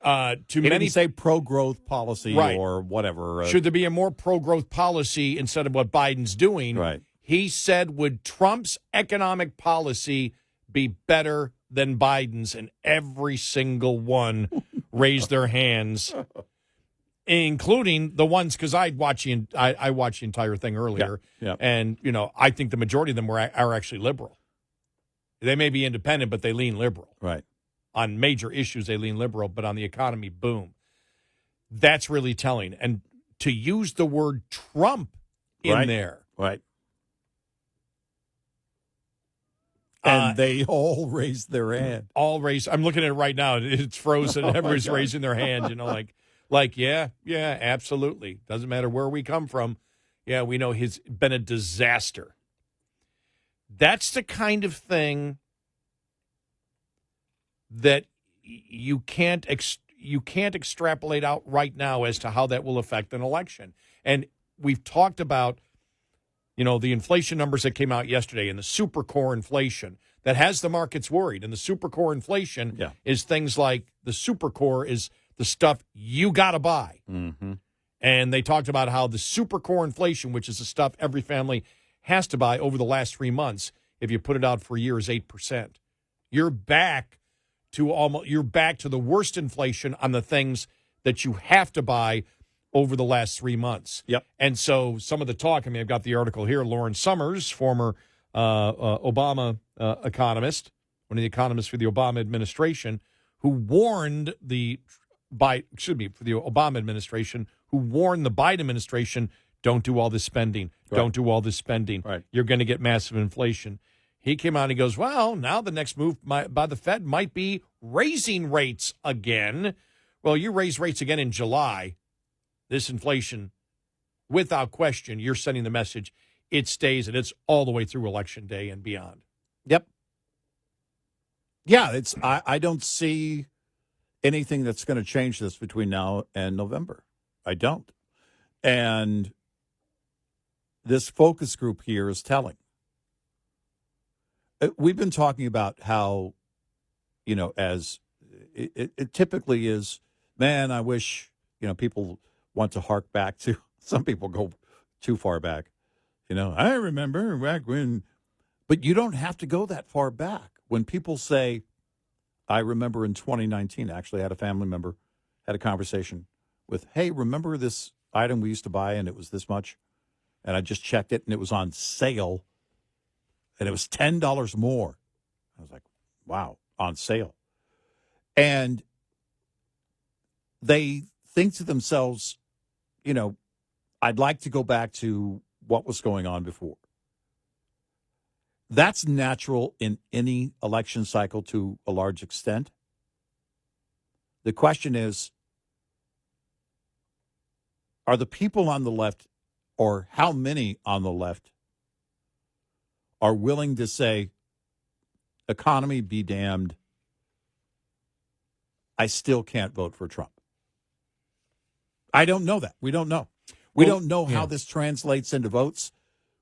S3: To
S2: He
S3: many
S2: didn't say pro-growth policy
S3: Right.
S2: or whatever.
S3: Should there be a more pro-growth policy instead of what Biden's doing?
S2: Right.
S3: He said, would Trump's economic policy be better than Biden's? And every single one raised their hands, including the ones, because I watched the entire thing earlier.
S2: Yeah.
S3: And, I think the majority of them are actually liberal. They may be independent, but they lean liberal.
S2: Right.
S3: On major issues, they lean liberal, but on the economy, boom. That's really telling. And to use the word Trump in there.
S2: Right. And they all raised their hand.
S3: All raised. I'm looking at it right now. It's frozen. Everybody's raising their hand, yeah, absolutely. Doesn't matter where we come from. Yeah, we know he's been a disaster. That's the kind of thing that you can't extrapolate out right now as to how that will affect an election. And we've talked about, the inflation numbers that came out yesterday and the super core inflation that has the markets worried. And the super core inflation is things like the super core is the stuff you got to buy.
S2: Mm-hmm.
S3: And they talked about how the super core inflation, which is the stuff every family has to buy over the last 3 months, if you put it out for a year, is 8%. You're back to the worst inflation on the things that you have to buy over the last 3 months.
S2: Yep.
S3: And so some of the talk, I've got the article here, Lauren Summers, former Obama economist, one of the economists for the Obama administration, who warned for the Obama administration, who warned the Biden administration, don't do all this spending.
S2: Right.
S3: Don't do all this spending.
S2: Right.
S3: You're going to get massive inflation. He came out and he goes, well, now the next move by the Fed might be raising rates again. Well, you raise rates again in July. This inflation, without question, you're sending the message it stays, and it's all the way through Election Day and beyond.
S2: Yep. Yeah, I don't see anything that's going to change this between now and November. I don't. And this focus group here is telling. We've been talking about how, as it typically is, man, I wish, people want to hark back to, some people go too far back. I remember back when, but you don't have to go that far back. When people say, I remember in 2019, actually I had a family member, had a conversation with, hey, remember this item we used to buy and it was this much? And I just checked it and it was on sale and it was $10 more. I was like, wow, on sale. And they think to themselves, I'd like to go back to what was going on before. That's natural in any election cycle to a large extent. The question is, are the people on the left, or how many on the left, are willing to say, economy be damned, I still can't vote for Trump? I don't know that. We don't know. We don't know how this translates into votes.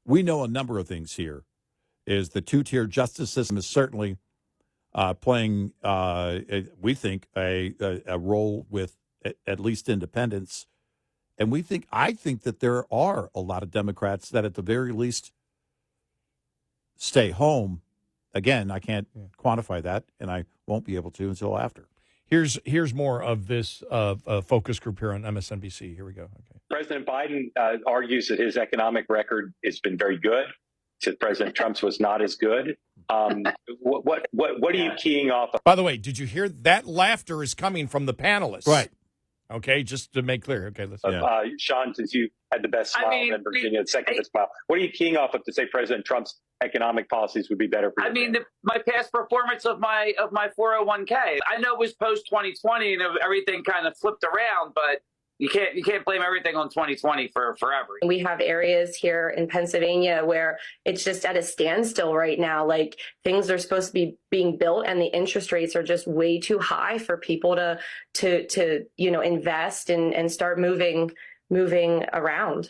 S2: We know a number of things here. Is the two-tier justice system is certainly playing, we think, a role with at least independents. And I think that there are a lot of Democrats that at the very least stay home. Again, I can't quantify that, and I won't be able to until after.
S3: Here's more of this focus group here on MSNBC. Here we go. Okay.
S11: President Biden argues that his economic record has been very good. Said President Trump's was not as good. What are you keying off of?
S3: By the way, did you hear that laughter is coming from the panelists?
S2: Right.
S3: Okay, just to make clear. Okay, let's.
S11: Sean, since you had the best smile, and Virginia the second best smile, what are you keying off of to say President Trump's economic policies would be better for you?
S10: My past performance of my 401k. I know it was post 2020 and everything kind of flipped around, but you can't blame everything on 2020 for forever.
S12: We have areas here in Pennsylvania where it's just at a standstill right now. Like things are supposed to be being built and the interest rates are just way too high for people to invest and start moving around.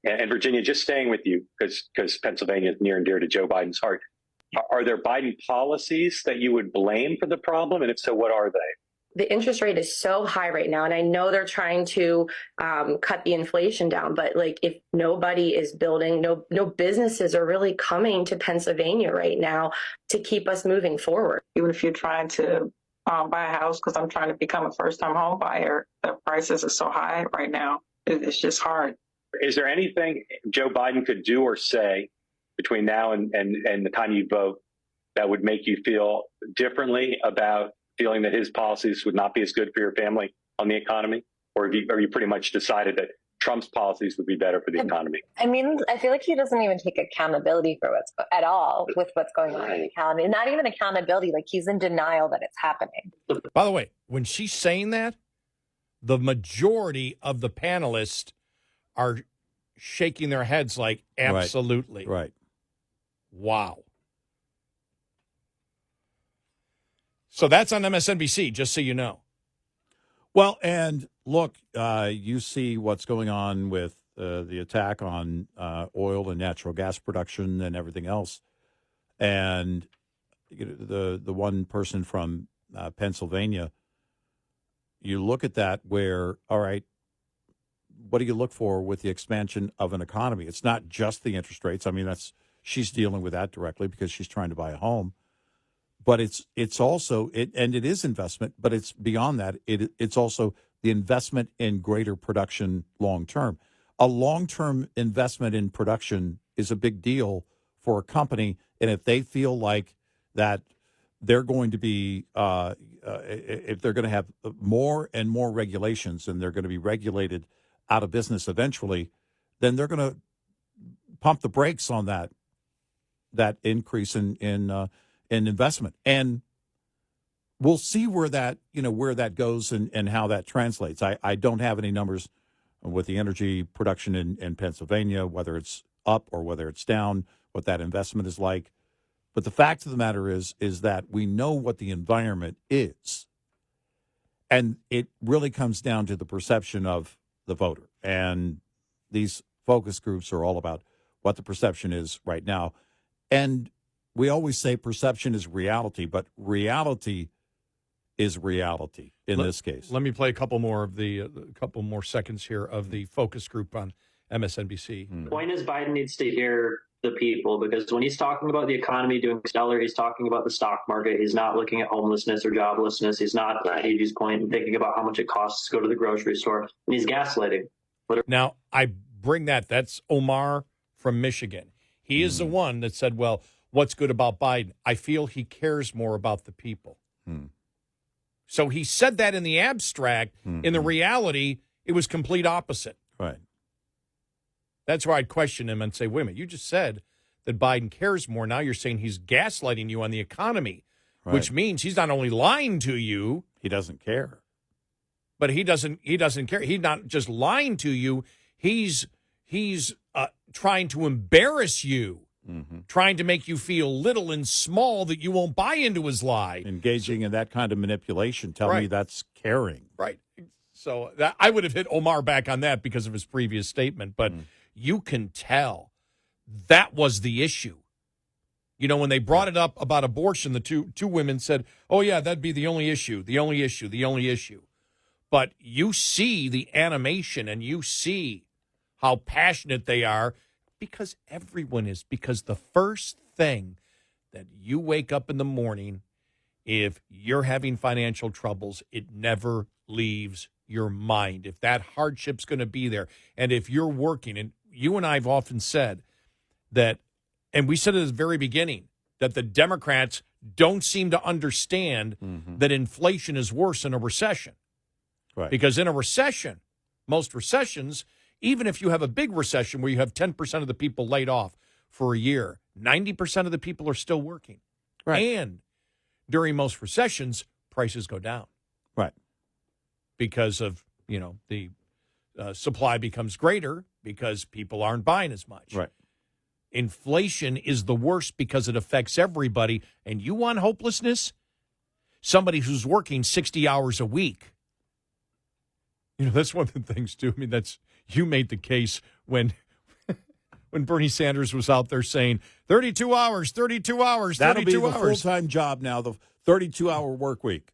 S11: And Virginia, just staying with you because Pennsylvania is near and dear to Joe Biden's heart. Are there Biden policies that you would blame for the problem? And if so, what are they?
S12: The interest rate is so high right now, and I know they're trying to cut the inflation down, but like if nobody is building, no businesses are really coming to Pennsylvania right now to keep us moving forward.
S13: Even if you're trying to buy a house, because I'm trying to become a first-time home buyer, the prices are so high right now. It's just hard.
S11: Is there anything Joe Biden could do or say between now and the time you vote that would make you feel differently about feeling that his policies would not be as good for your family on the economy? Or have you pretty much decided that Trump's policies would be better for the economy?
S14: I mean, I feel like he doesn't even take accountability for what's going on in the economy. Not even accountability. Like he's in denial that it's happening.
S3: By the way, when she's saying that, the majority of the panelists are shaking their heads like, absolutely.
S2: Right.
S3: Wow. So that's on MSNBC, just so you know.
S2: Well, and look, you see what's going on with the attack on oil and natural gas production and everything else. And the one person from Pennsylvania, you look at that where, all right, what do you look for with the expansion of an economy? It's not just the interest rates. I mean, she's dealing with that directly because she's trying to buy a home. But it's also it is investment, but it's beyond that. It's also the investment in greater production long term. A long term investment in production is a big deal for a company, and if they feel like that they're going to be if they're going to have more and more regulations and they're going to be regulated out of business eventually, then they're going to pump the brakes on that increase in investment. And we'll see where that goes and how that translates. I don't have any numbers with the energy production in Pennsylvania, whether it's up or whether it's down, what that investment is like. But the fact of the matter is that we know what the environment is. And it really comes down to the perception of the voter. And these focus groups are all about what the perception is right now. And we always say perception is reality, but reality is reality in this case.
S3: Let me play a couple more seconds here of the focus group on MSNBC.
S15: The point is Biden needs to hear the people, because when he's talking about the economy doing stellar, he's talking about the stock market. He's not looking at homelessness or joblessness. He's not, at Edie's point, thinking about how much it costs to go to the grocery store. And he's gaslighting.
S3: Now, I bring that's Omar from Michigan. He is the one that said, well, what's good about Biden? I feel he cares more about the people. So he said that in the abstract. In the reality, it was complete opposite.
S2: Right.
S3: That's where I'd question him and say, wait a minute, you just said that Biden cares more. Now you're saying he's gaslighting you on the economy, which means he's not only lying to you.
S2: He doesn't care.
S3: But he doesn't care. He's not just lying to you. He's trying to embarrass you. Trying to make you feel little and small that you won't buy into his lie.
S2: Engaging in that kind of manipulation. Tell me that's caring.
S3: Right. So I would have hit Omar back on that because of his previous statement. But you can tell that was the issue. You know, when they brought it up about abortion, the two women said, oh, yeah, that'd be the only issue, the only issue, the only issue. But you see the animation and you see how passionate they are. Because everyone is. Because the first thing that you wake up in the morning, if you're having financial troubles, it never leaves your mind. If that hardship's going to be there, and if you're working, and you and I have often said that, and we said at the very beginning, that the Democrats don't seem to understand that inflation is worse than a recession.
S2: Right.
S3: Because in a recession, most recessions, even if you have a big recession where you have 10% of the people laid off for a year, 90% of the people are still working.
S2: Right.
S3: And during most recessions, prices go down.
S2: Right.
S3: Because of, the supply becomes greater because people aren't buying as much.
S2: Right.
S3: Inflation is the worst because it affects everybody. And you want hopelessness? Somebody who's working 60 hours a week. That's one of the things, too. I mean, you made the case when Bernie Sanders was out there saying 32 hours, 32 hours, 32
S2: That'll be the
S3: hours.
S2: full-time job now, the 32-hour work week.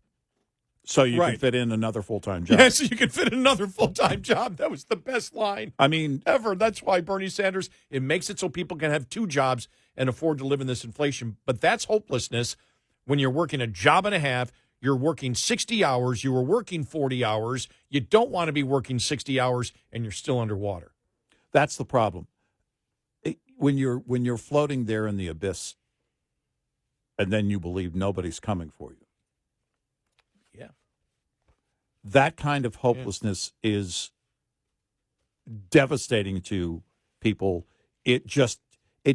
S2: So you can fit in another full-time job.
S3: Yes, you can fit in another full-time job. That was the best line ever. That's why Bernie Sanders, it makes it so people can have two jobs and afford to live in this inflation. But that's hopelessness when you're working a job and a half. You're working 60 hours. You were working 40 hours. You don't want to be working 60 hours, and you're still underwater.
S2: That's the problem. When you're floating there in the abyss, and then you believe nobody's coming for you.
S3: Yeah.
S2: That kind of hopelessness is devastating to people. It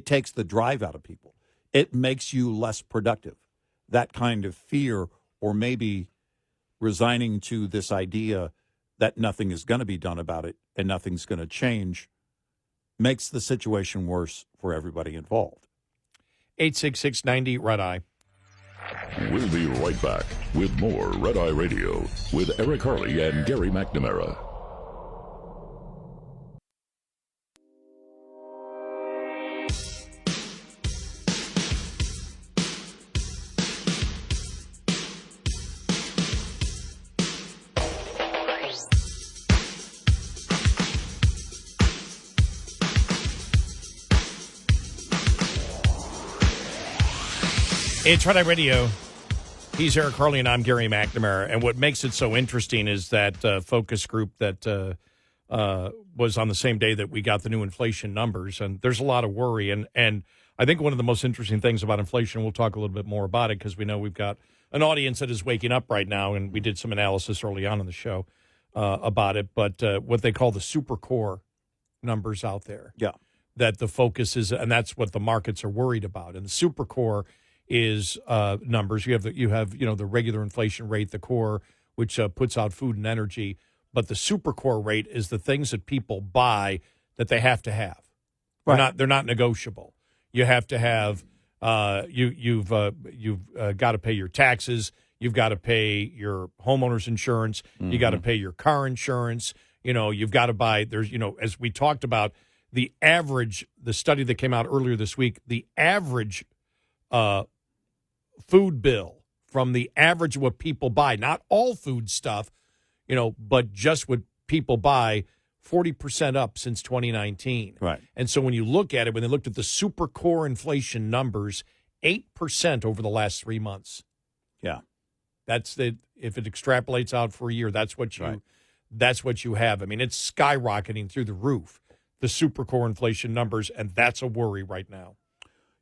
S2: takes the drive out of people. It makes you less productive. That kind of fear, or maybe resigning to this idea that nothing is going to be done about it and nothing's going to change, makes the situation worse for everybody involved.
S3: 866-90-RED-EYE.
S1: We'll be right back with more Red Eye Radio with Eric Harley and Gary McNamara.
S3: It's Red Eye Radio. He's Eric Harley, and I'm Gary McNamara. And what makes it so interesting is that focus group that was on the same day that we got the new inflation numbers. And there's a lot of worry. And I think one of the most interesting things about inflation, we'll talk a little bit more about it because we know we've got an audience that is waking up right now. And we did some analysis early on in the show about it. But what they call the super core numbers out there.
S2: Yeah.
S3: That the focus is, and that's what the markets are worried about. And the super core is numbers. You have the regular inflation rate, the core, which puts out food and energy, but the super core rate is the things that people buy that they have to have.
S2: Right.
S3: They're not negotiable. You have to have you've got to pay your taxes. You've got to pay your homeowner's insurance. Mm-hmm. You got to pay your car insurance. You've got to buy. There's as we talked about the study that came out earlier this week, the average food bill from the average of what people buy, not all food stuff, but just what people buy, 40% up since 2019.
S2: Right.
S3: And so when you look at it, when they looked at the super core inflation numbers, 8% over the last 3 months.
S2: Yeah.
S3: If it extrapolates out for a year, that's what you have. I mean, it's skyrocketing through the roof, the super core inflation numbers, and that's a worry right now.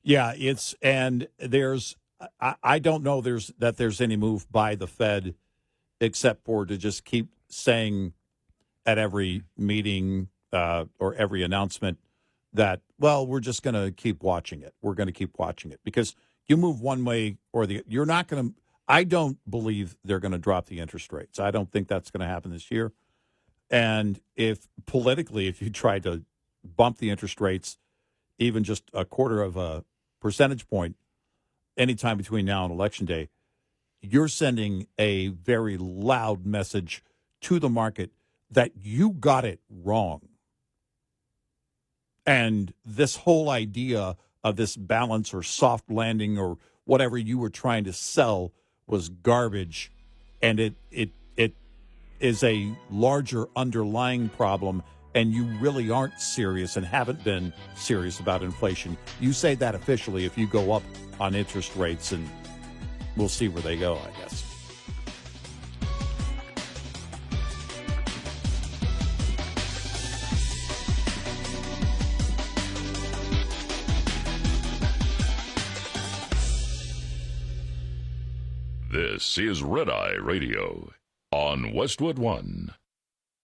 S2: Yeah, I don't know there's any move by the Fed except for to just keep saying at every meeting or every announcement that, well, we're just going to keep watching it. We're going to keep watching it because you move one way or you're not going to. I don't believe they're going to drop the interest rates. I don't think that's going to happen this year. And if you try to bump the interest rates even just a quarter of a percentage point anytime between now and Election Day, you're sending a very loud message to the market that you got it wrong. And this whole idea of this balance or soft landing or whatever you were trying to sell was garbage. And it is a larger underlying problem. And you really aren't serious and haven't been serious about inflation. You say that officially if you go up on interest rates, and we'll see where they go, I guess.
S1: This is Red Eye Radio. on Westwood One.